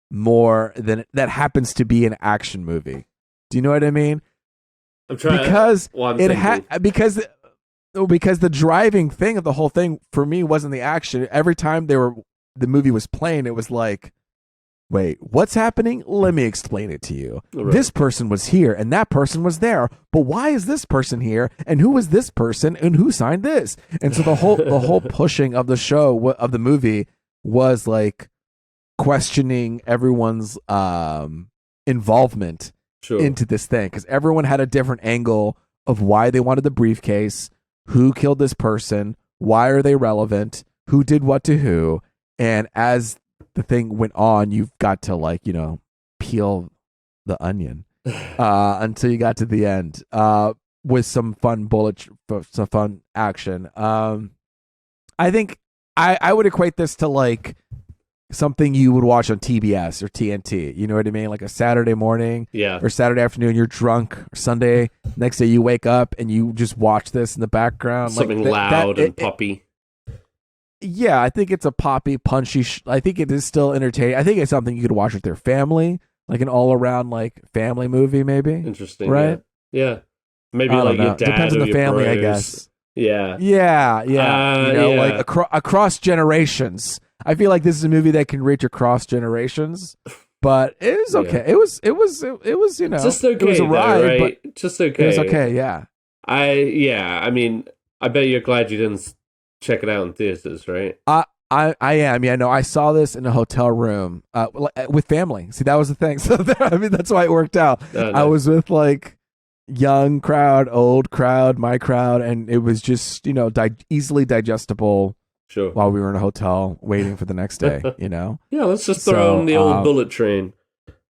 more than that happens to be an action movie. Do you know what I mean? I'm trying because because the driving thing of the whole thing for me wasn't the action. Every time the movie was playing, it was like, wait, what's happening? Let me explain it to you. Right. This person was here and that person was there, but why is this person here? And who is this person? And who signed this? And so the whole pushing of the show of the movie was like questioning everyone's involvement into this thing, because everyone had a different angle of why they wanted the briefcase. Who killed this person? Why are they relevant? Who did what to who? And as the thing went on, you've got to peel the onion until you got to the end with some fun some fun action. I think I would equate this to like something you would watch on TBS or TNT. You know what I mean? Like a Saturday morning or Saturday afternoon, you're drunk, or Sunday, next day you wake up and you just watch this in the background. Something loud and poppy. Yeah, I think it's a poppy, punchy. I think it is still entertaining. I think it's something you could watch with your family, like an all-around like family movie, maybe. Interesting, right? Yeah. Maybe like your dad depends on or the your family, bros. I guess. Yeah. Like across generations. I feel like this is a movie that can reach across generations. but it was okay. It was you know, just okay. It was a ride, though, right? but just okay. it was okay. Yeah. I mean, I bet you're glad you didn't check it out in theaters, right? I am. Yeah, no, I saw this in a hotel room with family. See, that was the thing. So I mean, that's why it worked out. No. I was with like young crowd, old crowd, my crowd, and it was just, you know, easily digestible. Sure. While we were in a hotel waiting for the next day, you know. Yeah, let's just throw on the old Bullitt train.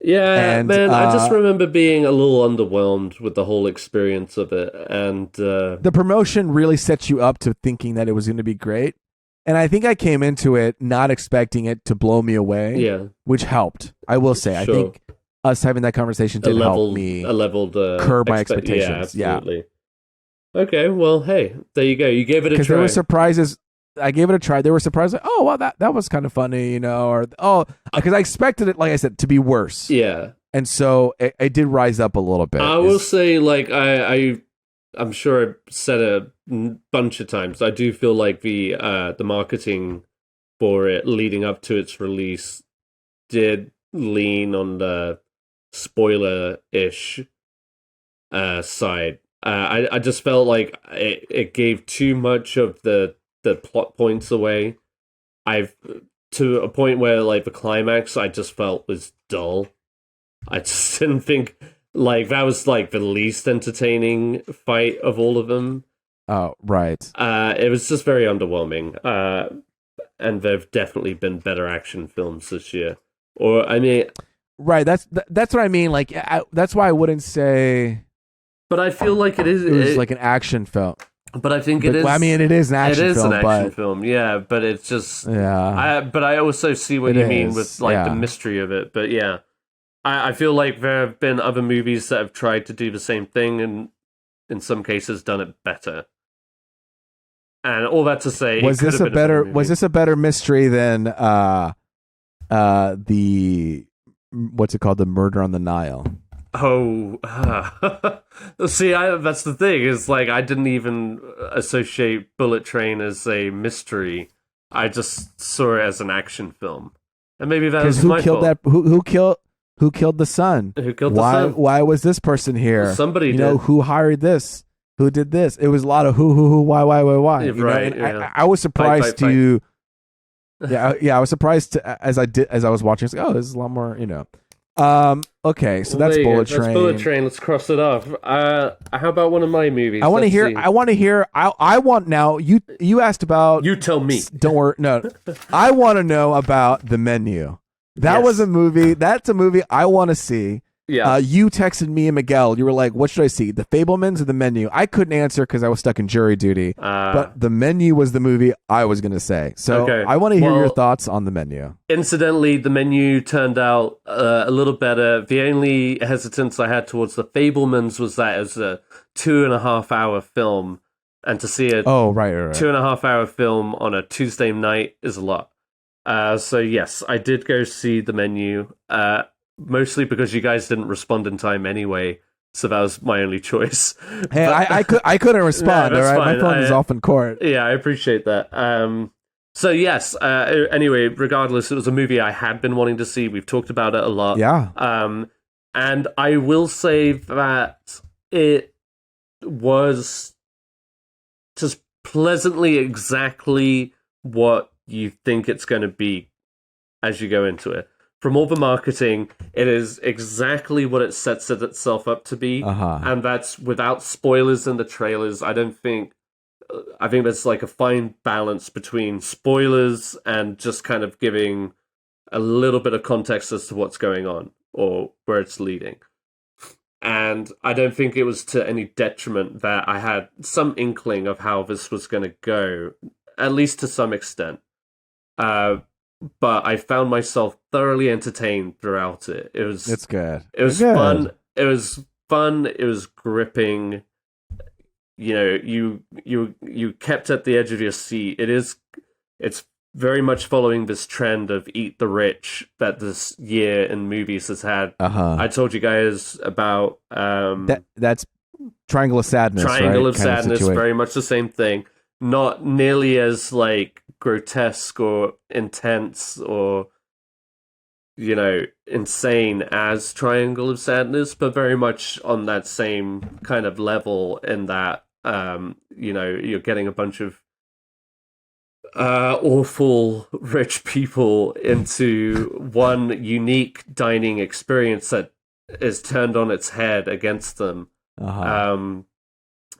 Yeah, and, man, I just remember being a little underwhelmed with the whole experience of it, and the promotion really sets you up to thinking that it was going to be great. And I think I came into it not expecting it to blow me away. Yeah, which helped. I will say, I think us having that conversation did help me curb my expectations. Yeah, absolutely. Yeah. Okay, well, hey, there you go. You gave it a try. Because there were surprises. I gave it a try. They were surprised, like, oh, well, that was kind of funny, you know, or because I expected it, like I said, to be worse. Yeah, and so it did rise up a little bit. I will say, like, I'm sure I've said it a bunch of times. I do feel like the marketing for it leading up to its release did lean on the spoiler-ish side. I just felt like it gave too much of the plot points away. To a point where, like, the climax I just felt was dull. I just didn't think, like, that was like the least entertaining fight of all of them. Oh, right. It was just very underwhelming. And there've definitely been better action films this year. Or, I mean, right, that's what I mean, like, that's why I wouldn't say, but I feel like it is like an action film. But I think it is. Well, I mean, it is an action film. It is an action film, yeah. But it's just, but I also see what you mean with, like, the mystery of it. But yeah, I feel like there have been other movies that have tried to do the same thing, and in some cases done it better. And all that to say, was this a better mystery than the what's it called, the Murder on the Nile? Oh, see, that's the thing, is, like, I didn't even associate Bullet Train as a mystery. I just saw it as an action film, and maybe that was my fault. Who killed the son? Who killed the son? Why was this person here? Well, somebody did. Know, who hired this? Who did this? It was a lot of who, why. Right. Yeah. I was surprised to. Yeah, I was surprised as I was watching. I was like, oh, this is a lot more, you know. Okay, so that's Bullet Train. That's Bullet Train. Let's cross it off. How about one of my movies? I want to hear. I want now. You asked about. You tell me. Don't worry. No, I want to know about The Menu. That was a movie. That's a movie I want to see. Yeah. You texted me and Miguel. You were like, "What should I see? The Fabelmans or The Menu?" I couldn't answer because I was stuck in jury duty. But The Menu was the movie I was going to say. So I want to hear your thoughts on The Menu. Incidentally, The Menu turned out a little better. The only hesitance I had towards The Fabelmans was that it was a 2.5 hour film, and to see a 2.5 hour film on a Tuesday night is a lot. So yes, I did go see The Menu. Mostly because you guys didn't respond in time anyway, so that was my only choice. Hey, I couldn't respond. All right, my phone is off in court. Yeah, I appreciate that. So yes. Anyway, regardless, it was a movie I had been wanting to see. We've talked about it a lot. Yeah. And I will say that it was just pleasantly exactly what you think it's going to be as you go into it. From all the marketing, it is exactly what it sets itself up to be, and that's without spoilers in the trailers. I think there's, like, a fine balance between spoilers and just kind of giving a little bit of context as to what's going on or where it's leading. And I don't think it was to any detriment that I had some inkling of how this was going to go, at least to some extent. But I found myself thoroughly entertained throughout it. It's good. It was fun. It was fun. It was gripping. You know, you kept at the edge of your seat. It's very much following this trend of eat the rich that this year in movies has had. I told you guys about that's Triangle of Sadness. Triangle of kind Sadness, very much the same thing. Not nearly as, like, grotesque or intense or insane as Triangle of Sadness, but very much on that same kind of level in that, you're getting a bunch of awful rich people into one unique dining experience that is turned on its head against them.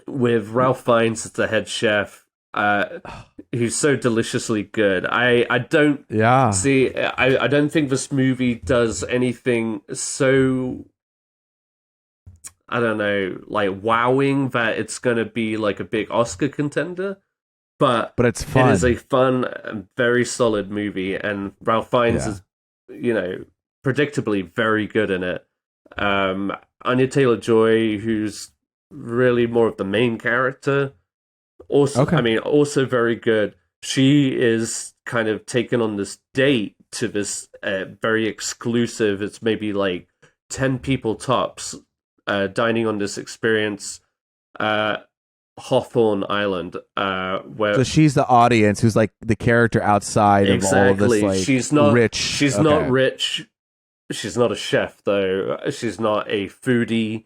With Ralph Fiennes as the head chef, who's so deliciously good. I don't I don't think this movie does anything so, I don't know, like wowing that it's gonna be like a big Oscar contender. But it's fun. It is a fun and very solid movie, and Ralph Fiennes is, predictably very good in it. Anya Taylor-Joy, who's really more of the main character, also also very good. She is kind of taken on this date to this very exclusive, it's maybe like 10 people tops, dining on this experience, Hawthorne Island, where so she's the audience who's like the character outside of all of this, like, she's not rich. She's not rich. She's not a chef though. She's not a foodie.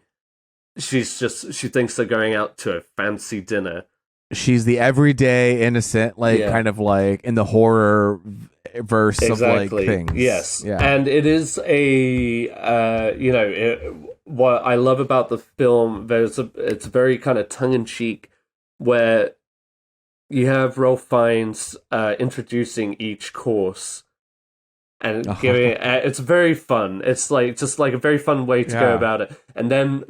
She thinks they're going out to a fancy dinner. She's the everyday innocent, kind of like in the horror verse of like things. Yes, and it is what I love about the film. It's very kind of tongue in cheek, where you have Ralph Fiennes introducing each course and giving it's very fun. It's like just like a very fun way to go about it. And then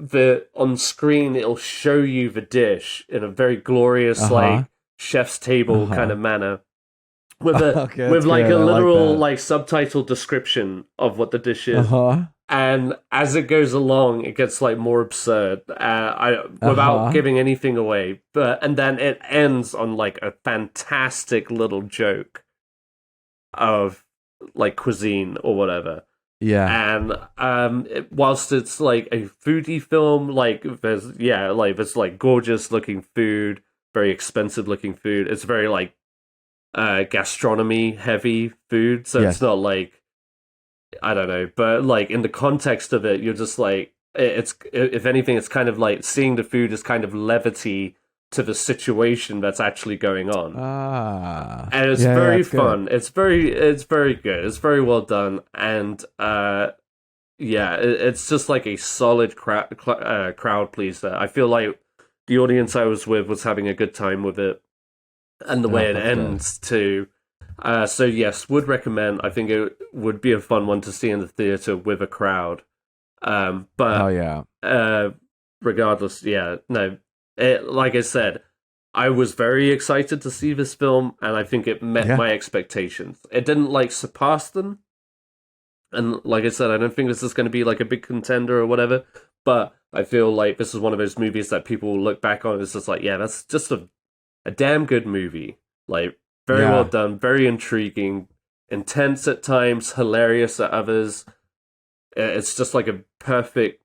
on screen it'll show you the dish in a very glorious like chef's table kind of manner, with a literal like subtitle description of what the dish is. And as it goes along, it gets like more absurd, without giving anything away. And then it ends on like a fantastic little joke of like cuisine or whatever. And whilst it's like a foodie film, like there's like gorgeous looking food, very expensive looking food. It's very like gastronomy heavy food, so it's not like, I don't know, but like in the context of it, you're just like, it's, if anything, it's kind of like seeing the food as kind of levity to the situation that's actually going on. And it's very fun. Good. It's very good. It's very well done. And it's just like a solid crowd pleaser. I feel like the audience I was with was having a good time with it, and the way it ends too. So yes, would recommend. I think it would be a fun one to see in the theater with a crowd. Regardless, like I said, I was very excited to see this film, and I think it met my expectations. It didn't like surpass them, and like I said, I don't think this is going to be like a big contender or whatever. But I feel like this is one of those movies that people will look back on. It's just like, that's just a damn good movie. Like, very well done, very intriguing, intense at times, hilarious at others. It's just like a perfect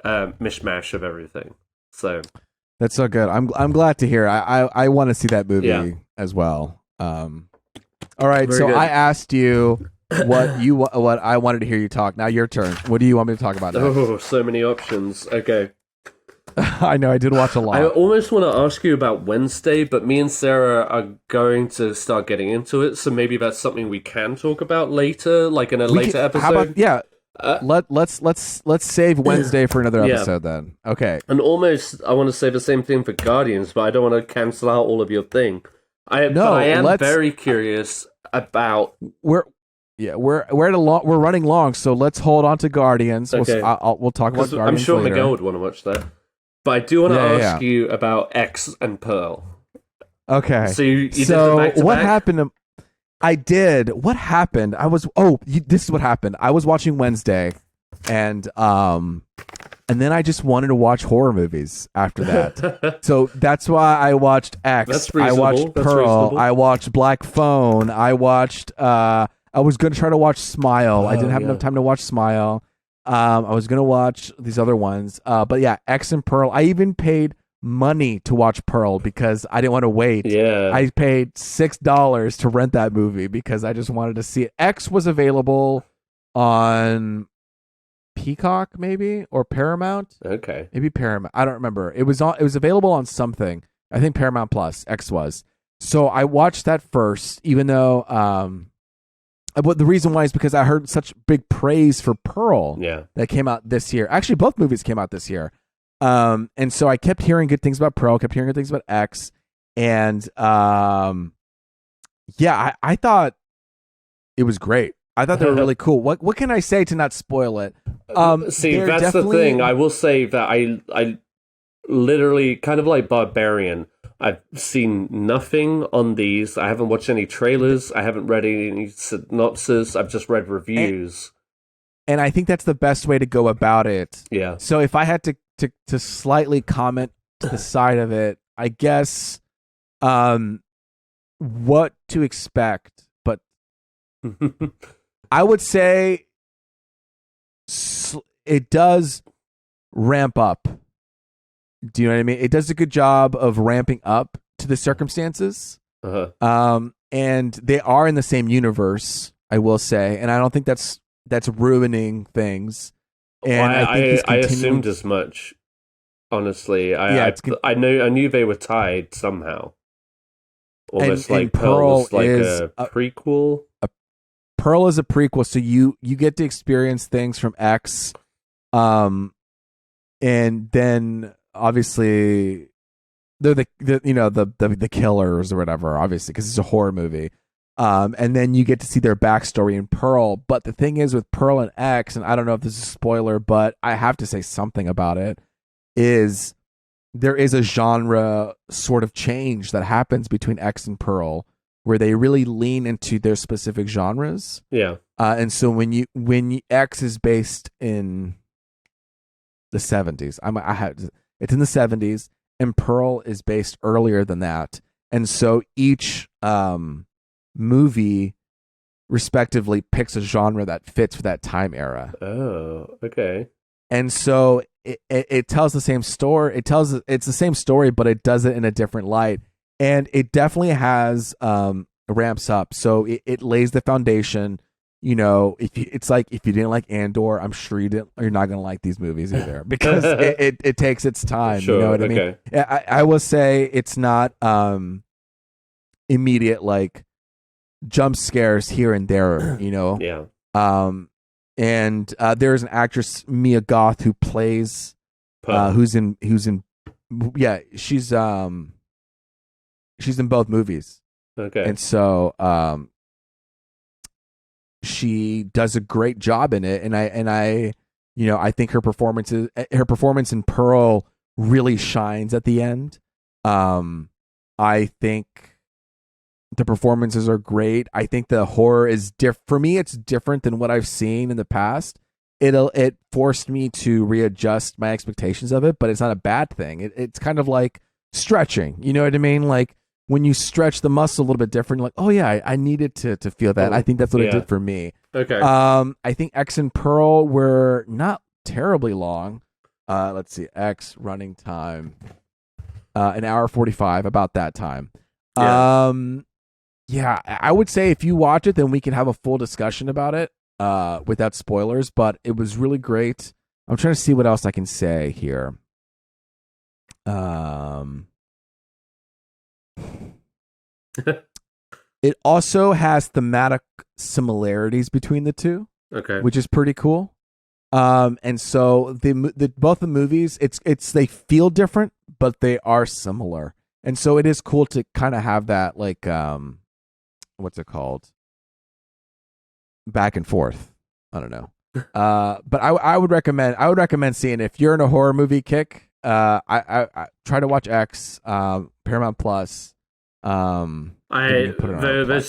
mishmash of everything. So that's so good. I'm glad to hear. I want to see that movie as well. All right, very so good. I asked you what I wanted to hear you talk. Now your turn. What do you want me to talk about next? Oh, so many options. Okay. I know, I did watch a lot. I almost want to ask you about Wednesday, but me and Sarah are going to start getting into it, so maybe that's something we can talk about later, like in a later episode. How about, let's save Wednesday for another episode then. Okay. And almost, I want to say the same thing for Guardians, but I don't want to cancel out all of your thing. I am very curious about. We're running long, so let's hold on to Guardians. Okay. We'll talk about Guardians I'm sure later. Miguel would want to watch that. But I do want to ask you about X and Pearl. Okay. So you did the back-to-back? What happened? I did. What happened? This is what happened. I was watching Wednesday, and then I just wanted to watch horror movies after that. So that's why I watched X. That's reasonable. I watched Pearl. Reasonable. I watched Black Phone. I watched. I was going to try to watch Smile. I didn't have enough time to watch Smile. I was going to watch these other ones. But yeah, X and Pearl. I even paid money to watch Pearl because I didn't want to wait. Yeah. I paid $6 to rent that movie because I just wanted to see it. X was available on Peacock maybe or Paramount. Okay. Maybe Paramount. I don't remember. It was available on something. I think Paramount Plus X was. So I watched that first, even though but the reason why is because I heard such big praise for Pearl that came out this year. Actually, both movies came out this year. And so I kept hearing good things about Pearl, kept hearing good things about X, and I thought it was great. I thought they were really cool. What can I say to not spoil it? See, that's the thing. I will say that I literally, kind of like Barbarian, I've seen nothing on these. I haven't watched any trailers. I haven't read any synopsis. I've just read reviews. And I think that's the best way to go about it. Yeah. So if I had to slightly comment to the side of it, I guess what to expect. But I would say it does ramp up. Do you know what I mean? It does a good job of ramping up to the circumstances. And they are in the same universe, I will say. And I don't think that's ruining things. And I assumed as much. Honestly, I knew they were tied somehow. Almost like Pearl was like a prequel. Pearl is a prequel, so you get to experience things from X, and then obviously they're the killers or whatever. Obviously, because it's a horror movie. And then you get to see their backstory in Pearl. But the thing is with Pearl and X, and I don't know if this is a spoiler, but I have to say something about it, is there is a genre sort of change that happens between X and Pearl where they really lean into their specific genres. Yeah. And so when X is based in the 70s, it's in the 70s, and Pearl is based earlier than that. And so each movie respectively picks a genre that fits for that time era. Oh, okay. And so it tells the same story. It's the same story, but it does it in a different light. And it definitely has ramps up. So it lays the foundation. You know, if you didn't like Andor, I'm sure you're not going to like these movies either, because it takes its time. Sure, you know what I mean? I will say it's not immediate like jump scares here and there. You know. Yeah. And there's an actress, Mia Goth, who plays who's in she's in both movies. Okay. And so she does a great job in it, and I I think her performance in Pearl really shines at the end. I think the performances are great. I think the horror is for me, it's different than what I've seen in the past. It forced me to readjust my expectations of it, but it's not a bad thing. It's kind of like stretching. You know what I mean? Like when you stretch the muscle a little bit different, you're like, oh yeah, I needed to feel that. I think that's what it did for me. Okay. I think X and Pearl were not terribly long. Let's see, X running time, an hour 45, about that time. Yeah, I would say if you watch it, then we can have a full discussion about it without spoilers, but it was really great. I'm trying to see what else I can say here. It also has thematic similarities between the two, okay, which is pretty cool. And so both the movies, it's they feel different, but they are similar, and so it is cool to kind of have that like what's it called? Back and forth. I don't know. But I would recommend seeing it. If you're in a horror movie kick, I try to watch X, Paramount Plus. Those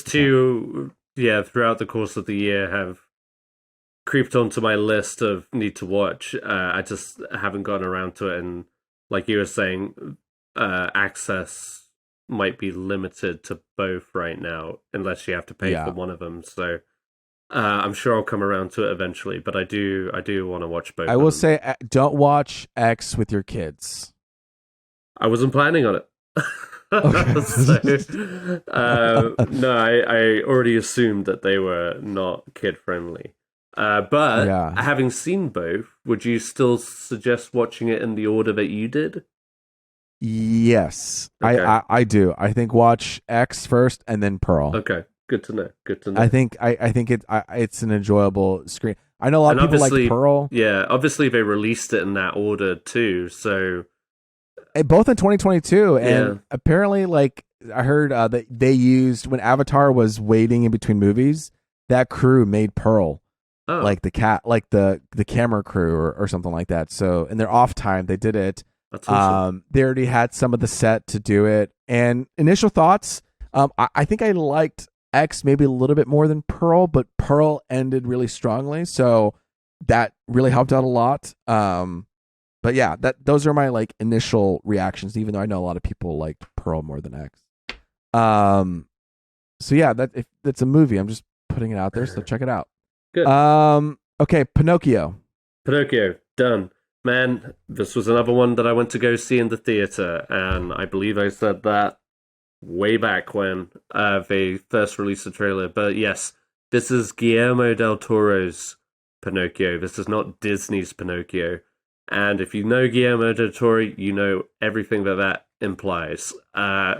two, throughout the course of the year have creeped onto my list of need to watch. I just haven't gotten around to it, and like you were saying, access might be limited to both right now, unless you have to pay for one of them. So I'm sure I'll come around to it eventually, but I do want to watch both. I will say, don't watch X with your kids. I wasn't planning on it. No, I already assumed that they were not kid friendly. But Yeah. having seen both, would you still suggest watching it in the order that you did? Yes, Okay. I do. I think watch X first and then Pearl. Okay, good to know. Good to know. I think it's an enjoyable screen. I know a lot of people like Pearl. Yeah, obviously they released it in that order too. So Both in 2022, and Yeah. apparently, like I heard that they used when Avatar was waiting in between movies, that crew made Pearl, oh, like the camera crew or something like that. So in their off time, they did it. that's awesome. They already had some of the set to do it. And initial thoughts, I think I liked X maybe a little bit more than Pearl, but Pearl ended really strongly, so that really helped out a lot. But yeah, those are my like initial reactions, even though I know a lot of people liked Pearl more than X. So yeah, that's a movie. I'm just putting it out there, so check it out. Good. Okay, Pinocchio. Pinocchio, done. Man, this was another one that I went to go see in the theater, and I believe I said that way back when they first released the trailer. But yes, this is Guillermo del Toro's Pinocchio. This is not Disney's Pinocchio. And if you know Guillermo del Toro, you know everything that implies.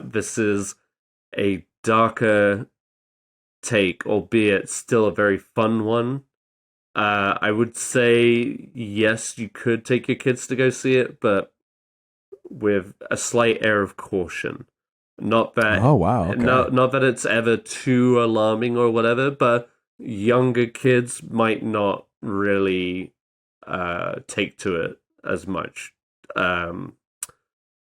This is a darker take, albeit still a very fun one. I would say, yes, you could take your kids to go see it, but with a slight air of caution. Not that, Oh wow, okay. not that it's ever too alarming or whatever, but younger kids might not really take to it as much.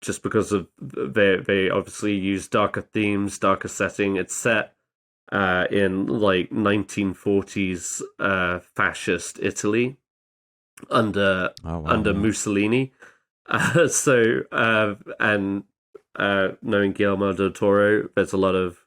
Just because of they obviously use darker themes, darker setting. It's set in like 1940s fascist Italy under Mussolini. And knowing Guillermo del Toro, there's a lot of,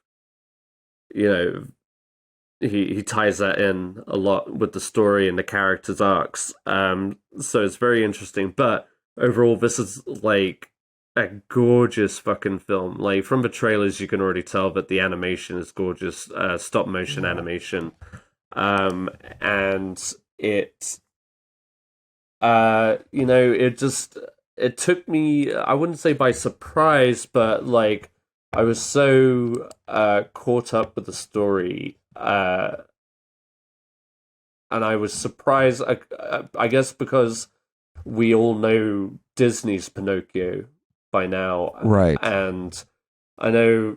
he ties that in a lot with the story and the characters' arcs. So it's very interesting. But overall, this is like a gorgeous fucking film. Like from the trailers, you can already tell that the animation is gorgeous, stop motion animation, and it, it took me, I wouldn't say by surprise, but like I was so caught up with the story, and I was surprised. I guess because we all know Disney's Pinocchio by now, Right? And I know,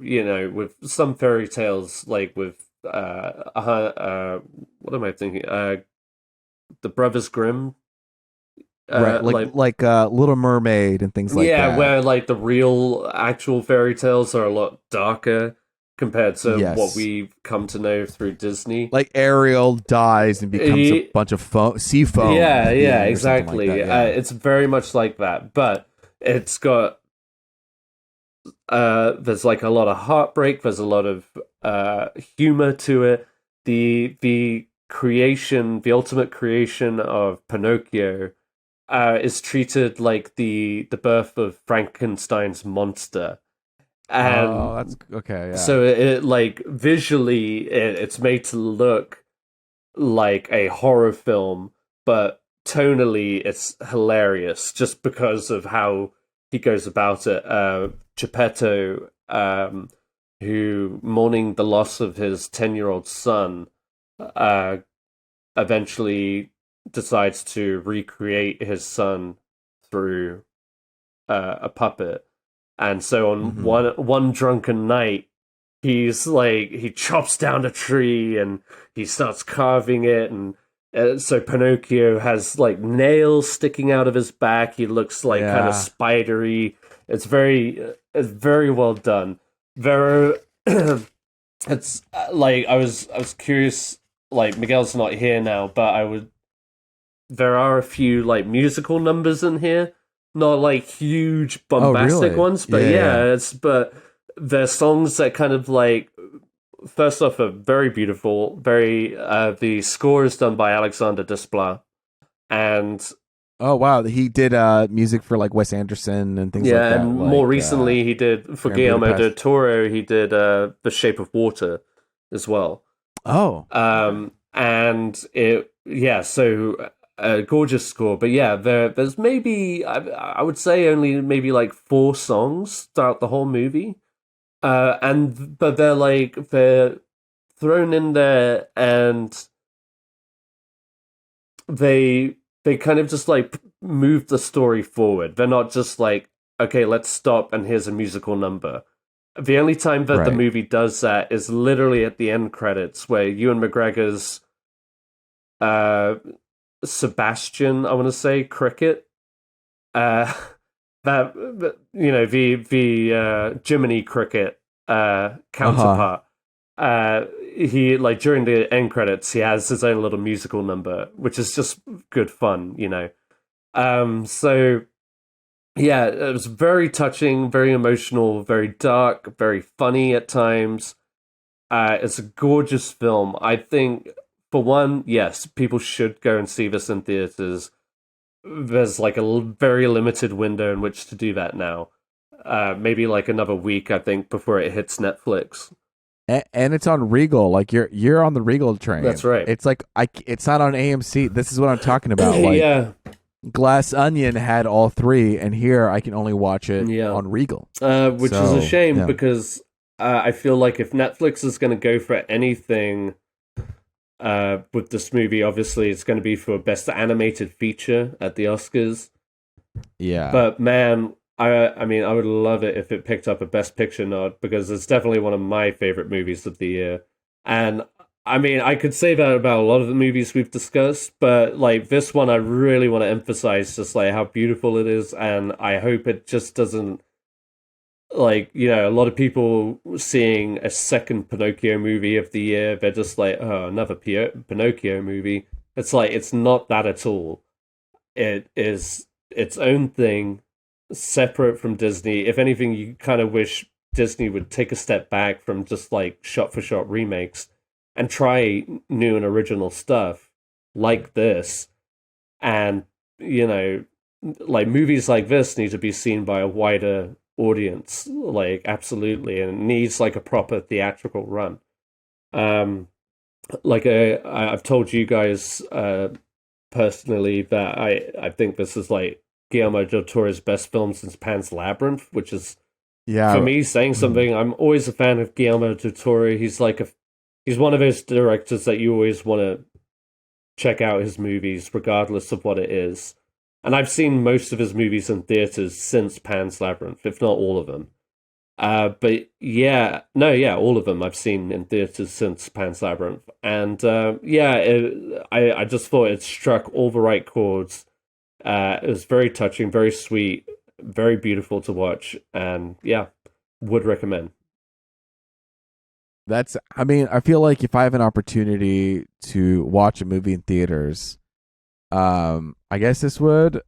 with some fairy tales, like with what am I thinking? The Brothers Grimm, Right, like Little Mermaid and things like that. Yeah, where like the real actual fairy tales are a lot darker compared to what we've come to know through Disney. Like Ariel dies and becomes a bunch of sea foam. Yeah, exactly. Like it's very much like that, but it's got there's like a lot of heartbreak. There's a lot of humor to it. The creation, the ultimate creation of Pinocchio, is treated like the birth of Frankenstein's monster. And that's okay. Yeah. So it like visually, it's made to look like a horror film, but tonally, it's hilarious just because of how he goes about it. Geppetto, who mourning the loss of his 10-year-old son, eventually decides to recreate his son through a puppet. And so on one drunken night, he's like, he chops down a tree and he starts carving it, and so Pinocchio has like nails sticking out of his back. He looks like kind of spidery. It's very well done. It's like I was curious. Like Miguel's not here now, but there are a few like musical numbers in here, not like huge bombastic ones, but but they're songs that kind of like, first off, are very beautiful. The score is done by Alexander Desplat, and oh wow, he did music for like Wes Anderson and things like that. And more recently, he did for Guillermo del Toro. He did The Shape of Water as well. Oh, and it yeah, so gorgeous score. But yeah, there's maybe I would say only maybe like 4 songs throughout the whole movie. But they're thrown in there, and they kind of just like move the story forward. They're not just like, okay, let's stop and here's a musical number. The only time that the Right. movie does that is literally at the end credits, where Ewan McGregor's uh Sebastian, I want to say, cricket, uh the Jiminy cricket counterpart. He, like, during the end credits, he has his own little musical number, which is just good fun. So yeah, it was very touching, very emotional, very dark, very funny at times. It's a gorgeous film. I think, for one, yes, people should go and see this in theaters. There's like a very limited window in which to do that now. Maybe like another week, I think, before it hits Netflix. And it's on Regal. Like you're on the Regal train. That's right. It's like it's not on AMC. This is what I'm talking about. Like Yeah, Glass Onion had all three, and here I can only watch it Yeah. on Regal. which is So, a shame yeah. because I feel like if Netflix is going to go for anything with this movie, obviously it's going to be for Best Animated Feature at the Oscars. Yeah. But man, I mean, I would love it if it picked up a Best Picture nod, because it's definitely one of my favorite movies of the year. And I mean, I could say that about a lot of the movies we've discussed, but like this one, I really want to emphasize just like how beautiful it is, and I hope it just doesn't, like, a lot of people seeing a second Pinocchio movie of the year, they're just like, oh, another Pinocchio movie. It's like, it's not that at all. It is its own thing, separate from Disney. If anything, you kind of wish Disney would take a step back from just like shot for shot remakes and try new and original stuff like this. And, like, movies like this need to be seen by a wider audience, like, absolutely, and it needs like a proper theatrical run. Like, I've told you guys personally that I think this is like Guillermo del Toro's best film since Pan's Labyrinth, which is, yeah. for me, saying something. I'm always a fan of Guillermo del Toro. He's one of those directors that you always want to check out his movies, regardless of what it is. And I've seen most of his movies in theaters since Pan's Labyrinth, if not all of them. But yeah, no, yeah, all of them I've seen in theaters since Pan's Labyrinth. And I just thought it struck all the right chords. It was very touching, very sweet, very beautiful to watch. And yeah, would recommend. I mean, I feel like if I have an opportunity to watch a movie in theaters, I guess this would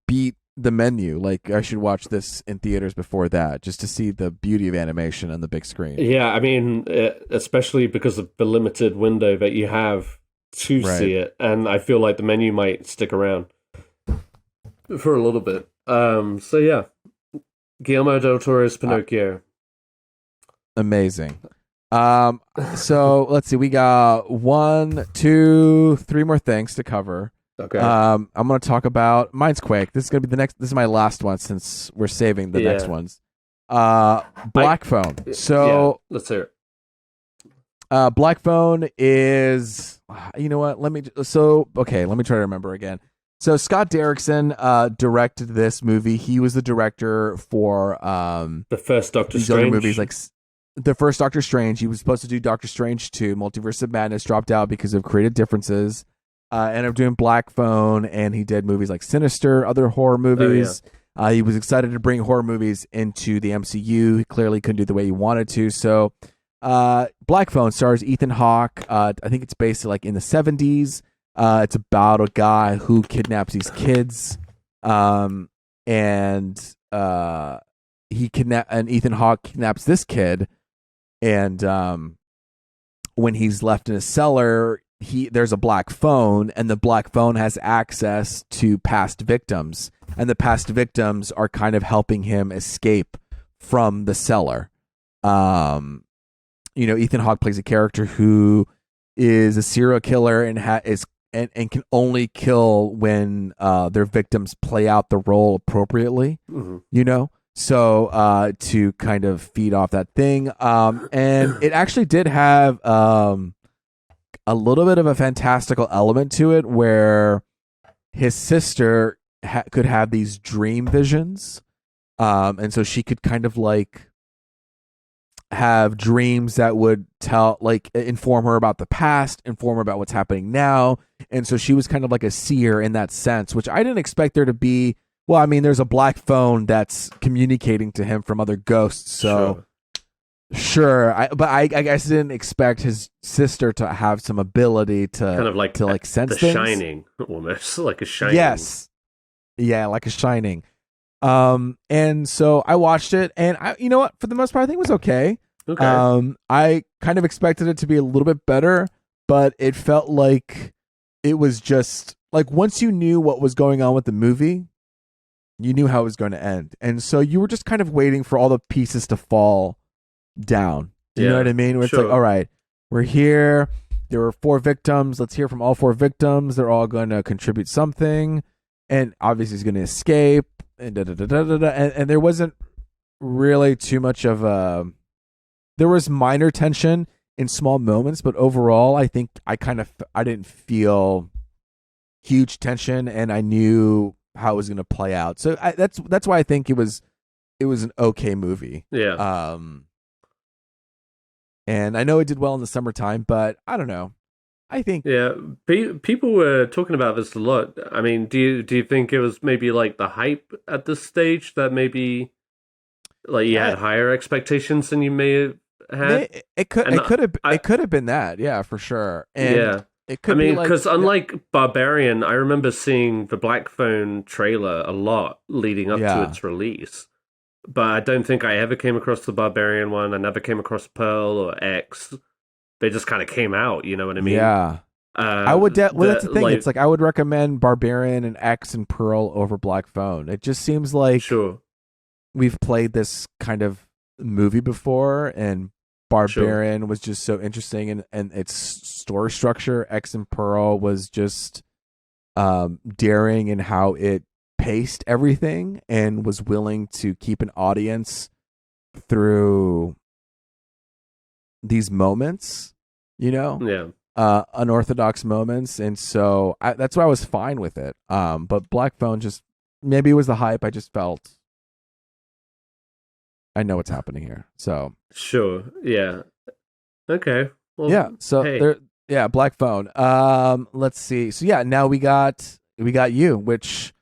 beat The Menu. Like, I should watch this in theaters before that, just to see the beauty of animation on the big screen. Yeah, I mean, especially because of the limited window that you have to see it, and I feel like The Menu might stick around for a little bit. So yeah, Guillermo del Toro's Pinocchio. Amazing. So let's see. We got 1, 2, 3 more things to cover. Okay. I'm going to talk about mine's Quake. This is going to be the next. This is my last one since we're saving the next ones. Black Phone. So let's hear it. Black Phone is. You know what? Let me try to remember again. So Scott Derrickson directed this movie. He was the director for the first Doctor these Strange other movies, like the first Doctor Strange. He was supposed to do Doctor Strange 2, Multiverse of Madness, dropped out because of creative differences. Ended up doing Black Phone, and he did movies like Sinister, other horror movies. Oh, yeah. He was excited to bring horror movies into the MCU. He clearly couldn't do it the way he wanted to. So Black Phone stars Ethan Hawke. I think it's based like in the 70s. It's about a guy who kidnaps these kids. And Ethan Hawke kidnaps this kid. And when he's left in a cellar, there's a black phone, and the black phone has access to past victims, and the past victims are kind of helping him escape from the cellar. Ethan Hawke plays a character who is a serial killer and and can only kill when their victims play out the role appropriately. You know, so to kind of feed off that thing, and it actually did have a little bit of a fantastical element to it, where his sister could have these dream visions, and so she could kind of like have dreams that would inform her about the past, inform her about what's happening now. And so she was kind of like a seer in that sense, which I didn't expect there to be. Well, I mean, there's a black phone that's communicating to him from other ghosts. So sure. But I guess I didn't expect his sister to have some ability to kind of like sense the things. Shining, almost like a Shining. Yes. Yeah, like a Shining. And so I watched it, and you know what? For the most part, I think it was okay. Okay. I kind of expected it to be a little bit better, but it felt like it was just like once you knew what was going on with the movie, you knew how it was going to end, and so you were just kind of waiting for all the pieces to fall down. Do you know what I mean? Where it's like, all right, we're here. There were 4 victims. Let's hear from all 4 victims. They're all going to contribute something, and obviously he's going to escape. And and there wasn't really too much of a. There was minor tension in small moments, but overall, I think I didn't feel huge tension, and I knew how it was going to play out. So that's why I think it was an okay movie. Yeah. And I know it did well in the summertime, but I don't know. I think people were talking about this a lot. I mean, do you think it was maybe like the hype at this stage that maybe like you had higher expectations than you may have had? It could have been that, yeah, for sure. And it could. I mean, because unlike Barbarian, I remember seeing the Black Phone trailer a lot leading up to its release. But I don't think I ever came across the Barbarian one. I never came across Pearl or X. They just kind of came out, you know what I mean? Yeah. I would. Well, that's the thing. Like, it's like I would recommend Barbarian and X and Pearl over Black Phone. It just seems like we've played this kind of movie before, and Barbarian was just so interesting, and its story structure. X and Pearl was just daring in how it paced everything and was willing to keep an audience through these moments, you know, unorthodox moments, and so that's why I was fine with it. But Black Phone, just maybe it was the hype. I just felt I know what's happening here. So okay, well, so there, Black Phone. Let's see. So now we got you. Which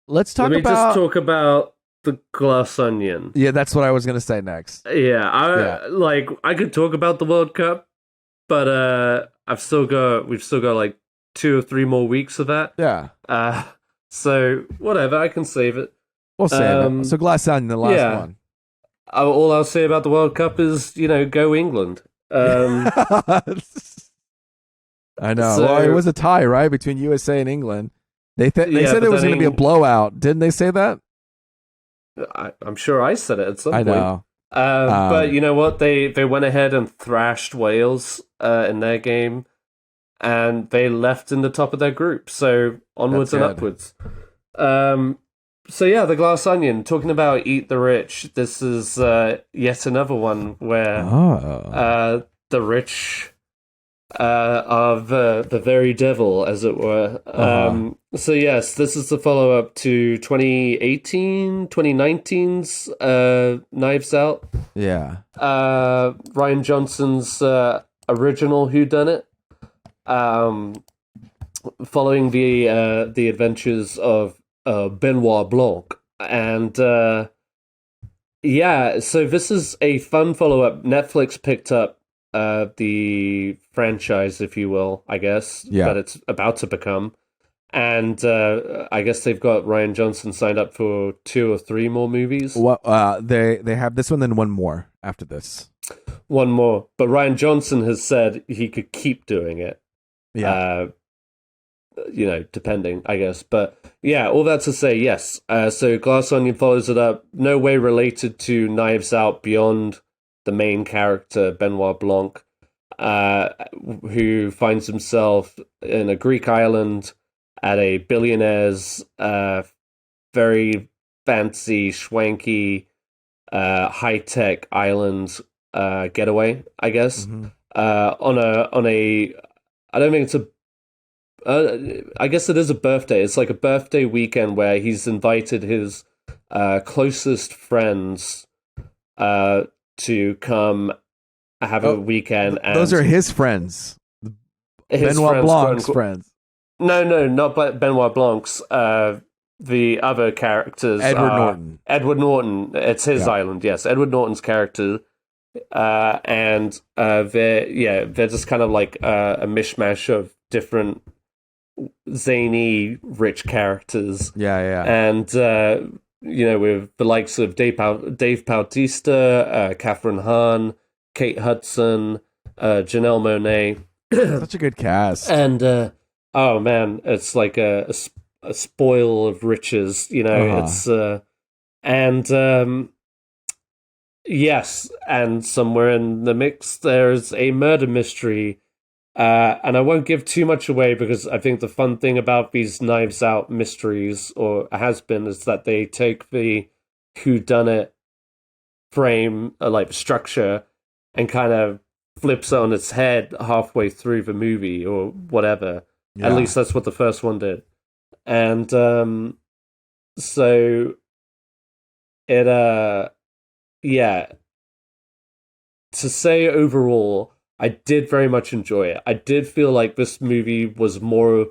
let's talk about. Just talk about the Glass Onion. Yeah, that's what I was gonna say next. I could talk about the World Cup, but we've still got like 2 or 3 more weeks of that. Yeah. So whatever, I can save it. We'll save it. So Glass Onion, the last one. All I'll say about the World Cup is, go England. I know. Well, it was a tie, right, between USA and England. They said there was going to be a blowout. Didn't they say that? I'm sure I said it at some point. I know. But you know what? They went ahead and thrashed Wales in their game, and they left in the top of their group. So onwards and upwards. The Glass Onion, talking about Eat the Rich. This is yet another one where the rich are the very devil, as it were. So yes, this is the follow-up to 2019's Knives Out. Yeah. Ryan Johnson's original Whodunit. Following the adventures of Benoit Blanc. And so this is a fun follow-up. Netflix picked up the franchise, if you will, I guess, that it's about to become. And I guess they've got Ryan Johnson signed up for 2 or 3 more movies. Well, they have this one, then one more after this. One more. But Ryan Johnson has said he could keep doing it. Yeah. Depending, I guess. But yeah, all that to say, yes. So Glass Onion follows it up. No way related to Knives Out beyond the main character, Benoit Blanc. who finds himself in a Greek island at a billionaire's very fancy, schwanky, high-tech island getaway, I guess. Mm-hmm. On a, I don't think it's a. I guess it is a birthday. It's like a birthday weekend where he's invited his closest friends to come have a weekend. And those are his friends. his Benoit friends, Blanc's quote-unquote- friends. No, not Benoit Blanc's. The other characters. Edward Norton. Edward Norton. It's his Yeah. island. Yes, Edward Norton's character. And they're just kind of like a mishmash of different zany rich characters. Yeah. And with the likes of Dave Bautista, Catherine Hahn, Kate Hudson, Janelle Monáe, Such a good cast. and oh man, it's like a spoil of riches. It's and yes, and somewhere in the mix there's a murder mystery. And I won't give too much away because I think the fun thing about these Knives Out mysteries, or has been, is that they take the whodunit frame, like structure, and kind of flips it on its head halfway through the movie or whatever. Yeah. At least that's what the first one did. And so it to say overall, I did very much enjoy it. I did feel like this movie was more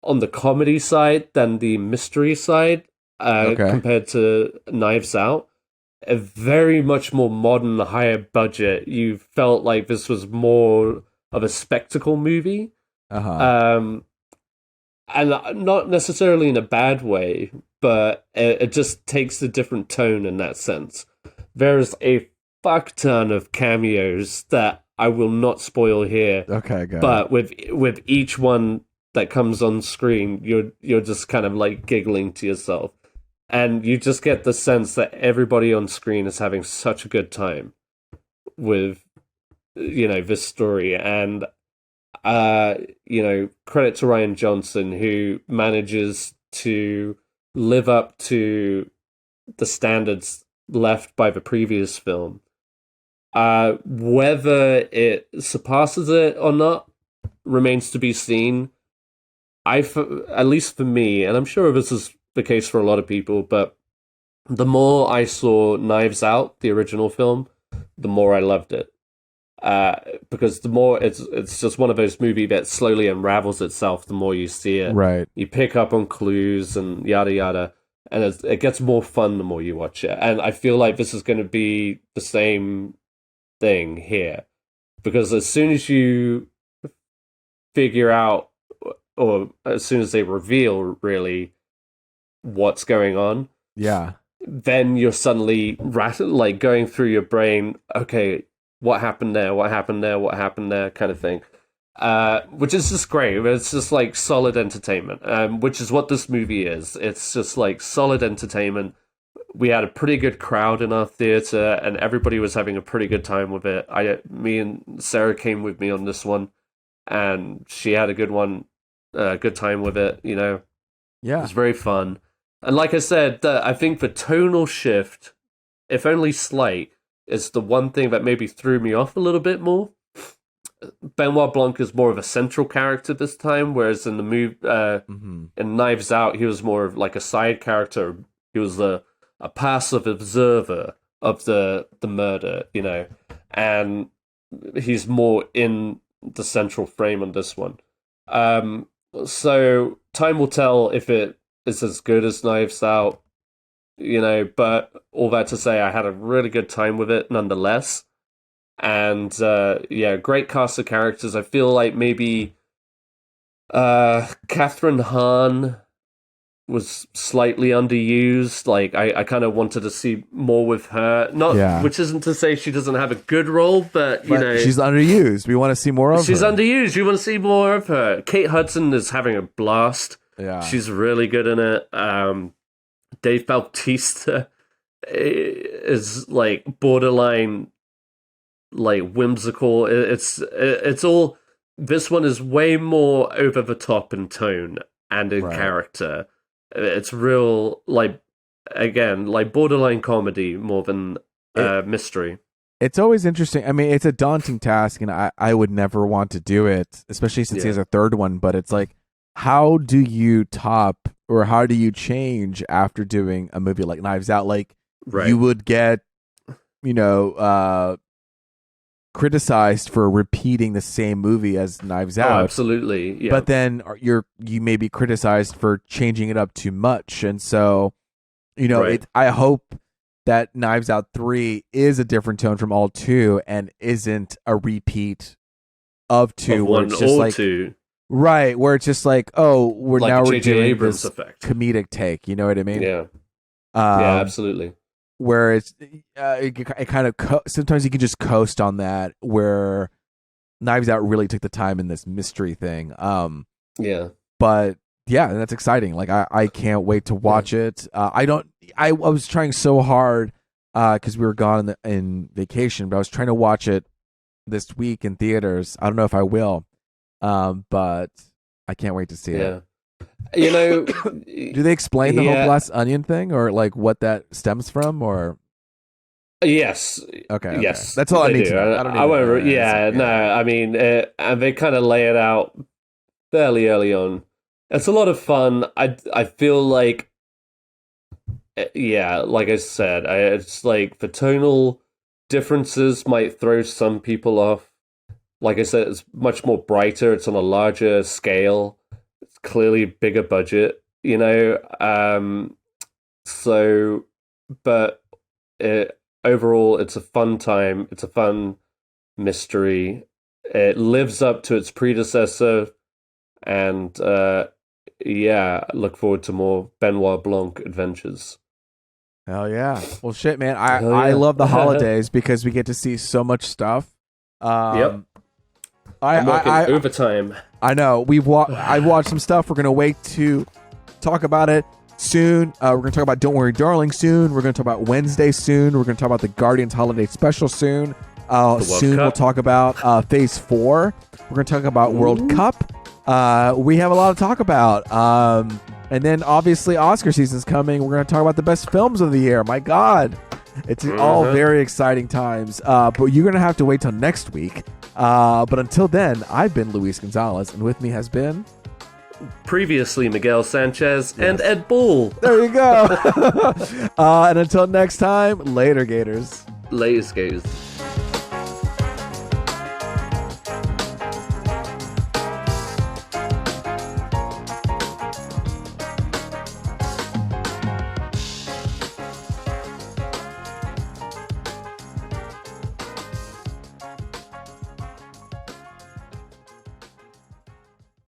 on the comedy side than the mystery side compared to Knives Out. A very much more modern, higher budget. You felt like this was more of a spectacle movie. And not necessarily in a bad way, but it just takes a different tone in that sense. There's a fuck ton of cameos that I will not spoil here. Okay, good. But with each one that comes on screen, you're just kind of like giggling to yourself, and you just get the sense that everybody on screen is having such a good time with this story. And credit to Rian Johnson, who manages to live up to the standards left by the previous film. Whether it surpasses it or not remains to be seen. At least for me, and I'm sure this is the case for a lot of people, but the more I saw Knives Out, the original film, the more I loved it. Because the more it's just one of those movies that slowly unravels itself the more you see it. Right. You pick up on clues and yada yada, and it gets more fun the more you watch it. And I feel like this is going to be the same thing here, because as soon as you figure out, or as soon as they reveal really what's going on, then you're suddenly like going through your brain, okay, what happened there, kind of thing, which is just great. It's just like solid entertainment, which is what this movie is. It's just like solid entertainment. We had a pretty good crowd in our theater, and everybody was having a pretty good time with it. Me and Sarah came with me on this one, and she had a good time with it. It was very fun. And like I said, I think the tonal shift, if only slight, is the one thing that maybe threw me off a little bit more. Benoit Blanc is more of a central character this time, whereas in the movie, in Knives Out, he was more of like a side character. He was a passive observer of the murder, and he's more in the central frame on this one. So time will tell if it is as good as Knives Out, but all that to say, I had a really good time with it nonetheless. And great cast of characters. I feel like maybe Catherine Hahn was slightly underused. Like I kind of wanted to see more with her. Which isn't to say she doesn't have a good role, but she's underused. We want to see more of her. She's underused. You want to see more of her. Kate Hudson is having a blast. Yeah, she's really good in it. Dave Bautista is like borderline like whimsical. It's all. This one is way more over the top in tone and in character. It's real, like, again, like borderline comedy more than mystery. It's always interesting. I mean, it's a daunting task, and I would never want to do it, especially since he has a third one. But it's like, how do you top or how do you change after doing a movie like Knives Out? Like, you would get, criticized for repeating the same movie as Knives Out. Oh, absolutely. Yeah. But then you may be criticized for changing it up too much. And so, I hope that Knives Out 3 is a different tone from all 2 and isn't a repeat of 2. Of one or 2. Right, where it's just like, we're J.J. doing Abrams this effect. Comedic take. You know what I mean? Yeah. Yeah, absolutely. Where it's it kind of sometimes you can just coast on that. Where Knives Out really took the time in this mystery thing. But yeah, that's exciting. Like I can't wait to watch it. I was trying so hard because we were gone in vacation, but I was trying to watch it this week in theaters. I don't know if I will, but I can't wait to see it. Do they explain the whole glass onion thing, or like what that stems from, or? Yes. Okay. Yes. That's all I need to know. I mean, and they kind of lay it out fairly early on. It's a lot of fun. I feel like, like I said, it's like the tonal differences might throw some people off. Like I said, it's much more brighter. It's on a larger scale. It's clearly bigger budget, overall, it's a fun time. It's a fun mystery. It lives up to its predecessor, and look forward to more Benoit Blanc adventures. Hell yeah! Well, shit, man. I love the holidays because we get to see so much stuff. I'm working overtime. I know. I've watched some stuff. We're gonna wait to talk about it soon. We're gonna talk about Don't Worry, Darling soon. We're gonna talk about Wednesday soon. We're gonna talk about the Guardians Holiday Special soon. Soon we'll talk about Phase 4. We're gonna talk about World Cup. We have a lot to talk about. And then obviously Oscar season's coming. We're gonna talk about the best films of the year. My God. It's all very exciting times. But you're gonna have to wait till next week. But until then, I've been Luis Gonzalez, and with me has been previously Miguel Sanchez and Ed Bull. There you go. And until next time, later, Gators. Later, Gators.